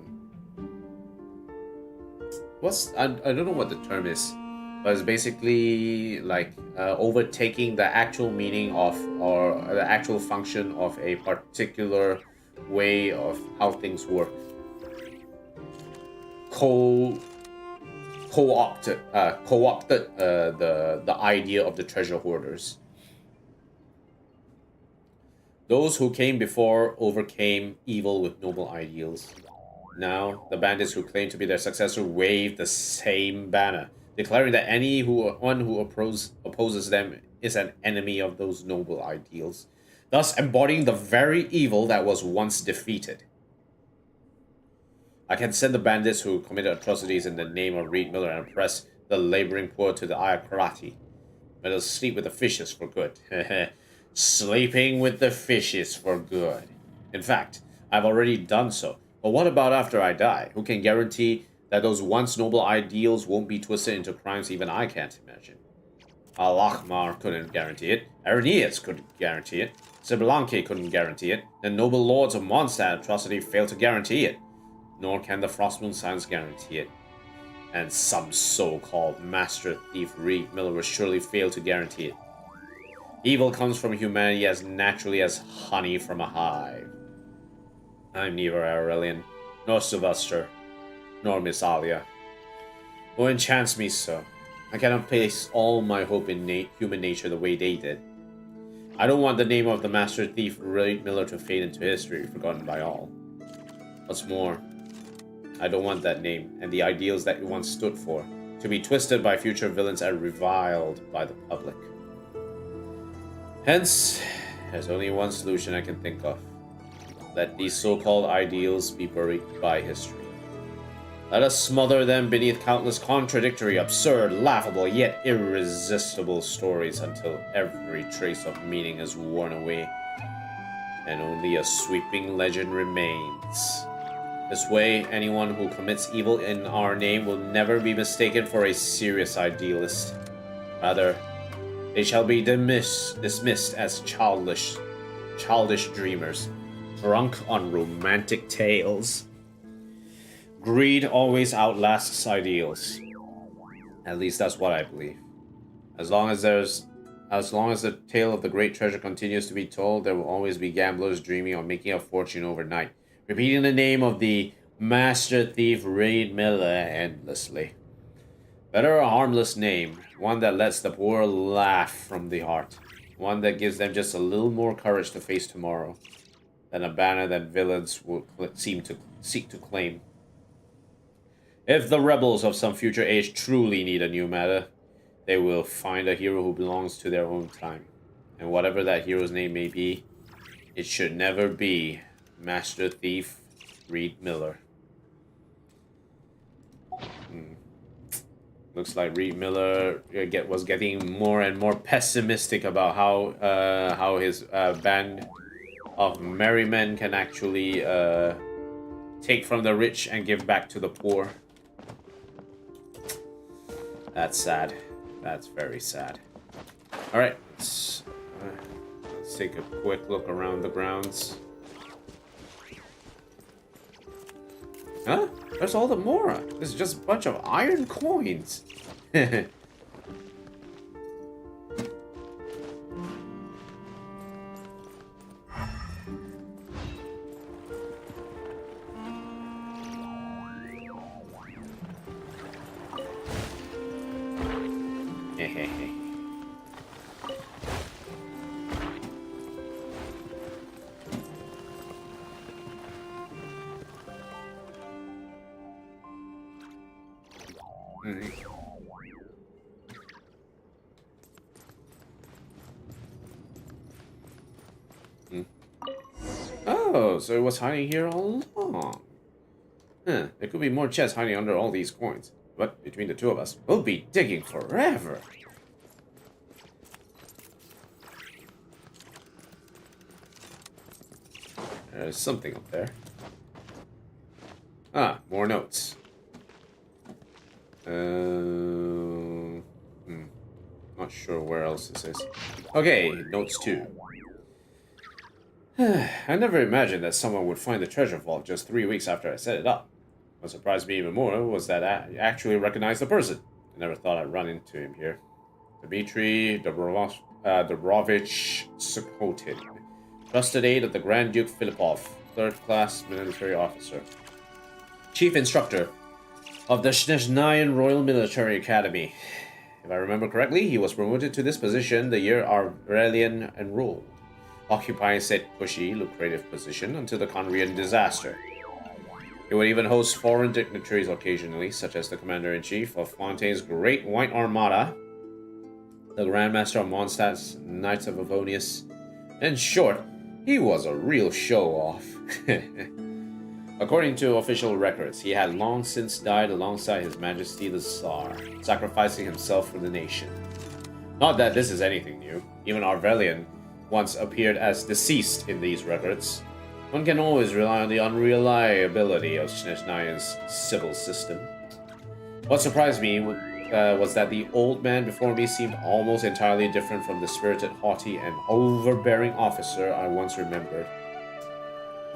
S1: don't know what the term is, but it's basically like overtaking the actual meaning of, or the actual function of a particular way of how things work. Co-opted the idea of the treasure hoarders. Those who came before overcame evil with noble ideals. Now, the bandits who claim to be their successor wave the same banner, declaring that anyone who opposes them is an enemy of those noble ideals, thus embodying the very evil that was once defeated. I can send the bandits who committed atrocities in the name of Reed Miller and oppress the laboring poor to the Ayakarati. But they'll sleep with the fishes for good. Sleeping with the fishes for good. In fact, I've already done so. But what about after I die? Who can guarantee that those once noble ideals won't be twisted into crimes even I can't imagine? Al-Akhmar couldn't guarantee it. Arrhenius couldn't guarantee it. Siblanke couldn't guarantee it. The noble lords of Mondstadt atrocity failed to guarantee it. Nor can the Frostmoon Signs guarantee it. And some so-called master thief Reed Miller will surely fail to guarantee it. Evil comes from humanity as naturally as honey from a hive. I'm neither Aurelian, nor Sylvester, nor Miss Alia. Who enchants me so? I cannot place all my hope in human nature the way they did. I don't want the name of the master thief Reed Miller to fade into history, forgotten by all. What's more, I don't want that name, and the ideals that it once stood for, to be twisted by future villains and reviled by the public. Hence, there's only one solution I can think of. Let these so-called ideals be buried by history. Let us smother them beneath countless contradictory, absurd, laughable, yet irresistible stories until every trace of meaning is worn away, and only a sweeping legend remains. This way, anyone who commits evil in our name will never be mistaken for a serious idealist. Rather, they shall be dismissed as childish dreamers, drunk on romantic tales. Greed always outlasts ideals. At least that's what I believe. As long as the tale of the great treasure continues to be told, there will always be gamblers dreaming of making a fortune overnight, repeating the name of the master thief Reed Miller endlessly. Better a harmless name, one that lets the poor laugh from the heart, one that gives them just a little more courage to face tomorrow, than a banner that villains will seek to claim. If the rebels of some future age truly need a new matter, they will find a hero who belongs to their own time. And whatever that hero's name may be, it should never be Master Thief Reed Miller. Looks like Reed Miller was getting more and more pessimistic about how his band of merry men can actually take from the rich and give back to the poor. That's sad. That's very sad. Alright, let's take a quick look around the grounds. Huh? There's all the Mora. There's just a bunch of iron coins. Oh, so it was hiding here all along. Huh, there could be more chests hiding under all these coins. But between the two of us, we'll be digging forever. There's something up there. Ah, more notes. Not sure where else this is. Okay, notes 2. I never imagined that someone would find the treasure vault just 3 weeks after I set it up. What surprised me even more was that I actually recognized the person. I never thought I'd run into him here. Dmitry Dobrovich Sukhotin, trusted aide of the Grand Duke Filipov, 3rd class military officer. Chief instructor of the Snezhnayan Royal Military Academy. If I remember correctly, he was promoted to this position the year Aurelian enrolled, occupying said cushy, lucrative position until the Conrian disaster. He would even host foreign dignitaries occasionally, such as the Commander-in-Chief of Fontaine's Great White Armada, the Grandmaster of Mondstadt's Knights of Avonius. In short, he was a real show-off. According to official records, he had long since died alongside His Majesty the Tsar, sacrificing himself for the nation. Not that this is anything new. Even Arvelian once appeared as deceased in these records. One can always rely on the unreliability of Snezhnayan's civil system. What surprised me was that the old man before me seemed almost entirely different from the spirited, haughty, and overbearing officer I once remembered.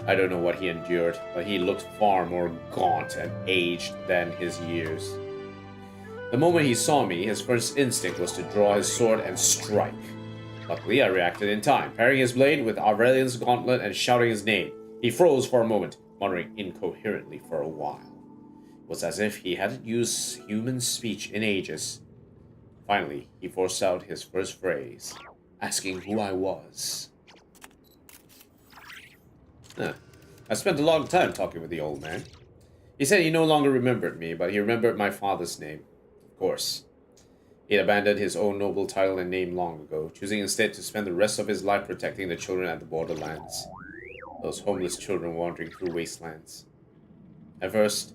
S1: I don't know what he endured, but he looked far more gaunt and aged than his years. The moment he saw me, his first instinct was to draw his sword and strike. Luckily, I reacted in time, parrying his blade with Aurelian's gauntlet and shouting his name. He froze for a moment, muttering incoherently for a while. It was as if he hadn't used human speech in ages. Finally, he forced out his first phrase, asking who I was. I spent a long time talking with the old man. He said he no longer remembered me, but he remembered my father's name. Of course. He had abandoned his own noble title and name long ago, choosing instead to spend the rest of his life protecting the children at the borderlands. Those homeless children wandering through wastelands. At first,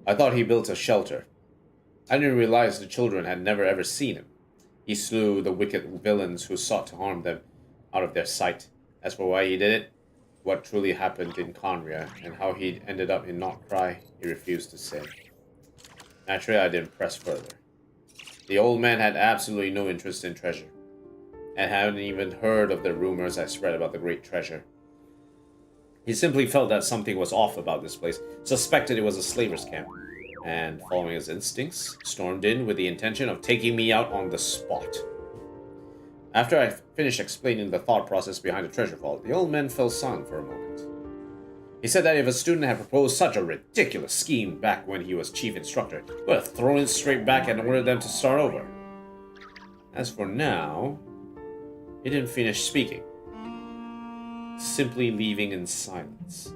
S1: I thought he built a shelter. I didn't realize the children had never ever seen him. He slew the wicked villains who sought to harm them out of their sight. As for why he did it, what truly happened in Conria, and how he ended up in Nod-Krai, he refused to say. Naturally, I didn't press further. The old man had absolutely no interest in treasure, and hadn't even heard of the rumors I spread about the great treasure. He simply felt that something was off about this place, suspected it was a slaver's camp, and, following his instincts, stormed in with the intention of taking me out on the spot. After I finished explaining the thought process behind the treasure vault, the old man fell silent for a moment. He said that if a student had proposed such a ridiculous scheme back when he was chief instructor, he would have thrown it straight back and ordered them to start over. As for now, he didn't finish speaking, simply leaving in silence.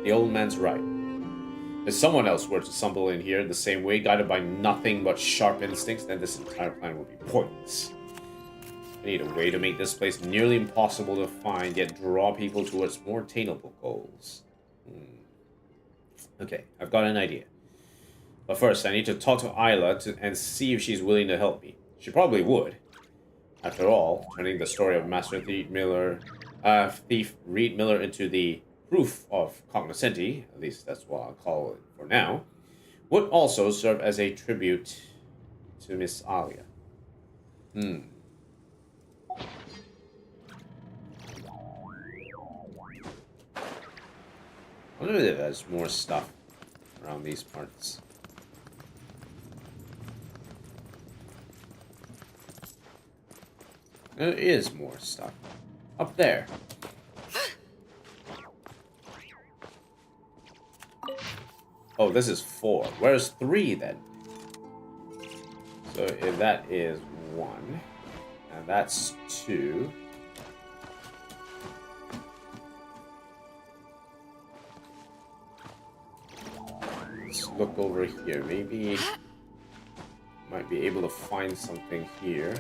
S1: The old man's right. If someone else were to stumble in here the same way, guided by nothing but sharp instincts, then this entire plan would be pointless. I need a way to make this place nearly impossible to find, yet draw people towards more attainable goals. Okay, I've got an idea. But first, I need to talk to Isla and see if she's willing to help me. She probably would. After all, turning the story of Master Thief Reed Miller into the proof of cognoscenti, at least that's what I'll call it for now, would also serve as a tribute to Miss Alia. I wonder if there's more stuff around these parts. There is more stuff. Up there. Oh, this is 4. Where's 3 then? So if that is 1, and that's 2. Let's look over here. Maybe might be able to find something here.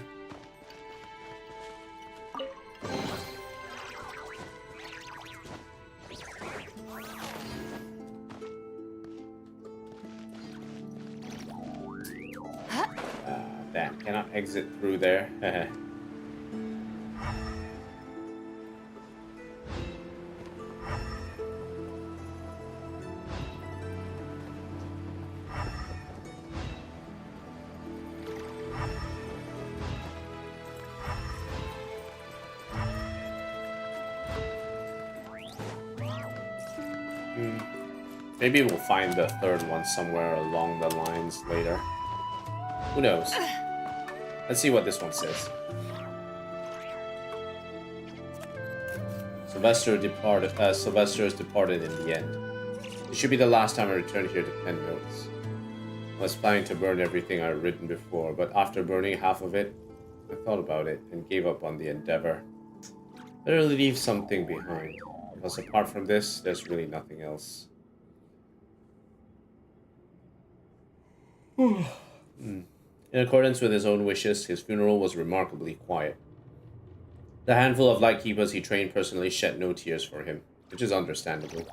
S1: Damn, cannot exit through there. Maybe we'll find the third one somewhere along the lines later. Who knows? Let's see what this one says. Sylvester is departed in the end. It should be the last time I return here to pen notes. I was planning to burn everything I'd written before, but after burning half of it, I thought about it and gave up on the endeavor. Better leave something behind, because apart from this, there's really nothing else. In accordance with his own wishes, his funeral was remarkably quiet. The handful of lightkeepers he trained personally shed no tears for him, which is understandable.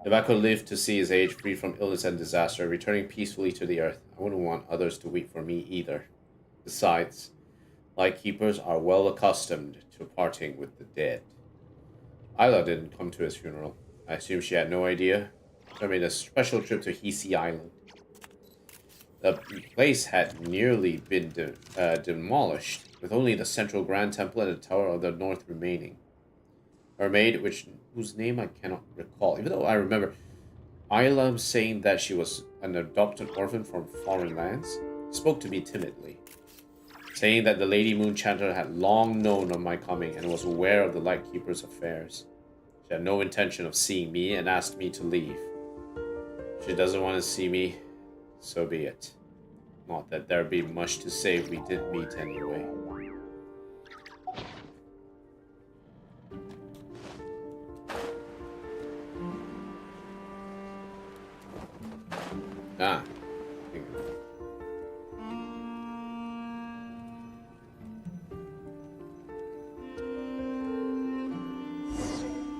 S1: If I could live to see his age free from illness and disaster, returning peacefully to the earth, I wouldn't want others to weep for me either. Besides, lightkeepers are well accustomed to parting with the dead. Isla didn't come to his funeral. I assume she had no idea. So I made a special trip to Hisi Island. The place had nearly been demolished, with only the central Grand Temple and the Tower of the North remaining. Her maid, whose name I cannot recall, even though I remember Isla saying that she was an adopted orphan from foreign lands, spoke to me timidly, saying that the Lady Moonchanter had long known of my coming and was aware of the Lightkeeper's affairs. She had no intention of seeing me and asked me to leave. If she doesn't want to see me, so be it. Not that there'd be much to say if we did meet anyway. Ah.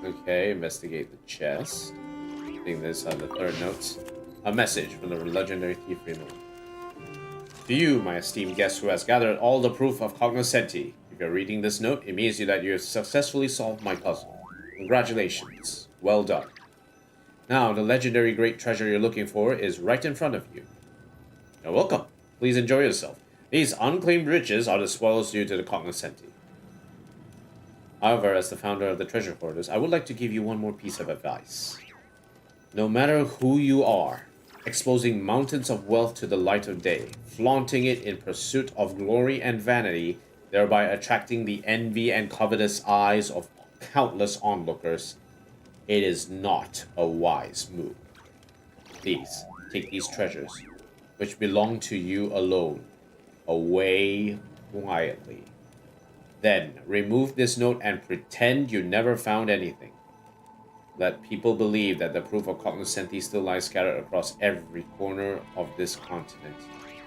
S1: Okay, investigate the chest. I think this is the third notes. A message from the legendary thief Vlune. To you, my esteemed guest who has gathered all the proof of cognoscenti. If you're reading this note, it means that you have successfully solved my puzzle. Congratulations. Well done. Now, the legendary great treasure you're looking for is right in front of you. You're welcome. Please enjoy yourself. These unclaimed riches are the spoils due to the cognoscenti. However, as the founder of the treasure hoarders, I would like to give you one more piece of advice. No matter who you are, exposing mountains of wealth to the light of day, flaunting it in pursuit of glory and vanity, thereby attracting the envy and covetous eyes of countless onlookers, it is not a wise move. Please, take these treasures, which belong to you alone, away quietly. Then, remove this note and pretend you never found anything. Let people believe that the proof of cognoscenti still lies scattered across every corner of this continent,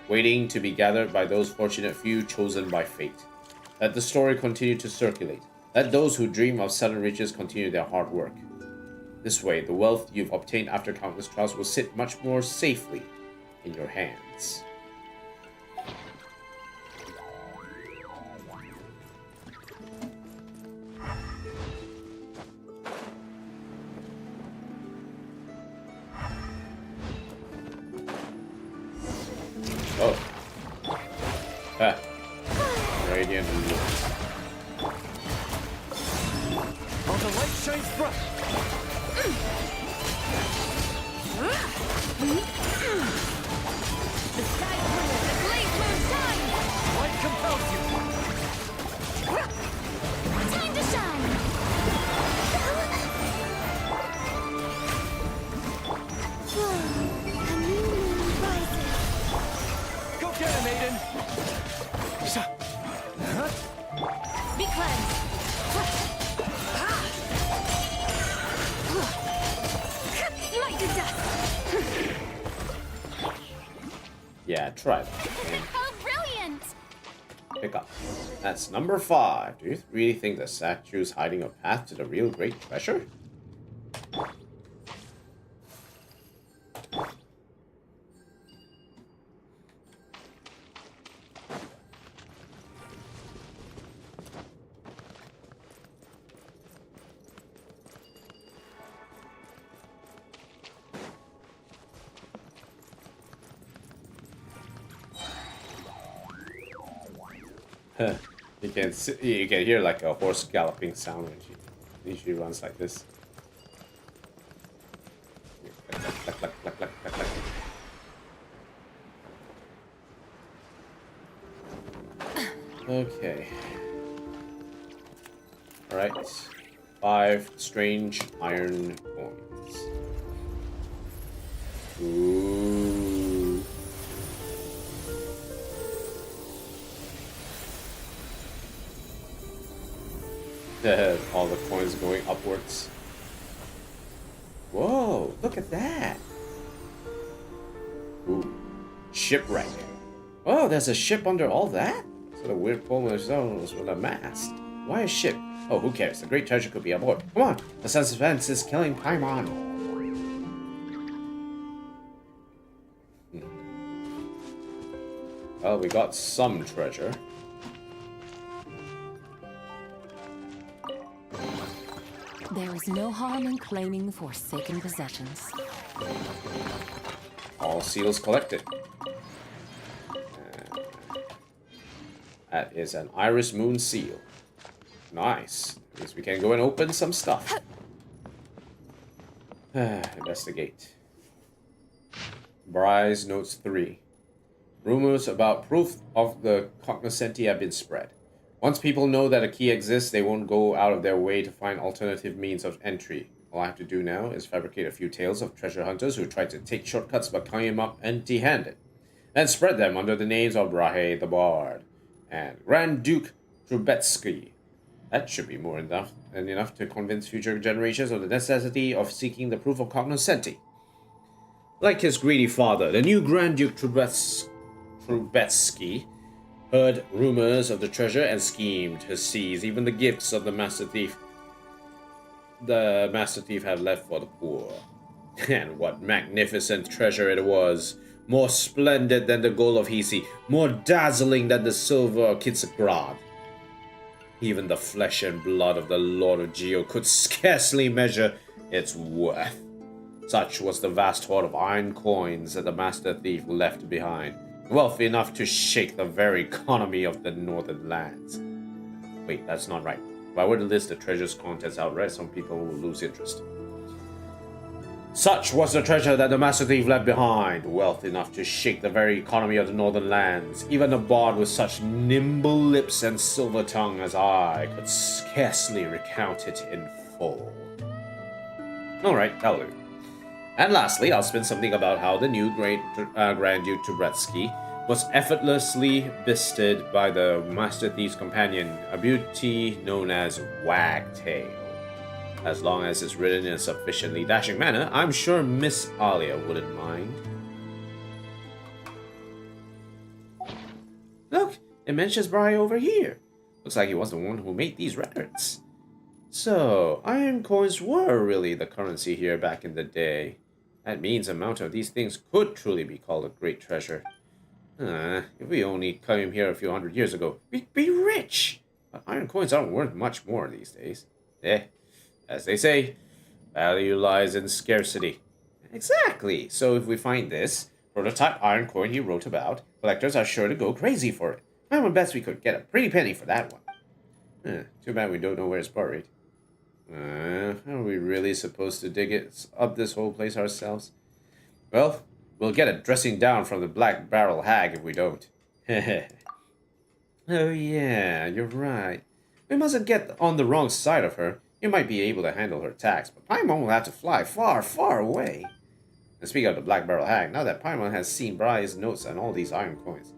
S1: waiting to be gathered by those fortunate few chosen by fate. Let the story continue to circulate. Let those who dream of sudden riches continue their hard work. This way, the wealth you've obtained after countless trials will sit much more safely in your hands. Oh. Ah. Radiant Lure.
S6: All the light shines bright.
S5: The sky clear, the blaze moon shine!
S6: Light compels you.
S3: Time to shine! A new moon rises.
S6: Go get him, Aiden.
S5: Light to dust.
S1: Yeah, try that. And
S3: How brilliant!
S1: pick up. That's number 5. Do you really think the statue's hiding a path to the real great treasure? You can hear like a horse galloping sound when she runs like this. Clack, clack, clack, clack, clack, clack, clack. Okay. Alright. 5 strange iron coins. Ooh. All the coins going upwards. Whoa, look at that. Ooh. Shipwreck. Oh, there's a ship under all that? So the weird polar zones with a mast. Why a ship? Oh, who cares? The great treasure could be aboard. Come on, the suspense is killing Paimon. Well, we got some treasure.
S7: There is no harm in claiming forsaken possessions.
S1: All seals collected. That is an Iris Moon seal. Nice. At least we can go and open some stuff. Investigate. Bryce notes 3. Rumors about proof of the cognoscenti have been spread. Once people know that a key exists, they won't go out of their way to find alternative means of entry. All I have to do now is fabricate a few tales of treasure hunters who tried to take shortcuts but came up empty-handed, and spread them under the names of Brahe the Bard and Grand Duke Trubetsky. That should be more enough to convince future generations of the necessity of seeking the proof of cognoscenti. Like his greedy father, the new Grand Duke Trubetsky heard rumors of the treasure and schemed to seize even the gifts of the Master Thief. The Master Thief had left for the poor. And what magnificent treasure it was! More splendid than the gold of Hisi, more dazzling than the silver of Kitsagrad. Even the flesh and blood of the Lord of Geo could scarcely measure its worth. Such was the vast hoard of iron coins that the Master Thief left behind. Wealth enough to shake the very economy of the northern lands. Wait, that's not right. If I were to list the treasure's contents outright, some people will lose interest. Such was the treasure that the Master Thief left behind. Wealth enough to shake the very economy of the northern lands. Even a bard with such nimble lips and silver tongue as I could scarcely recount it in full. Alright, that'll do. And lastly, I'll spin something about how the new Grand Duke Trubetsky was effortlessly bested by the Master Thief's companion, a beauty known as Wagtail. As long as it's written in a sufficiently dashing manner, I'm sure Miss Alia wouldn't mind. Look, it mentions Bry over here. Looks like he was the one who made these records. So, iron coins were really the currency here back in the day. That means the amount of these things could truly be called a great treasure. If we only came here a few hundred years ago, we'd be rich. But iron coins aren't worth much more these days. As they say, value lies in scarcity. Exactly. So if we find this prototype iron coin he wrote about, collectors are sure to go crazy for it. I would bet we could get a pretty penny for that one. Too bad we don't know where it's buried. Are we really supposed to dig it up this whole place ourselves? Well, we'll get a dressing down from the Black Barrel Hag if we don't. Oh yeah, you're right. We mustn't get on the wrong side of her. You might be able to handle her attacks, but Paimon will have to fly far, far away. And speaking of the Black Barrel Hag, now that Paimon has seen Briar's notes and all these iron coins,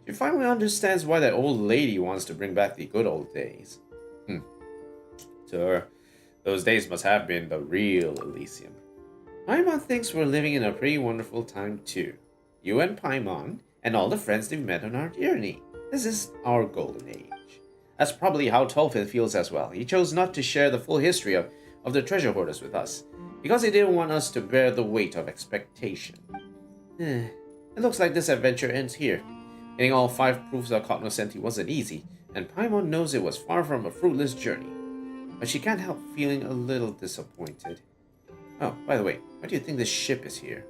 S1: she finally understands why that old lady wants to bring back the good old days. To her, those days must have been the real Elysium. Paimon thinks we're living in a pretty wonderful time too. You and Paimon, and all the friends they've met on our journey. This is our golden age. That's probably how Tolfin feels as well. He chose not to share the full history of the treasure hoarders with us, because he didn't want us to bear the weight of expectation. It looks like this adventure ends here. Getting all 5 proofs of cognoscenti wasn't easy, and Paimon knows it was far from a fruitless journey. But she can't help feeling a little disappointed. Oh, by the way, why do you think this ship is here?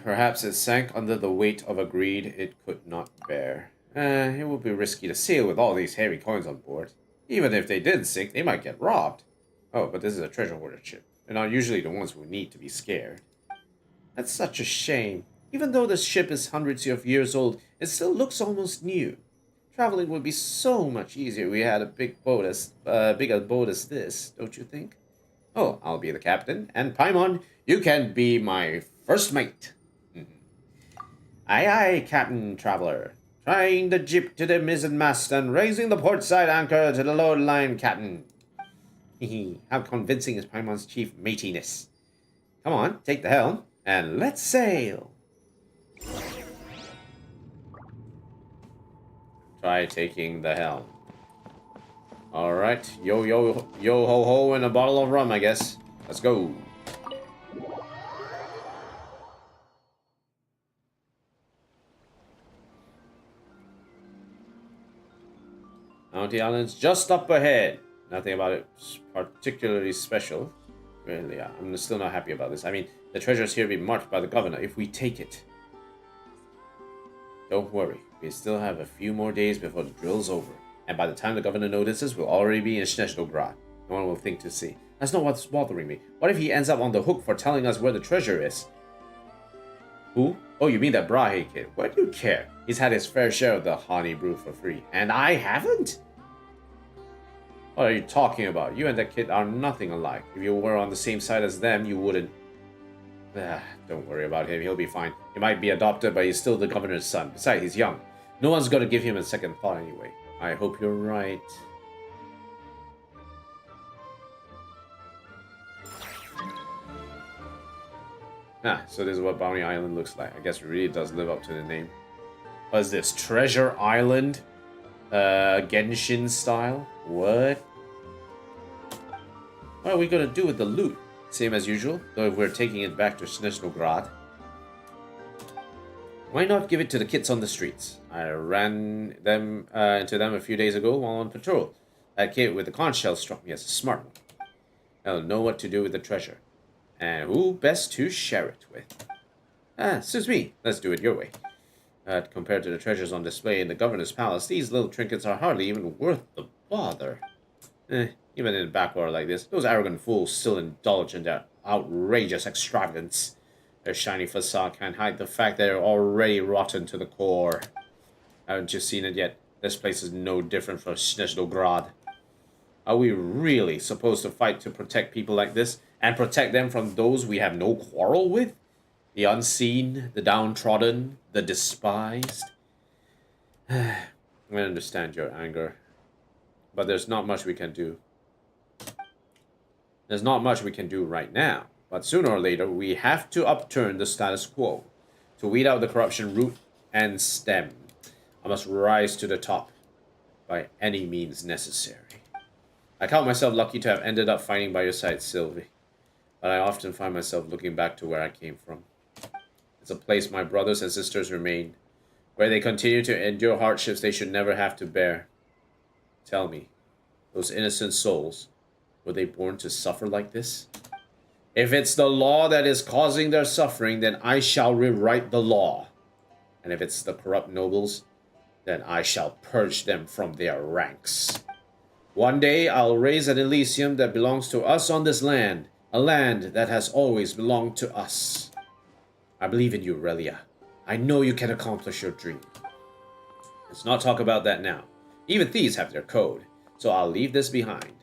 S1: Perhaps it sank under the weight of a greed it could not bear. It would be risky to sail with all these heavy coins on board. Even if they did sink, they might get robbed. Oh, but this is a treasure hoarder ship. They're not usually the ones who need to be scared. That's such a shame. Even though the ship is hundreds of years old, it still looks almost new. Traveling would be so much easier if we had a bigger boat as this, don't you think? Oh, I'll be the captain, and Paimon, you can be my first mate. Aye, aye, Captain Traveler. Tying the jib to the mizzenmast and raising the port side anchor to the lower line, Captain. Hehe, how convincing is Paimon's chief matiness. Come on, take the helm, and let's sail. Try taking the helm. Alright, yo ho ho and a bottle of rum, I guess. Let's go. Bounty Island's just up ahead. Nothing about it particularly special. Really, I'm still not happy about this. I mean, the treasure's here to be marked by the governor if we take it. Don't worry, we still have a few more days before the drill's over. And by the time the governor notices, we'll already be in Nod-Krai. No one will think to see. That's not what's bothering me. What if he ends up on the hook for telling us where the treasure is? Who? Oh, you mean that Brahe kid. What do you care? He's had his fair share of the honey brew for free. And I haven't? What are you talking about? You and that kid are nothing alike. If you were on the same side as them, you wouldn't... don't worry about him. He'll be fine. He might be adopted, but he's still the governor's son. Besides, he's young. No one's going to give him a second thought anyway. I hope you're right. So this is what Bounty Island looks like. I guess it really does live up to the name. What is this? Treasure Island? Genshin style? What? What are we gonna do with the loot? Same as usual, though if we're taking it back to Nod-Krai. Why not give it to the kids on the streets? I ran them into them a few days ago while on patrol. That kid with the conch shell struck me as a smart one. They'll know what to do with the treasure. And who best to share it with? Suits me. Let's do it your way. Compared to the treasures on display in the governor's palace, these little trinkets are hardly even worth the bother. Even in a backwater like this, those arrogant fools still indulge in their outrageous extravagance. Their shiny facade can't hide the fact that they're already rotten to the core. Haven't you seen it yet? This place is no different from Nod-Krai. Are we really supposed to fight to protect people like this, and protect them from those we have no quarrel with? The unseen, the downtrodden, the despised? I understand your anger, but there's not much we can do. There's not much we can do right now, but sooner or later we have to upturn the status quo, to weed out the corruption root and stem. I must rise to the top by any means necessary. I count myself lucky to have ended up fighting by your side, Sylvie, but I often find myself looking back to where I came from. It's a place my brothers and sisters remain, where they continue to endure hardships they should never have to bear. Tell me, those innocent souls, were they born to suffer like this? If it's the law that is causing their suffering, then I shall rewrite the law. And if it's the corrupt nobles, then I shall purge them from their ranks. One day I'll raise an Elysium that belongs to us on this land, a land that has always belonged to us. I believe in you, Relia. I know you can accomplish your dream. Let's not talk about that now. Even thieves have their code, so I'll leave this behind.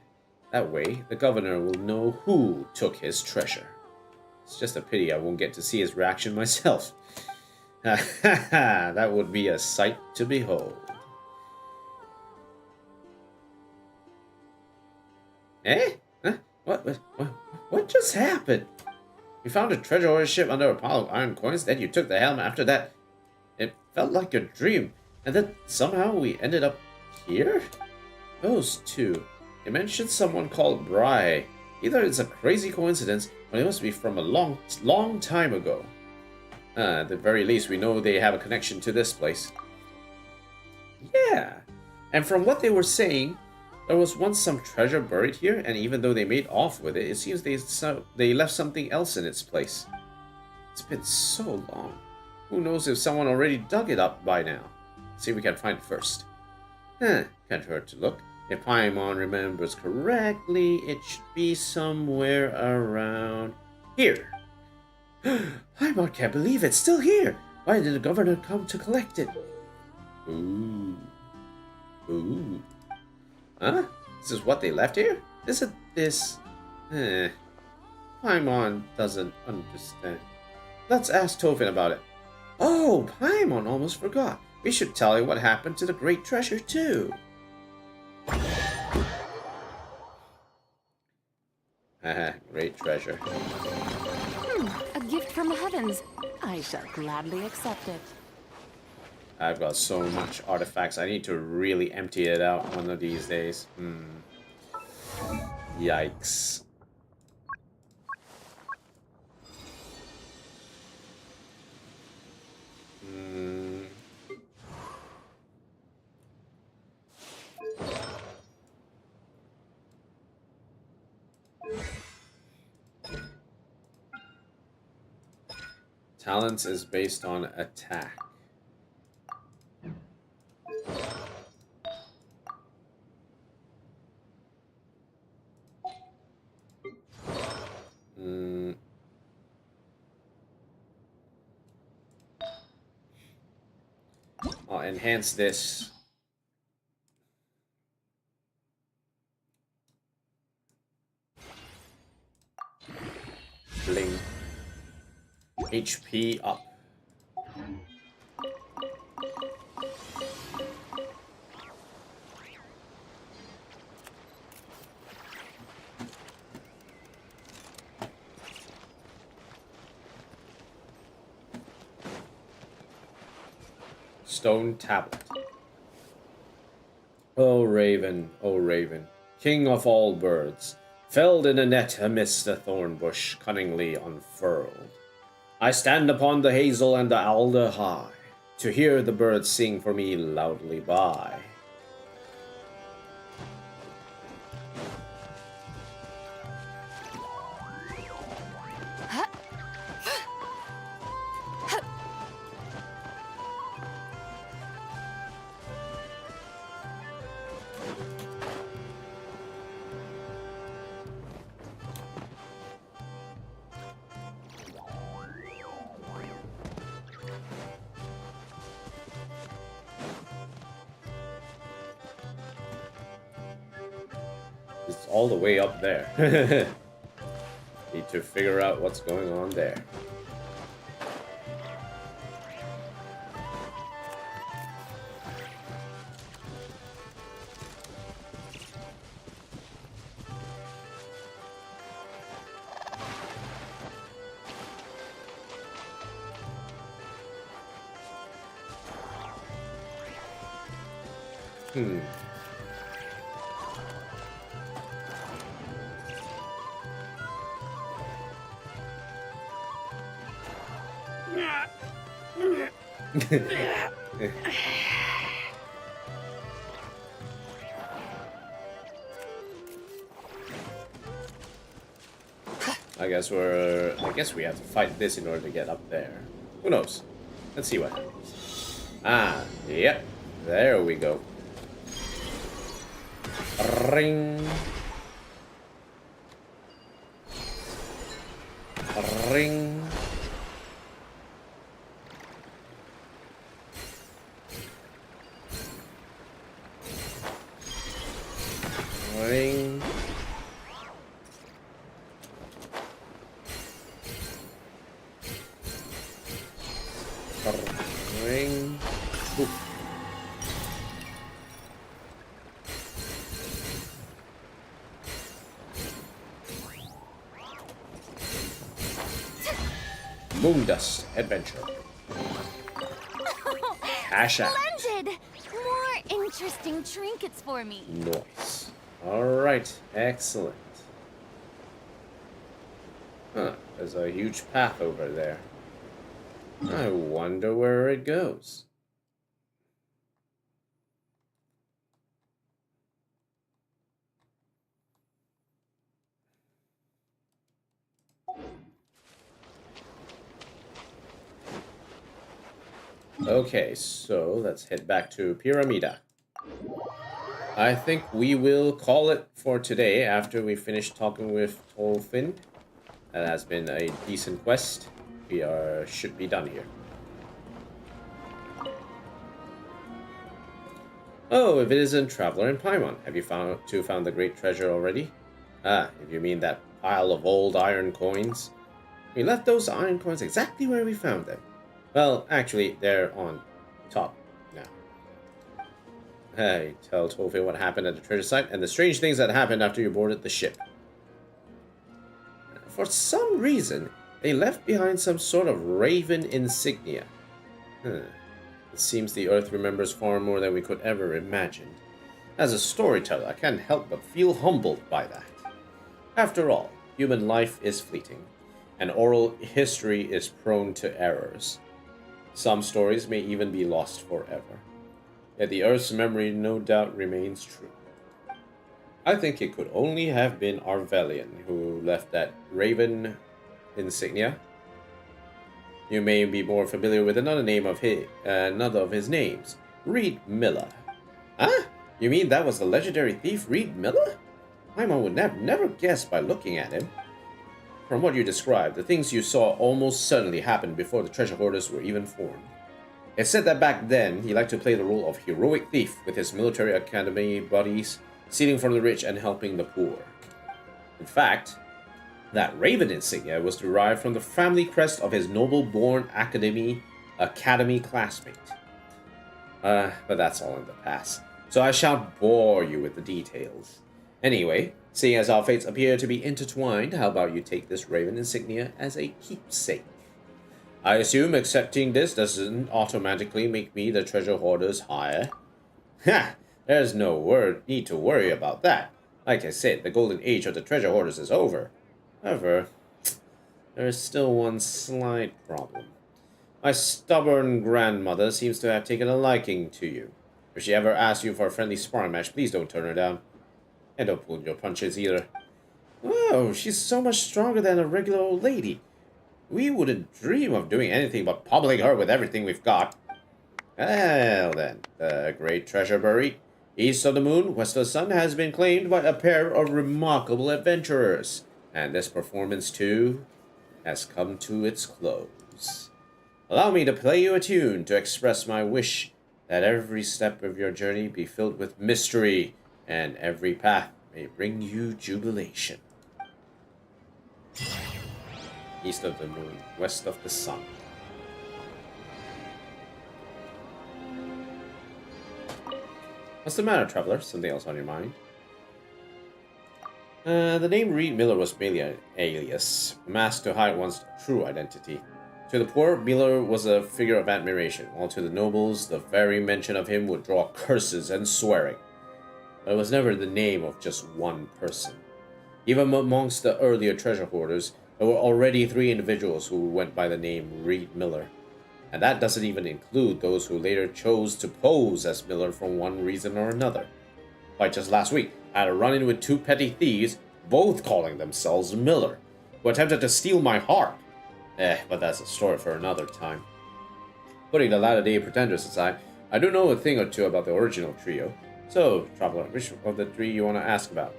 S1: That way, the governor will know who took his treasure. It's just a pity I won't get to see his reaction myself. That would be a sight to behold. Eh? Huh? What just happened? You found a treasure ore ship under a pile of iron coins, then you took the helm after that. It felt like a dream, and then somehow we ended up here? Those two. They mentioned someone called Bry. Either it's a crazy coincidence, or it must be from a long time ago. At the very least, we know they have a connection to this place. Yeah, and from what they were saying, there was once some treasure buried here, and even though they made off with it, it seems they left something else in its place. It's been so long. Who knows if someone already dug it up by now? See if we can find it first. Can't hurt to look. If Paimon remembers correctly, it should be somewhere around here. Paimon can't believe it's still here. Why did the governor come to collect it? Ooh. Huh? This is what they left here? Isn't this... Paimon doesn't understand. Let's ask Tovin about it. Oh, Paimon almost forgot. We should tell him what happened to the great treasure, too. Haha, great treasure.
S7: A gift from the heavens. I shall gladly accept it.
S1: I've got so much artifacts. I need to really empty it out one of these days. Yikes. Talents is based on attack. I'll enhance this. Bling. HP up. Stone tablet. O raven, king of all birds, felled in a net amidst a thorn bush cunningly unfurled. I stand upon the hazel and the alder high, to hear the birds sing for me loudly by. It's all the way up there. Need to figure out what's going on there. I guess we have to fight this in order to get up there. Who knows? Let's see what happens. Ah, yep. There we go. Ring. Ring. Ring. Moondust Adventure. Cash out.
S4: Splendid! More interesting trinkets for me.
S1: Nice. Alright, excellent. Huh, there's a huge path over there. I wonder where it goes. Okay, so let's head back to Pyramida. I think we will call it for today after we finish talking with Tolfin. That has been a decent quest. We should be done here. Oh, if it isn't Traveler in Paimon, have you found the great treasure already? Ah, if you mean that pile of old iron coins. We left those iron coins exactly where we found them. Well, actually, they're on top now. Hey, tell Tolfin what happened at the treasure site and the strange things that happened after you boarded the ship. For some reason, they left behind some sort of raven insignia. It seems the Earth remembers far more than we could ever imagine. As a storyteller, I can't help but feel humbled by that. After all, human life is fleeting, and oral history is prone to errors. Some stories may even be lost forever. Yet the Earth's memory no doubt remains true. I think it could only have been Arvelian who left that raven insignia. You may be more familiar with another of his names, Reed Miller. Huh? You mean that was the legendary thief Reed Miller? Paimon would never guess by looking at him. From what you described, the things you saw almost certainly happened before the treasure hoarders were even formed. It's said that back then, he liked to play the role of heroic thief with his military academy buddies, stealing from the rich and helping the poor. In fact, that raven insignia was derived from the family crest of his noble-born academy classmate. But that's all in the past, so I shan't bore you with the details. Anyway, seeing as our fates appear to be intertwined, how about you take this raven insignia as a keepsake? I assume accepting this doesn't automatically make me the treasure hoarder's hire. Ha! There's no need to worry about that. Like I said, the golden age of the treasure hoarders is over. However, there is still one slight problem. My stubborn grandmother seems to have taken a liking to you. If she ever asks you for a friendly sparring match, please don't turn her down. And don't pull your punches either. Oh, she's so much stronger than a regular old lady. We wouldn't dream of doing anything but pummeling her with everything we've got. Well then, the great treasure buried east of the moon, west of the sun, has been claimed by a pair of remarkable adventurers. And this performance, too, has come to its close. Allow me to play you a tune to express my wish that every step of your journey be filled with mystery, and every path may bring you jubilation. East of the moon, west of the sun. What's the matter, traveler? Something else on your mind? The name Reed Miller was merely an alias, a mask to hide one's true identity. To the poor, Miller was a figure of admiration, while to the nobles, the very mention of him would draw curses and swearing. But it was never the name of just one person. Even amongst the earlier treasure hoarders, there were already 3 individuals who went by the name Reed Miller. And that doesn't even include those who later chose to pose as Miller for one reason or another. Like just last week, I had a run-in with 2 petty thieves, both calling themselves Miller, who attempted to steal my harp. But that's a story for another time. Putting the latter-day pretenders aside, I do know a thing or two about the original trio. So, traveler, which of the 3 you want to ask about?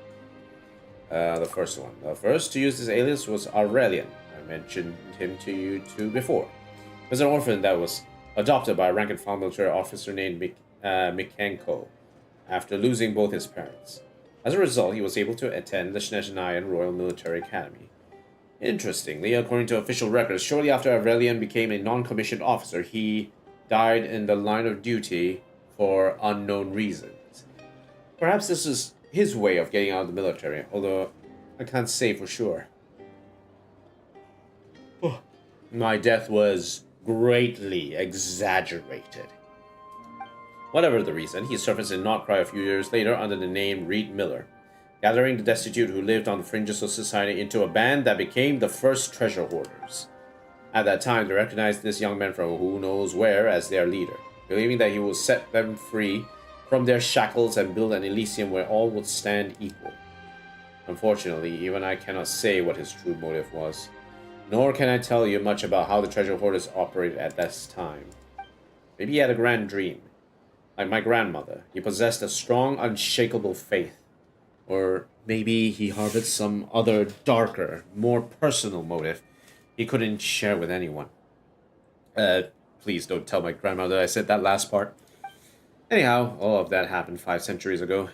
S1: The first one. The first to use this alias was Aurelian. I mentioned him to you two before. He was an orphan that was adopted by a rank-and-file military officer named Mikenko after losing both his parents. As a result, he was able to attend the Snezhnayan Royal Military Academy. Interestingly, according to official records, shortly after Aurelian became a non-commissioned officer, he died in the line of duty for unknown reasons. Perhaps this is his way of getting out of the military, although I can't say for sure. my death was greatly exaggerated. Whatever the reason, he surfaced in Nod-Krai a few years later under the name Reed Miller, gathering the destitute who lived on the fringes of society into a band that became the first treasure hoarders. At that time, they recognized this young man from who knows where as their leader, believing that he would set them free from their shackles and build an Elysium where all would stand equal. Unfortunately, even I cannot say what his true motive was, nor can I tell you much about how the treasure hoarders operated at this time. Maybe he had a grand dream. Like my grandmother, he possessed a strong, unshakable faith. Or maybe he harbored some other darker, more personal motive he couldn't share with anyone. Please don't tell my grandmother I said that last part. Anyhow, all of that happened 5 centuries ago.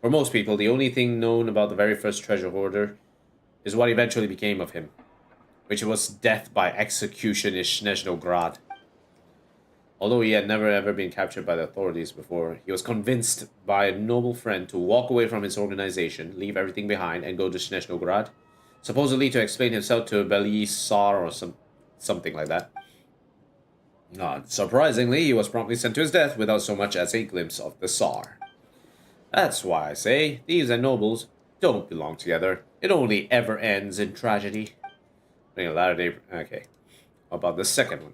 S1: For most people, the only thing known about the very first treasure hoarder is what eventually became of him, which was death by execution in Snezhnograd. Although he had never ever been captured by the authorities before, he was convinced by a noble friend to walk away from his organization, leave everything behind, and go to Snezhnograd, supposedly to explain himself to Belisar or something like that. Not surprisingly, he was promptly sent to his death without so much as a glimpse of the Tsar. That's why I say, thieves and nobles don't belong together. It only ever ends in tragedy. Okay, how about the second one?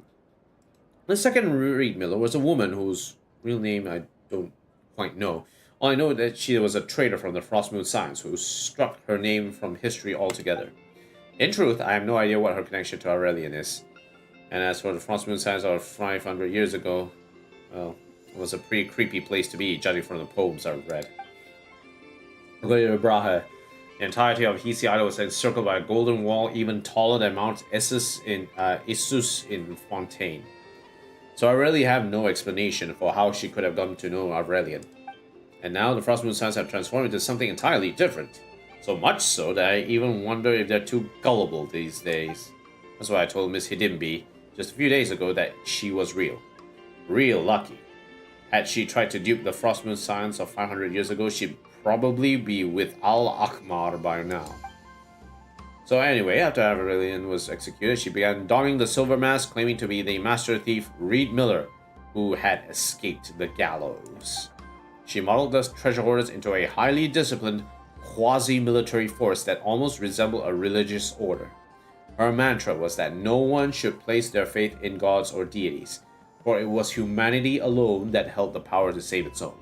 S1: The second Reed Miller was a woman whose real name I don't quite know. All I know that she was a traitor from the Frostmoon Science who struck her name from history altogether. In truth, I have no idea what her connection to Aurelian is. And as for the Frostmoon Science of 500 years ago, well, it was a pretty creepy place to be, judging from the poems I've read. According to Brahe, the entirety of Hisi Island was encircled by a golden wall even taller than Mount Issus in Fontaine. So I really have no explanation for how she could have gotten to know Aurelian. And now the Frostmoon Science have transformed into something entirely different. So much so that I even wonder if they're too gullible these days. That's why I told Miss Hidimbi just a few days ago that she was real. Real lucky. Had she tried to dupe the Frostmoon Science of 500 years ago, she'd probably be with Al-Akmar by now. So anyway, after Aurelian was executed, she began donning the silver mask, claiming to be the master thief Reed Miller, who had escaped the gallows. She modeled the treasure hoarders into a highly disciplined, quasi-military force that almost resembled a religious order. Her mantra was that no one should place their faith in gods or deities, for it was humanity alone that held the power to save its own.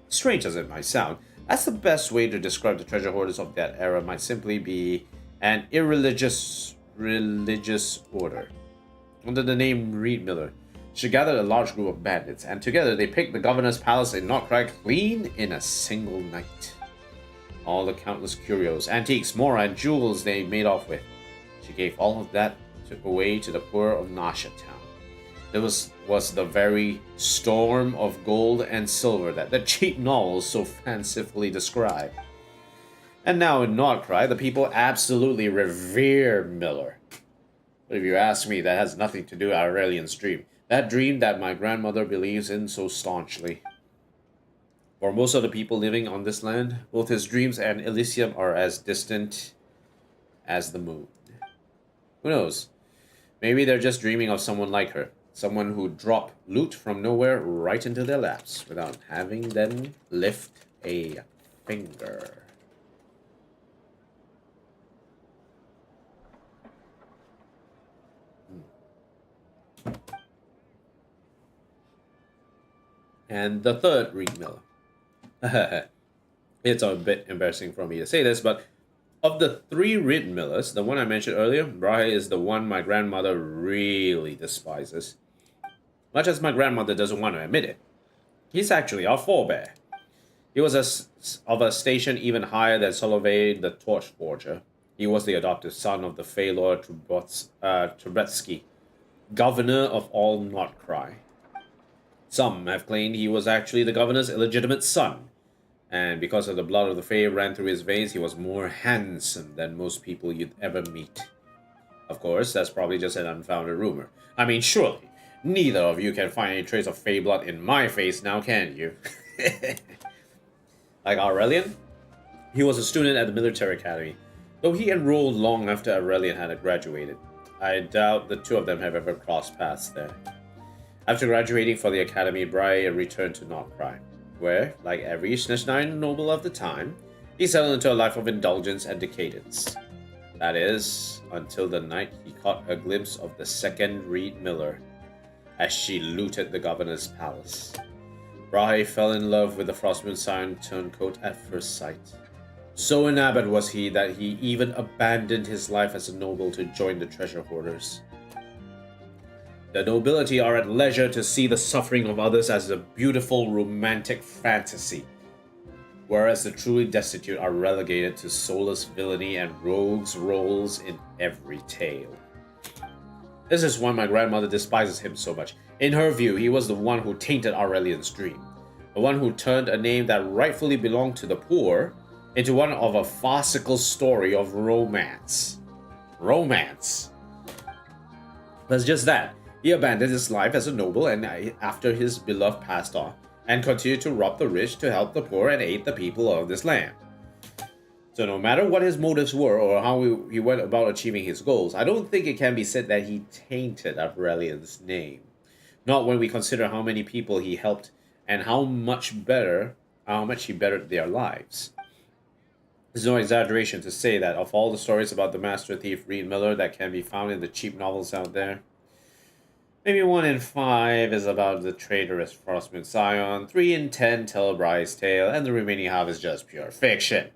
S1: Strange as it might sound, that's the best way to describe the treasure hoarders of that era might simply be an irreligious religious order. Under the name Reed Miller, she gathered a large group of bandits, and together they picked the governor's palace in Nod-Krai clean in a single night. All the countless curios, antiques, mora, and jewels they made off with, she gave all of that away to the poor of Nasha town. It was the very storm of gold and silver that the cheap novels so fancifully describe. And now in Nod-Krai, the people absolutely revere Miller. But if you ask me, that has nothing to do with Aurelian's dream. That dream that my grandmother believes in so staunchly. For most of the people living on this land, both his dreams and Elysium are as distant as the moon. Who knows? Maybe they're just dreaming of someone like her. Someone who dropped loot from nowhere right into their laps without having them lift a finger. And the third Reed Miller. It's a bit embarrassing for me to say this, but of the 3 Reed Millers, the one I mentioned earlier, Brahe is the one my grandmother really despises. Much as my grandmother doesn't want to admit it. He's actually our forebear. He was of a station even higher than Solovey the Torchforger. He was the adopted son of the Phalor Trubetsky, governor of all Nod-Krai. Some have claimed he was actually the governor's illegitimate son, and because of the blood of the Fae ran through his veins, he was more handsome than most people you'd ever meet. Of course, that's probably just an unfounded rumor. I mean, surely, neither of you can find any trace of Fae blood in my face now, can you? Like Aurelian, he was a student at the military academy, though he enrolled long after Aurelian had graduated. I doubt the two of them have ever crossed paths there. After graduating from the academy, Brai returned to Nod-Krai, where, like every Snezhnaya noble of the time, he settled into a life of indulgence and decadence. That is, until the night he caught a glimpse of the second Reed Miller as she looted the governor's palace. Brai fell in love with the Frostmoon Scion turncoat at first sight. So enamored was he that he even abandoned his life as a noble to join the treasure hoarders. The nobility are at leisure to see the suffering of others as a beautiful romantic fantasy, whereas the truly destitute are relegated to soulless villainy and rogues' roles in every tale. This is why my grandmother despises him so much. In her view, he was the one who tainted Aurelian's dream, the one who turned a name that rightfully belonged to the poor into one of a farcical story of romance. Romance. That's just that. He abandoned his life as a noble and after his beloved passed on, and continued to rob the rich to help the poor and aid the people of this land. So no matter what his motives were or how he went about achieving his goals, I don't think it can be said that he tainted Aurelian's name. Not when we consider how many people he helped and how much he bettered their lives. There's no exaggeration to say that of all the stories about the master thief Reed Miller that can be found in the cheap novels out there, maybe 1 in 5 is about the traitorous Frostmoon Scion, 3 in 10 tell Brai's tale, and the remaining half is just pure fiction,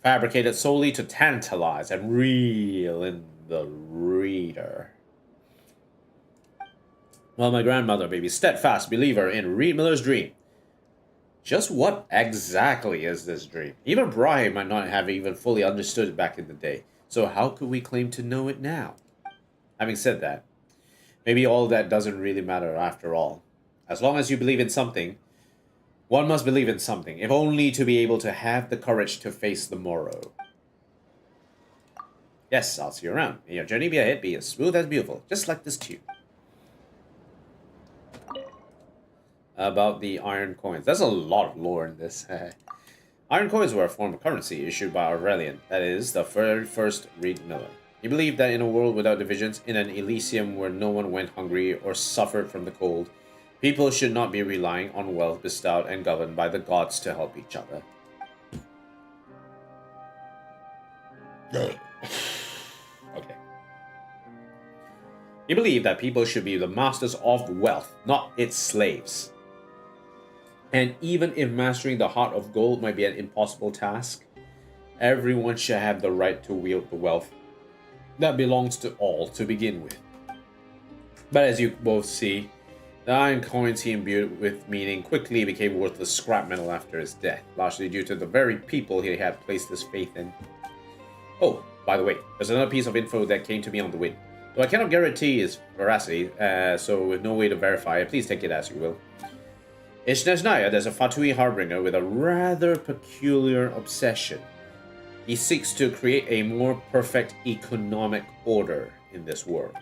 S1: fabricated solely to tantalize and reel in the reader. Well, my grandmother may be a steadfast believer in Reed Miller's dream. Just what exactly is this dream? Even Brai might not have even fully understood it back in the day, so how could we claim to know it now? Having said that, maybe all that doesn't really matter after all. As long as you believe in something, one must believe in something, if only to be able to have the courage to face the morrow. Yes, I'll see you around. May your journey be ahead be as smooth as beautiful, just like this tube. About the iron coins. There's a lot of lore in this. Iron coins were a form of currency issued by Aurelian, that is, the very first Reed Miller. He believed that in a world without divisions, in an Elysium where no one went hungry or suffered from the cold, people should not be relying on wealth bestowed and governed by the gods to help each other. Okay. He believed that people should be the masters of wealth, not its slaves. And even if mastering the heart of gold might be an impossible task, everyone should have the right to wield the wealth that belongs to all to begin with. But as you both see, the iron coins he imbued with meaning quickly became worthless scrap metal after his death, largely due to the very people he had placed his faith in. Oh, by the way, there's another piece of info that came to me on the way. Though I cannot guarantee its veracity, so with no way to verify it, please take it as you will. In Snezhnaya, there's a Fatui Harbinger with a rather peculiar obsession. He seeks to create a more perfect economic order in this world.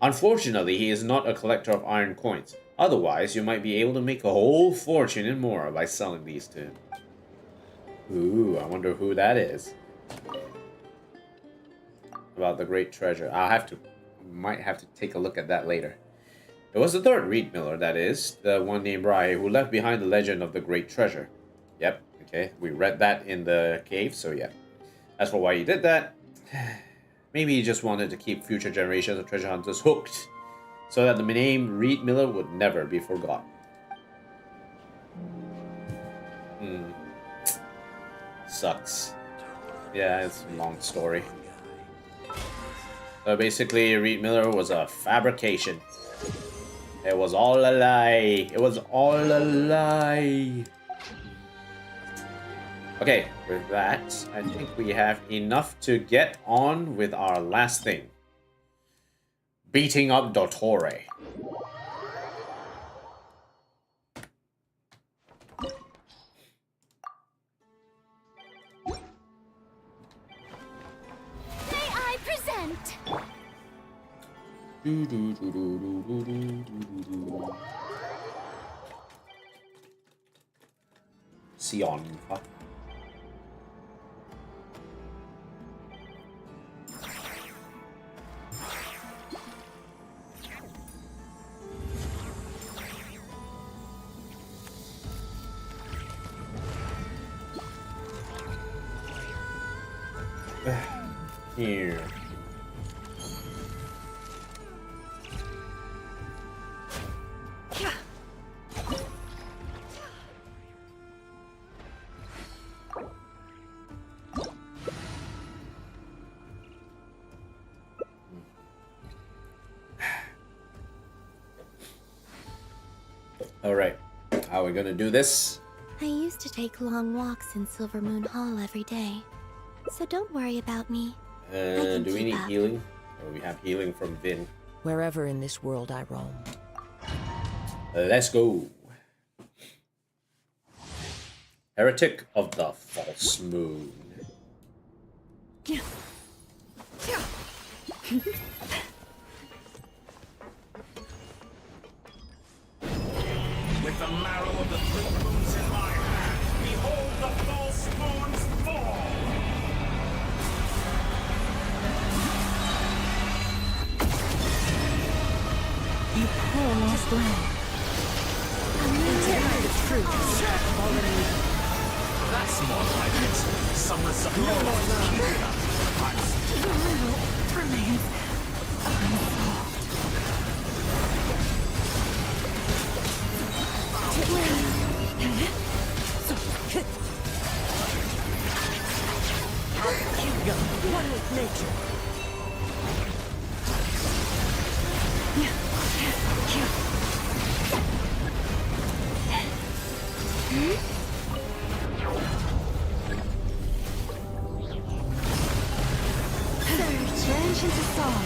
S1: Unfortunately, he is not a collector of iron coins. Otherwise, you might be able to make a whole fortune and more by selling these to him. Ooh, I wonder who that is. About the great treasure. Might have to take a look at that later. It was the third Reed Miller, that is, the one named Brai, who left behind the legend of the great treasure. Yep, okay, we read that in the cave, so yeah. As for why he did that, maybe he just wanted to keep future generations of treasure hunters hooked, so that the name Reed Miller would never be forgotten. Sucks. Yeah, it's a long story. So basically, Reed Miller was a fabrication. It was all a lie. It was all a lie. Okay, with that, I think we have enough to get on with our last thing. Beating up Dottore.
S3: May I present?
S1: Sion. Here. Alright, how are we gonna do this?
S3: I used to take long walks in Silver Moon Hall every day. So don't worry about me.
S1: Do we
S3: keep
S1: need
S3: up.
S1: healing? Oh, we have healing from Vin.
S7: Wherever in this world I roam.
S1: Let's go. Heretic of the False Moon.
S6: With the marrow of the three moons in my hand, behold the false moons fall!
S4: You poor lost lamb.
S6: That's more like it. Some resemble. No more love. Keep it up.
S4: The riddle remains unsolved.
S7: One with nature.
S4: Surge into song.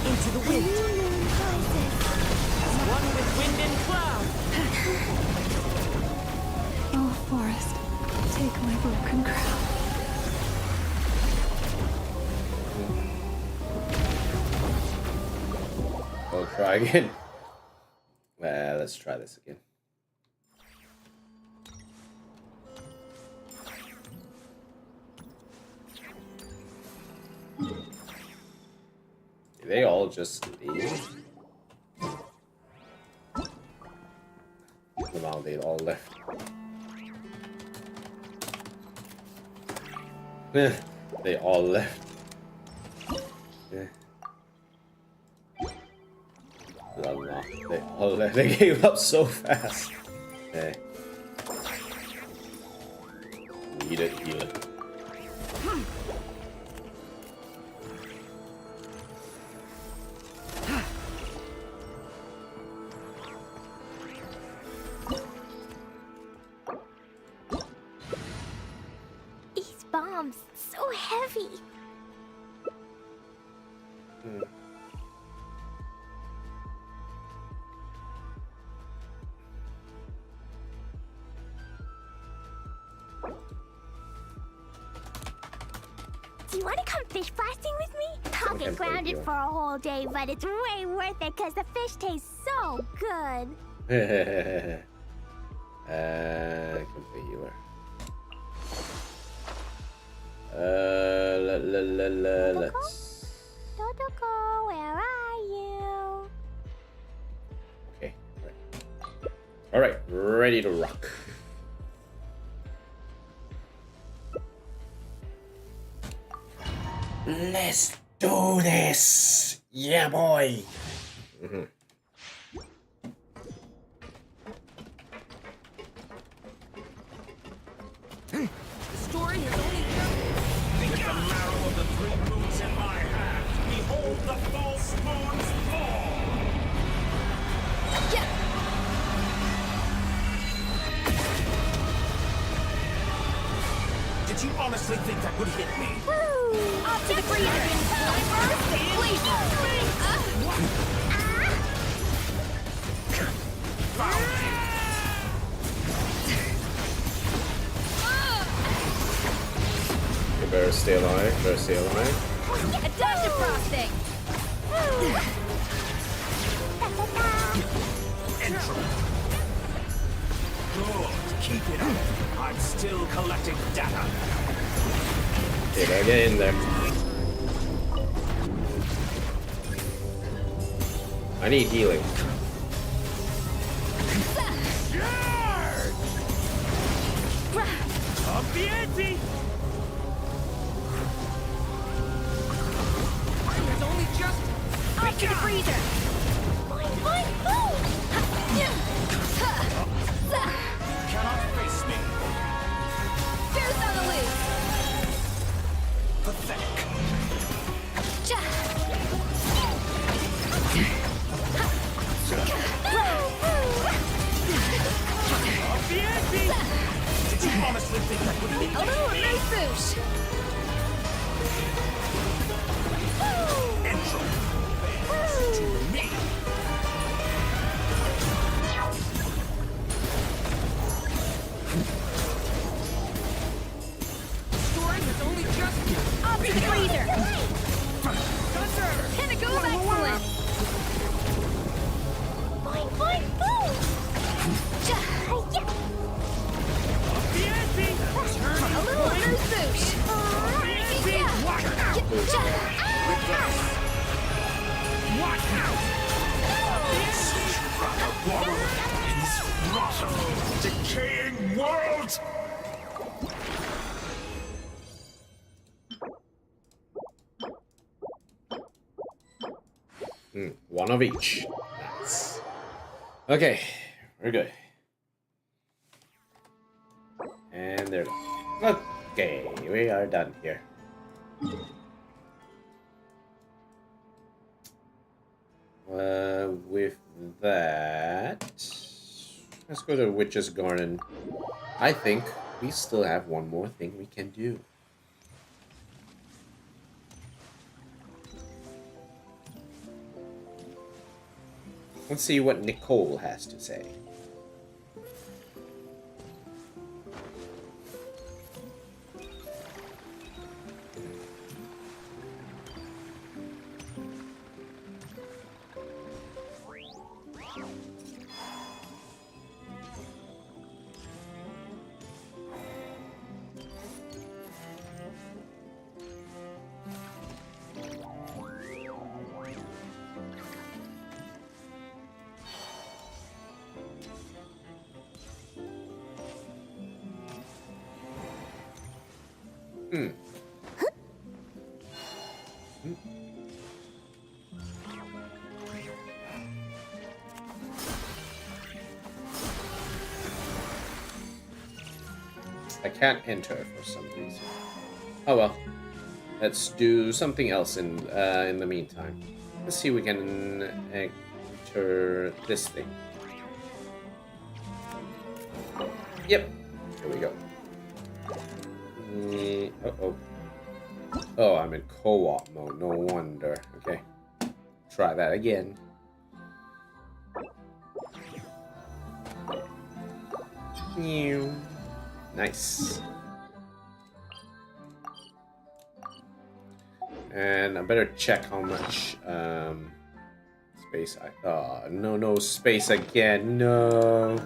S7: Into the wind. One with wind and cloud.
S4: Oh, forest, take my broken crown.
S1: Oh, try again. Let's try this again. Did they all just leave? Wow, they all left. They all left. La la. They all left. They gave up so fast. Hey. Heal it, heal it.
S3: These bombs, so heavy. Do you want to come fish blasting with me? I'll get grounded for a whole day, but it's way worth it because the fish tastes so good.
S1: Complete healer. Let's.
S3: Dodoko, where are you?
S1: Okay. All right, ready to rock. Let's do this, yeah, boy.
S5: The story has only begun.
S6: With the marrow of the three moons in my hand, behold the false moons fall! Did you honestly think that would hit me?
S5: Off to the freezer.
S1: You better stay alive. Better stay alive.
S5: A dash of frosting.
S6: Entropy. Good. Keep it up. I'm still collecting data.
S1: Okay, gotta get in there. I need healing.
S6: Up the ante! It's only just...
S5: Off to the freezer!
S3: Boing, boing, boom!
S6: Cannot face me.
S5: Goose on the loose!
S6: Pathetic. Up the ante! Did you honestly think that would be
S5: A little moose boosh!
S6: intro? To me. Scoring is only just...
S5: Off to the freezer!
S6: Thunder!
S5: Pinnacle of excellence!
S3: Boing, boing, boom!
S6: Up the ante! Turn
S5: A little moose boosh!
S6: Watch out! Watch out! Decaying world!
S1: One of each. Nice. Okay, we're good. And they're done. Okay, we are done here. With that, let's go to Witch's Garden. I think we still have one more thing we can do. Let's see what Nicole has to say. I can't enter for some reason. Oh well. Let's do something else in the meantime. Let's see if we can enter this thing. Yep. Here we go. Uh-oh. Oh, I'm in co-op mode. No wonder. Okay. Try that again. Ew. Nice. And I better check how much space I... Oh, no space again. No.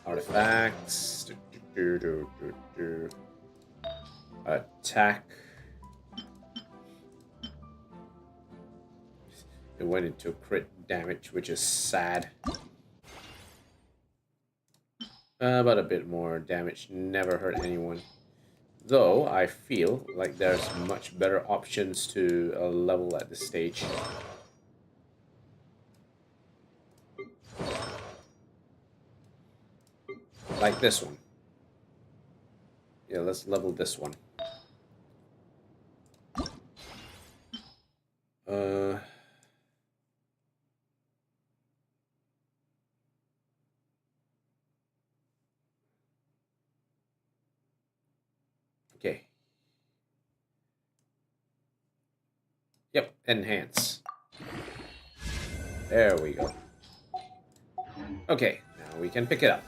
S1: Artifacts. Attack. It went into crit damage, which is sad. But a bit more damage never hurt anyone. Though I feel like there's much better options to level at this stage. Like this one. Yeah, let's level this one. Okay. Yep, enhance. There we go. Okay, now we can pick it up.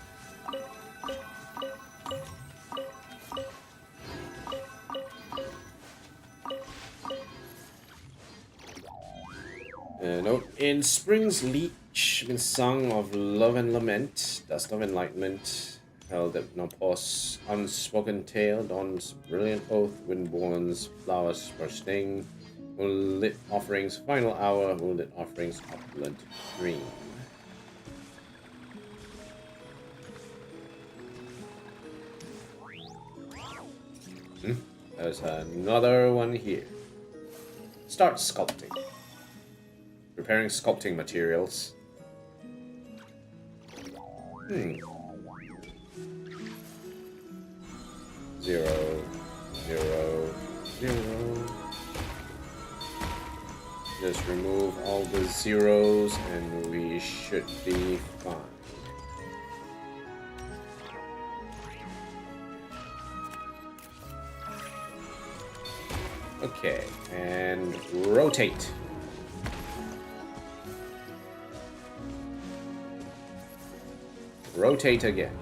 S1: Note, in Spring's Leech, been sung of love and lament, dust of enlightenment, held at no pause, unspoken tale, dawn's brilliant oath, windborn's flowers bursting, Lit offerings, final hour, lit offerings, opulent dream. There's another one here. Start sculpting. Preparing sculpting materials. 0, 0, 0. Just remove all the zeros and we should be fine. Okay, and rotate. Rotate again.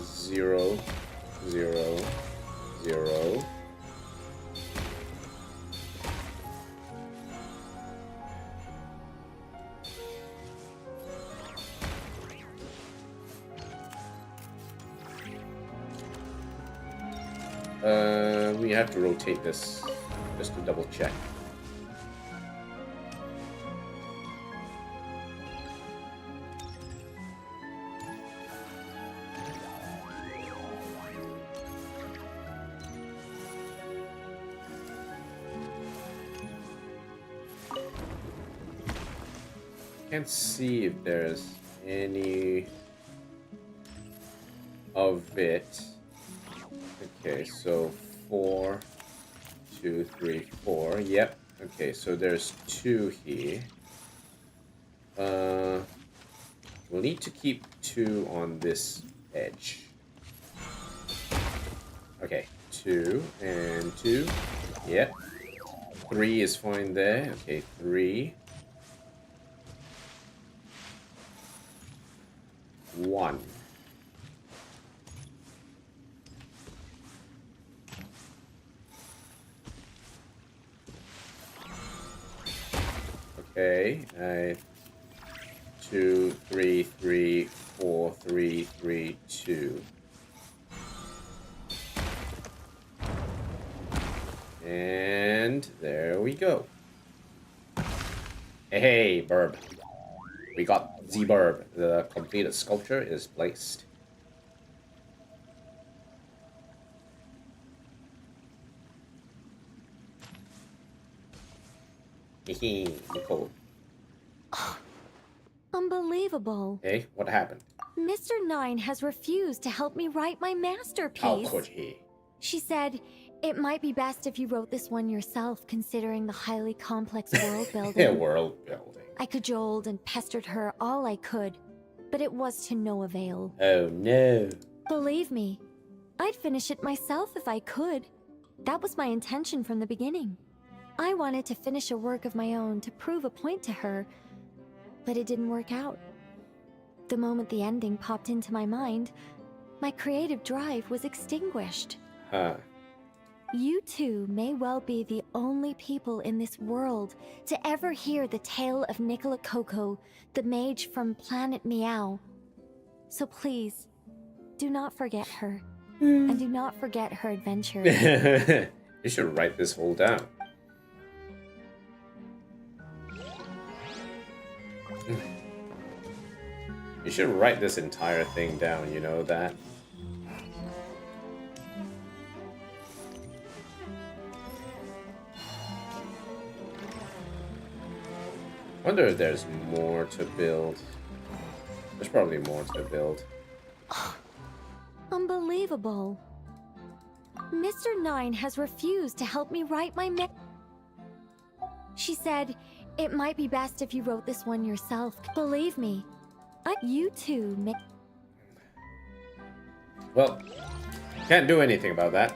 S1: Zero, 0, 0. We have to rotate this just to double check. Can't see if there's any of it. Okay, so 4, 2, 3, 4. Yep. Okay, so there's 2 here. We'll need to keep 2 on this edge. Okay, 2 and 2. Yep. 3 is fine there. Okay, 3. 1. Okay, 2, 3, 3, 4, 3, 3, 2. And there we go. Hey, burb. We got the burb. The completed sculpture is placed. Hehe, Nicole.
S3: Unbelievable.
S1: Hey, what happened?
S3: Mr. Nine has refused to help me write my masterpiece.
S1: How could he?
S3: She said, it might be best if you wrote this one yourself, considering the highly complex world building.
S1: World building.
S3: I cajoled and pestered her all I could, but it was to no avail.
S1: Oh no.
S3: Believe me, I'd finish it myself if I could. That was my intention from the beginning. I wanted to finish a work of my own to prove a point to her, but it didn't work out. The moment the ending popped into my mind, my creative drive was extinguished.
S1: Huh.
S3: You two may well be the only people in this world to ever hear the tale of Nicola Coco, the mage from Planet Meow. So please, do not forget her, and do not forget her adventures.
S1: You should write this whole down. You should write this entire thing down, you know that? Wonder if there's more to build. There's probably more to build.
S3: Unbelievable. Mr. Nine has refused to help me write my She said, it might be best if you wrote this one yourself. Believe me, you two may...
S1: Well, can't do anything about that.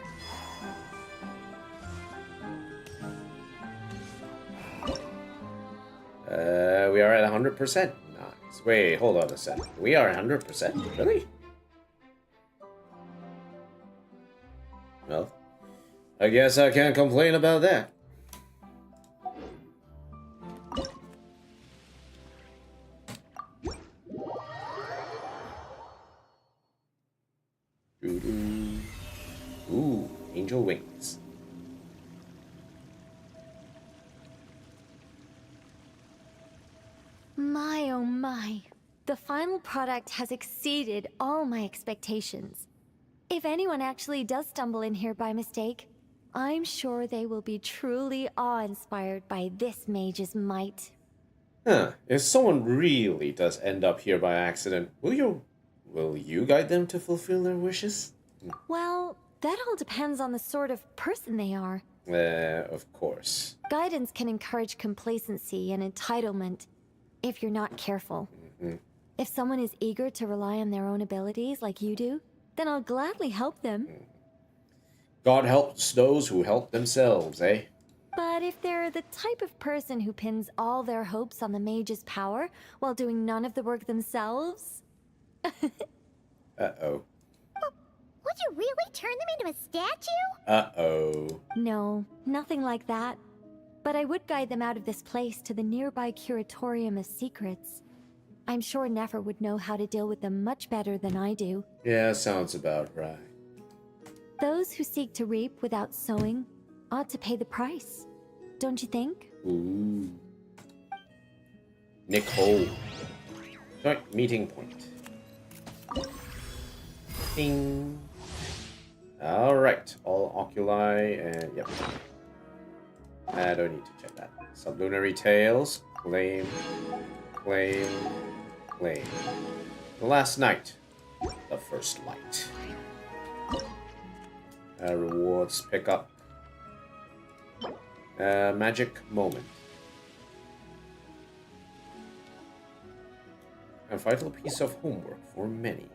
S1: We are at 100%. Nice. Wait, hold on a sec. We are 100%? Really? Well, I guess I can't complain about that.
S3: My, oh my. The final product has exceeded all my expectations. If anyone actually does stumble in here by mistake, I'm sure they will be truly awe-inspired by this mage's might.
S1: Huh. If someone really does end up here by accident, will you guide them to fulfill their wishes?
S3: Well, that all depends on the sort of person they are.
S1: Of course.
S3: Guidance can encourage complacency and entitlement if you're not careful. If someone is eager to rely on their own abilities like you do, then I'll gladly help them.
S1: God helps those who help themselves, eh?
S3: But if they're the type of person who pins all their hopes on the mage's power while doing none of the work themselves...
S1: Uh-oh.
S9: Would you really turn them into a statue?
S1: Uh-oh.
S3: No, nothing like that. But I would guide them out of this place to the nearby Curatorium of Secrets. I'm sure Nefer would know how to deal with them much better than I do.
S1: Yeah, sounds about right.
S3: Those who seek to reap without sowing ought to pay the price. Don't you think?
S1: Ooh. Nicole. Joint meeting point. Ding. Alright. All oculi and yep. I don't need to check that. Sublunary tales. Claim. Claim. Claim. The last night. The first light. Rewards pick up. Magic moment. A vital piece of homework for many.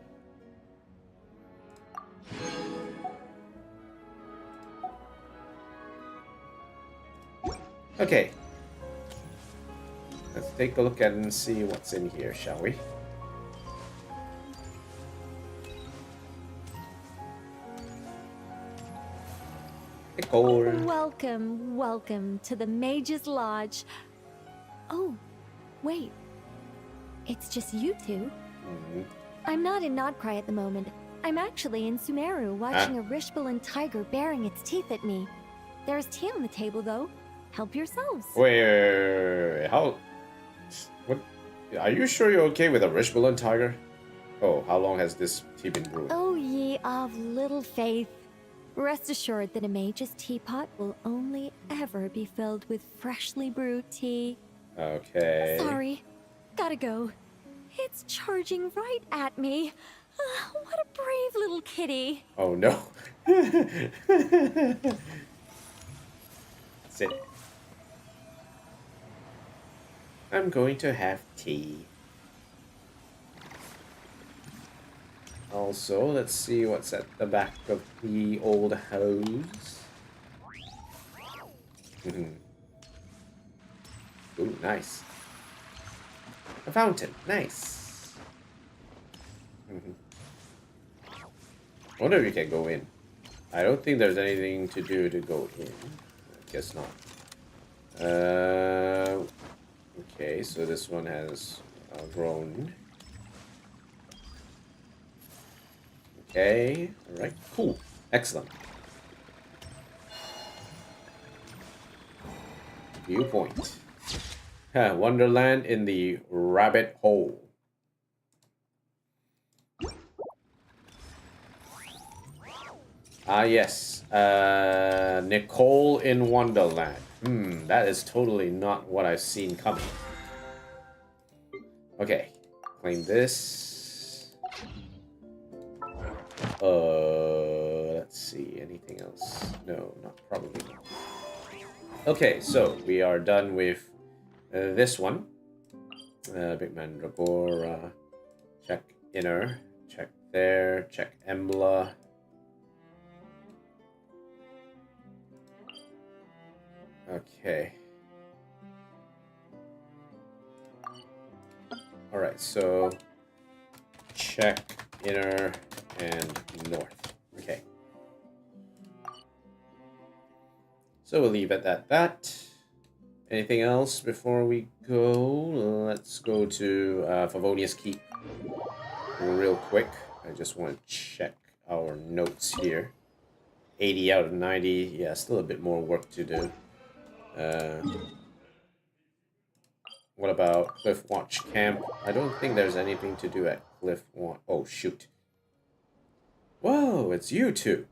S1: Okay. Let's take a look at it and see what's in here, shall we? Nicole.
S3: Welcome, welcome to the Mage's Lodge. Oh, wait. It's just you two? I'm not in Nod-Krai at the moment. I'm actually in Sumeru watching a Rishbalin tiger baring its teeth at me. There's tea on the table, though. Help yourselves.
S1: Wait. How? What? Are you sure you're okay with a Rishbalin tiger? Oh, how long has this tea been brewing?
S3: Oh, ye of little faith. Rest assured that a mage's teapot will only ever be filled with freshly brewed tea.
S1: Okay.
S3: Sorry. Gotta go. It's charging right at me. What a brave little kitty.
S1: Oh no. Sit. I'm going to have tea. Also, let's see what's at the back of the old hose. Ooh, nice. A fountain, nice. I wonder if you can go in. I don't think there's anything to do to go in. I guess not. Okay, so this one has grown. Okay, alright, cool. Excellent. Viewpoint. Wonderland in the rabbit hole. Ah, yes. Nicole in Wonderland. That is totally not what I've seen coming. Okay, claim this. Let's see. Anything else? No, not probably not. Okay, so we are done with this one. Big Mandragora. Check inner. Check there. Check Embla. Okay. Alright, so check inner and north. Okay. So we'll leave it at that. Anything else before we go? Let's go to Favonius Keep real quick. I just want to check our notes here. 80 out of 90. Yeah, still a bit more work to do. What about Cliff Watch Camp? I don't think there's anything to do at Cliff Watch. Oh, shoot. Whoa, it's you two.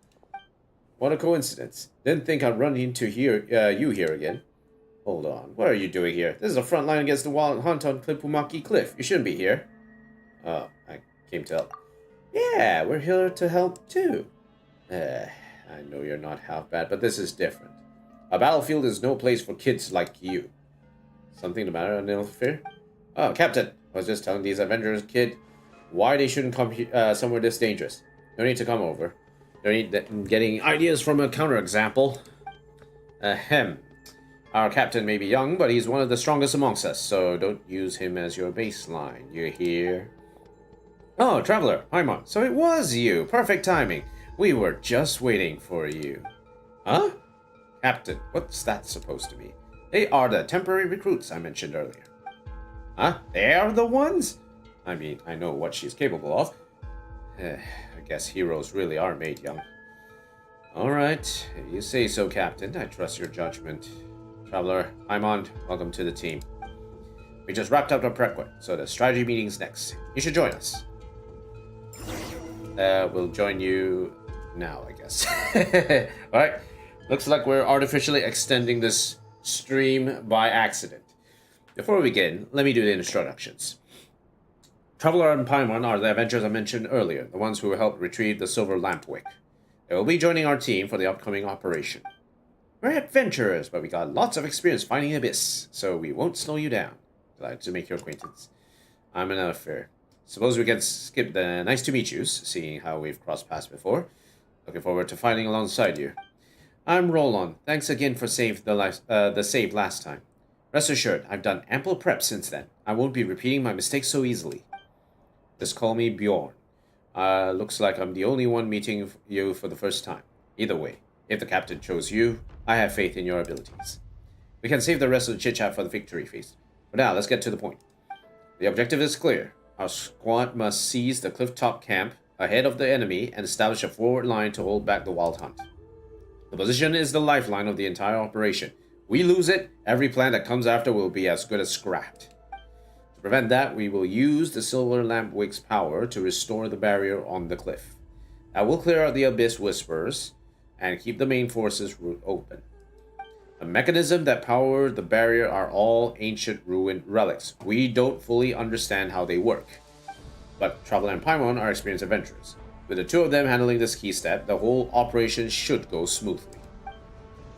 S1: What a coincidence. Didn't think I'd run into you here again. Hold on, what are you doing here? This is a front line against the wild hunt on Klipumaki Cliff. You shouldn't be here. Oh, I came to help. Yeah, we're here to help too. I know you're not half bad, but this is different. A battlefield is no place for kids like you. Something the matter, Nilfir? Oh, Captain, I was just telling these Avengers kid why they shouldn't come somewhere this dangerous. No need to come over. No need getting ideas from a counterexample. Ahem. Our captain may be young, but he's one of the strongest amongst us, so don't use him as your baseline. You hear? Oh, Traveler, Paimon. So it was you. Perfect timing. We were just waiting for you. Huh? Captain, what's that supposed to mean? They are the temporary recruits I mentioned earlier. Huh? They are the ones? I mean, I know what she's capable of. I guess heroes really are made young. Alright, if you say so, Captain. I trust your judgment. Traveler, Paimon, welcome to the team. We just wrapped up our prep work, so the strategy meeting's next. You should join us. We'll join you now, I guess. Alright, looks like we're artificially extending this stream by accident. Before we begin, let me do the introductions. Traveler and Paimon are the Avengers I mentioned earlier, the ones who helped retrieve the Silver Lampwick. They will be joining our team for the upcoming operation. We're adventurers, but we got lots of experience fighting Abyss, so we won't slow you down. Glad to make your acquaintance. I'm Nod-Krai. Suppose we can skip the nice to meet yous, seeing how we've crossed paths before. Looking forward to fighting alongside you. I'm Roland. Thanks again for the save last time. Rest assured, I've done ample prep since then. I won't be repeating my mistakes so easily. Just call me Bjorn. Looks like I'm the only one meeting you for the first time. Either way, if the captain chose you, I have faith in your abilities. We can save the rest of the chit-chat for the victory feast. But now, let's get to the point. The objective is clear. Our squad must seize the cliff-top camp ahead of the enemy and establish a forward line to hold back the wild hunt. The position is the lifeline of the entire operation. We lose it, every plan that comes after will be as good as scrapped. To prevent that, we will use the Silver Lampwick's power to restore the barrier on the cliff. That will clear out the Abyss Whisperers and keep the main forces route open. The mechanism that powered the barrier are all ancient ruined relics. We don't fully understand how they work. But Traveler and Paimon are experienced adventurers. With the two of them handling this key step, the whole operation should go smoothly.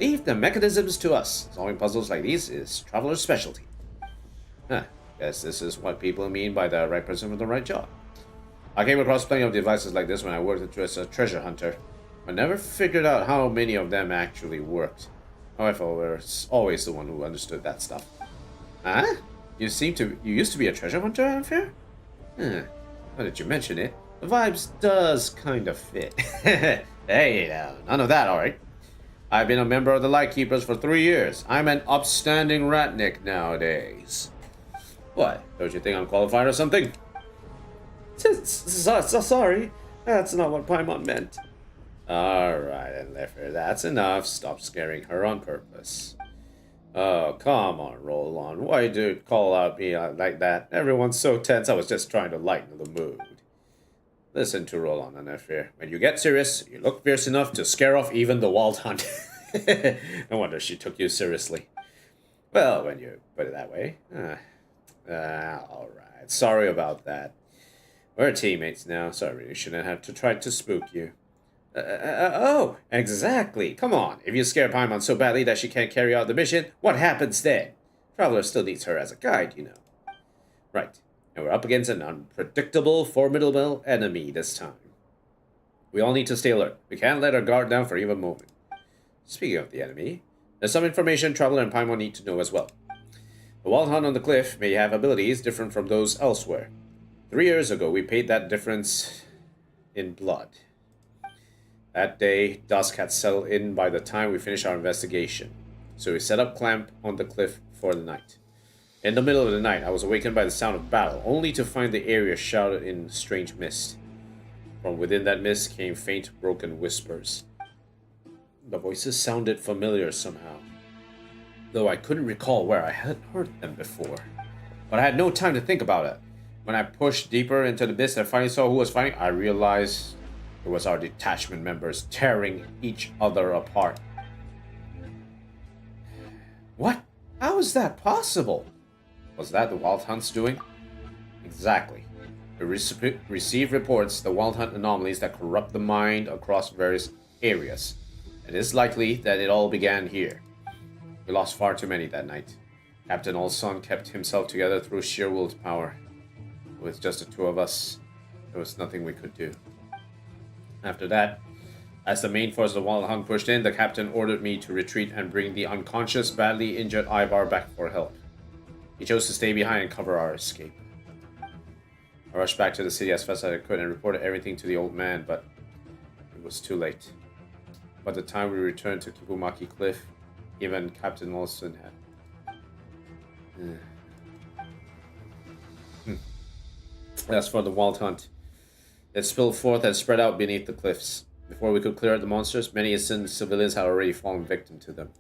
S1: Leave the mechanisms to us. Solving puzzles like these is Traveler's specialty. Guess this is what people mean by the right person for the right job. I came across plenty of devices like this when I worked as a treasure hunter. I never figured out how many of them actually worked. However, I was always the one who understood that stuff. Huh? You used to be a treasure hunter, Anfair? Now that you mention it, the vibes does kind of fit. Hey, now, none of that, alright? I've been a member of the Lightkeepers for 3 years. I'm an upstanding ratnik nowadays. What? Don't you think I'm qualified or something? Sorry. That's not what Paimon meant. Alright, and Leffer, that's enough. Stop scaring her on purpose. Oh, come on, Roland. Why do you call out me like that? Everyone's so tense, I was just trying to lighten the mood. Listen to Roland and Leffer. When you get serious, you look fierce enough to scare off even the wild hunt. No wonder she took you seriously. Well, when you put it that way. Alright. Sorry about that. We're teammates now, so I really shouldn't have to try to spook you. Oh, exactly. Come on. If you scare Paimon so badly that she can't carry out the mission, what happens then? Traveler still needs her as a guide, you know. Right. And we're up against an unpredictable, formidable enemy this time. We all need to stay alert. We can't let our guard down for even a moment. Speaking of the enemy, there's some information Traveler and Paimon need to know as well. The Wild Hunt on the cliff may have abilities different from those elsewhere. 3 years ago, we paid that difference in blood. That day, dusk had settled in by the time we finished our investigation, so we set up camp on the cliff for the night. In the middle of the night, I was awakened by the sound of battle, only to find the area shrouded in strange mist. From within that mist came faint, broken whispers. The voices sounded familiar somehow, though I couldn't recall where I had heard them before. But I had no time to think about it. When I pushed deeper into the abyss and finally saw who was fighting, I realized it was our detachment members tearing each other apart. What? How is that possible? Was that the Wild Hunt's doing? Exactly. We receive reports the Wild Hunt anomalies that corrupt the mind across various areas. It is likely that it all began here. We lost far too many that night. Captain Olson kept himself together through sheer willpower. With just the two of us, there was nothing we could do. After that, as the main force of the Wild Hunt pushed in, the captain ordered me to retreat and bring the unconscious, badly injured Ivar back for help. He chose to stay behind and cover our escape. I rushed back to the city as fast as I could and reported everything to the old man, but it was too late. By the time we returned to Kipumaki Cliff, even Captain Olson had... As for the Wild Hunt, it spilled forth and spread out beneath the cliffs. Before we could clear out the monsters, many innocent civilians had already fallen victim to them.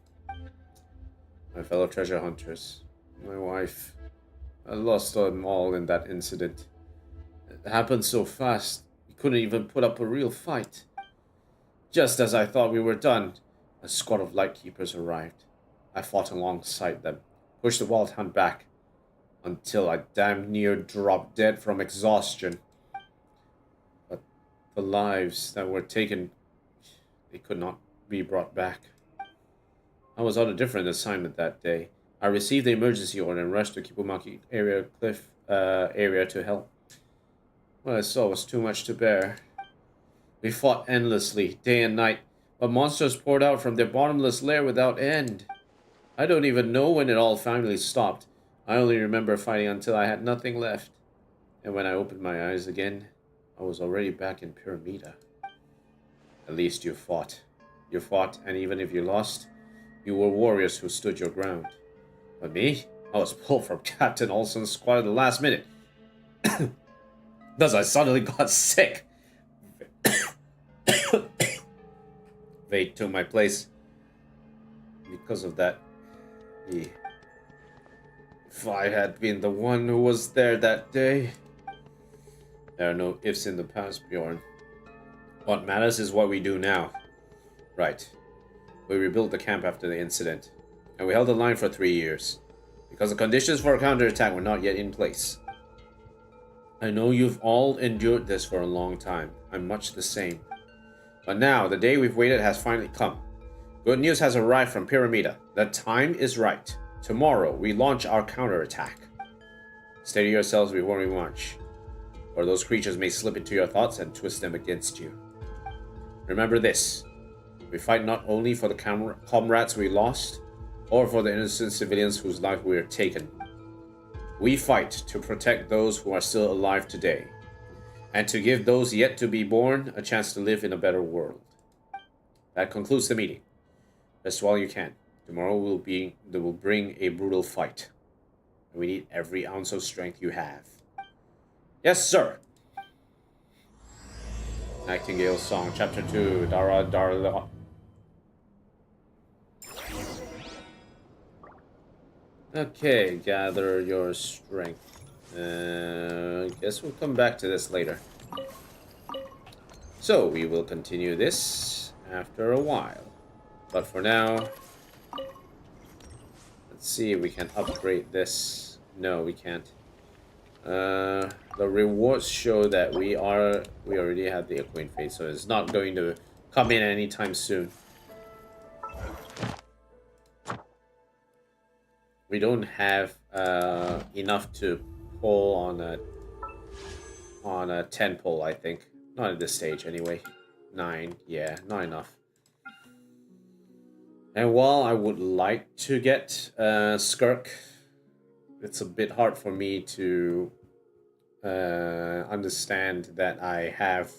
S1: My fellow treasure hunters, my wife, I lost them all in that incident. It happened so fast, we couldn't even put up a real fight. Just as I thought we were done, a squad of lightkeepers arrived. I fought alongside them, pushed the Wild Hunt back, until I damn near dropped dead from exhaustion. But the lives that were taken, they could not be brought back. I was on a different assignment that day. I received the emergency order and rushed to Kipumaki Cliff area to help. What I saw was too much to bear. We fought endlessly, day and night, but monsters poured out from their bottomless lair without end. I don't even know when it all finally stopped. I only remember fighting until I had nothing left. And when I opened my eyes again, I was already back in Pyramida. At least you fought. You fought, and even if you lost, you were warriors who stood your ground. But me? I was pulled from Captain Olson's squad at the last minute. Thus I suddenly got sick. Fate took my place. Because of that, if I had been the one who was there that day... There are no ifs in the past, Bjorn. What matters is what we do now. Right. We rebuilt the camp after the incident, and we held the line for 3 years, because the conditions for a counterattack were not yet in place. I know you've all endured this for a long time. I'm much the same. But now, the day we've waited has finally come. Good news has arrived from Pyramida. The time is right. Tomorrow, we launch our counterattack. Steady yourselves before we march, or those creatures may slip into your thoughts and twist them against you. Remember this. We fight not only for the comrades we lost, or for the innocent civilians whose life we are taken. We fight to protect those who are still alive today, and to give those yet to be born a chance to live in a better world. That concludes the meeting. Rest while you can. Tomorrow will bring a brutal fight. And we need every ounce of strength you have. Yes, sir. Nightingale Song, Chapter 2, Dara Darla. Okay, gather your strength. Guess we'll come back to this later. So, we will continue this after a while. But for now, let's see if we can upgrade this. No, we can't. The rewards show that we already have the acquaint phase, so it's not going to come in anytime soon. We don't have enough to pull on a 10 pull, I think. Not at this stage, anyway. 9, yeah, not enough. And while I would like to get Skirk, it's a bit hard for me to understand that I have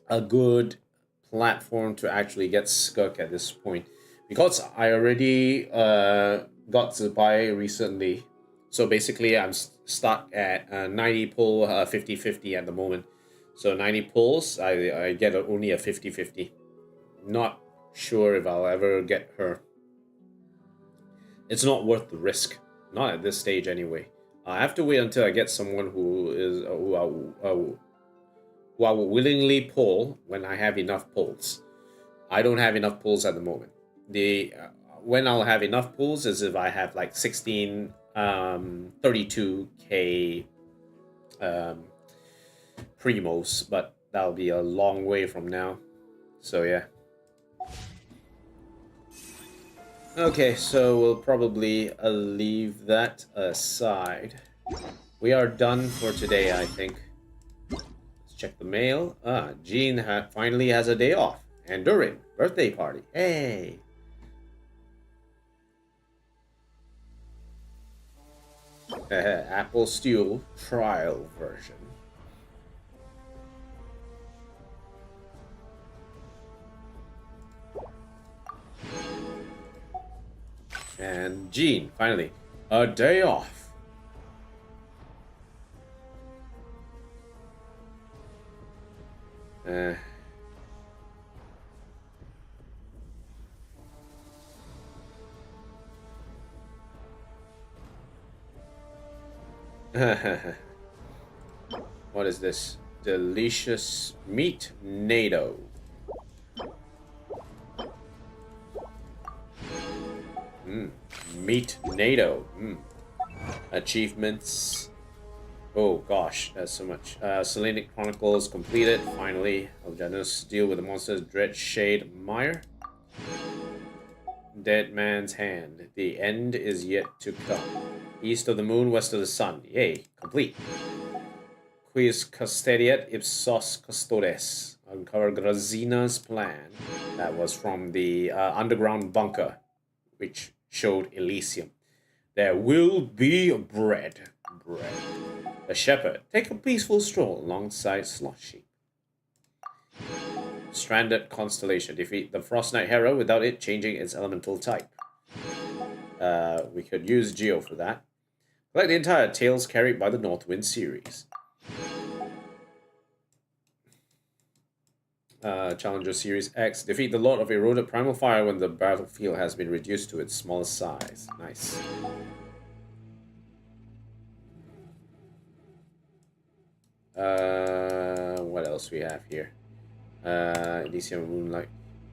S1: a good platform to actually get Skirk at this point. Because I already got to buy recently. So basically I'm stuck at 90 pull, 50-50 at the moment. So 90 pulls, I get only a 50-50. Not sure if I'll ever get her. It's not worth the risk. Not at this stage, anyway. I have to wait until I get someone who is who I will willingly pull when I have enough pulls. I don't have enough pulls at the moment. The when I'll have enough pulls is if I have like 16 32k primos, but that'll be a long way from now. So yeah. Okay, so we'll probably leave that aside. We are done for today, I think. Let's check the mail. Jean finally has a day off. And Durin, birthday party. Hey! Apple Steel trial version. And Jean, finally, a day off. What is this? Delicious meat NATO. Meat NATO. Achievements. Oh gosh, that's so much. Selenic Chronicles completed. Finally, Aljanus deal with the monsters. Dread Shade Mire. Dead Man's Hand. The end is yet to come. East of the moon, west of the sun. Yay, complete. Quis custodiet ipsos custodes. Uncover Grazina's plan. That was from the underground bunker, which showed Elysium. There will be bread. The shepherd. Take a peaceful stroll alongside Sloth Sheep. Stranded Constellation. Defeat the Frost Knight Hero without it changing its elemental type. We could use Geo for that. Collect the entire Tales carried by the Northwind series. Challenger Series X. Defeat the Lord of Eroded Primal Fire when the battlefield has been reduced to its smallest size. Nice. What else we have here? Elysium Moonlight.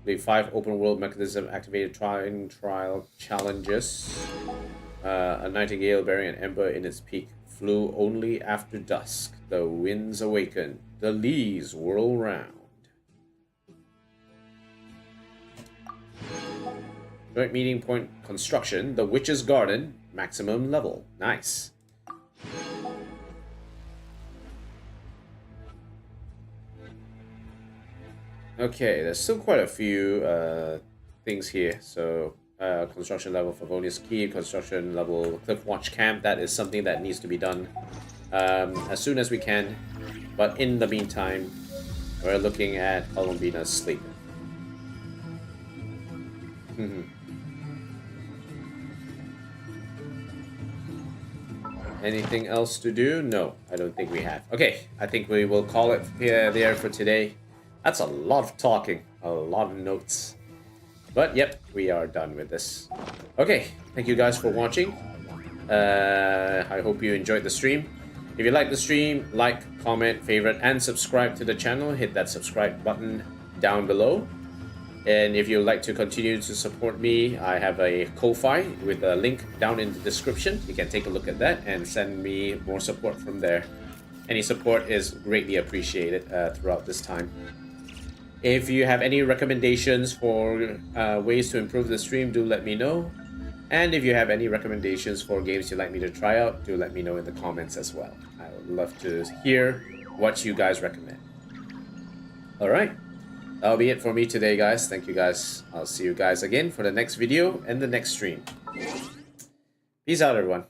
S1: The 5 open world mechanism activated trial challenges. A nightingale bearing an ember in its peak flew only after dusk. The winds awaken. The leaves whirl round. Joint meeting point construction. The Witch's Garden. Maximum level. Nice. Okay, there's still quite a few things here. So, construction level Favonius Key, construction level Cliffwatch Camp. That is something that needs to be done as soon as we can. But in the meantime, we're looking at Columbina's sleep. Anything else to do? No, I don't think we have. Okay, I think we will call it there for today. That's a lot of talking, a lot of notes. But yep, we are done with this. Okay, thank you guys for watching. I hope you enjoyed the stream. If you like the stream, like, comment, favorite, and subscribe to the channel. Hit that subscribe button down below. And if you'd like to continue to support me, I have a Ko-Fi with a link down in the description. You can take a look at that and send me more support from there. Any support is greatly appreciated throughout this time. If you have any recommendations for ways to improve the stream, do let me know. And if you have any recommendations for games you'd like me to try out, do let me know in the comments as well. I would love to hear what you guys recommend. Alright, that'll be it for me today, guys. Thank you guys. I'll see you guys again for the next video and the next stream. Peace out, everyone.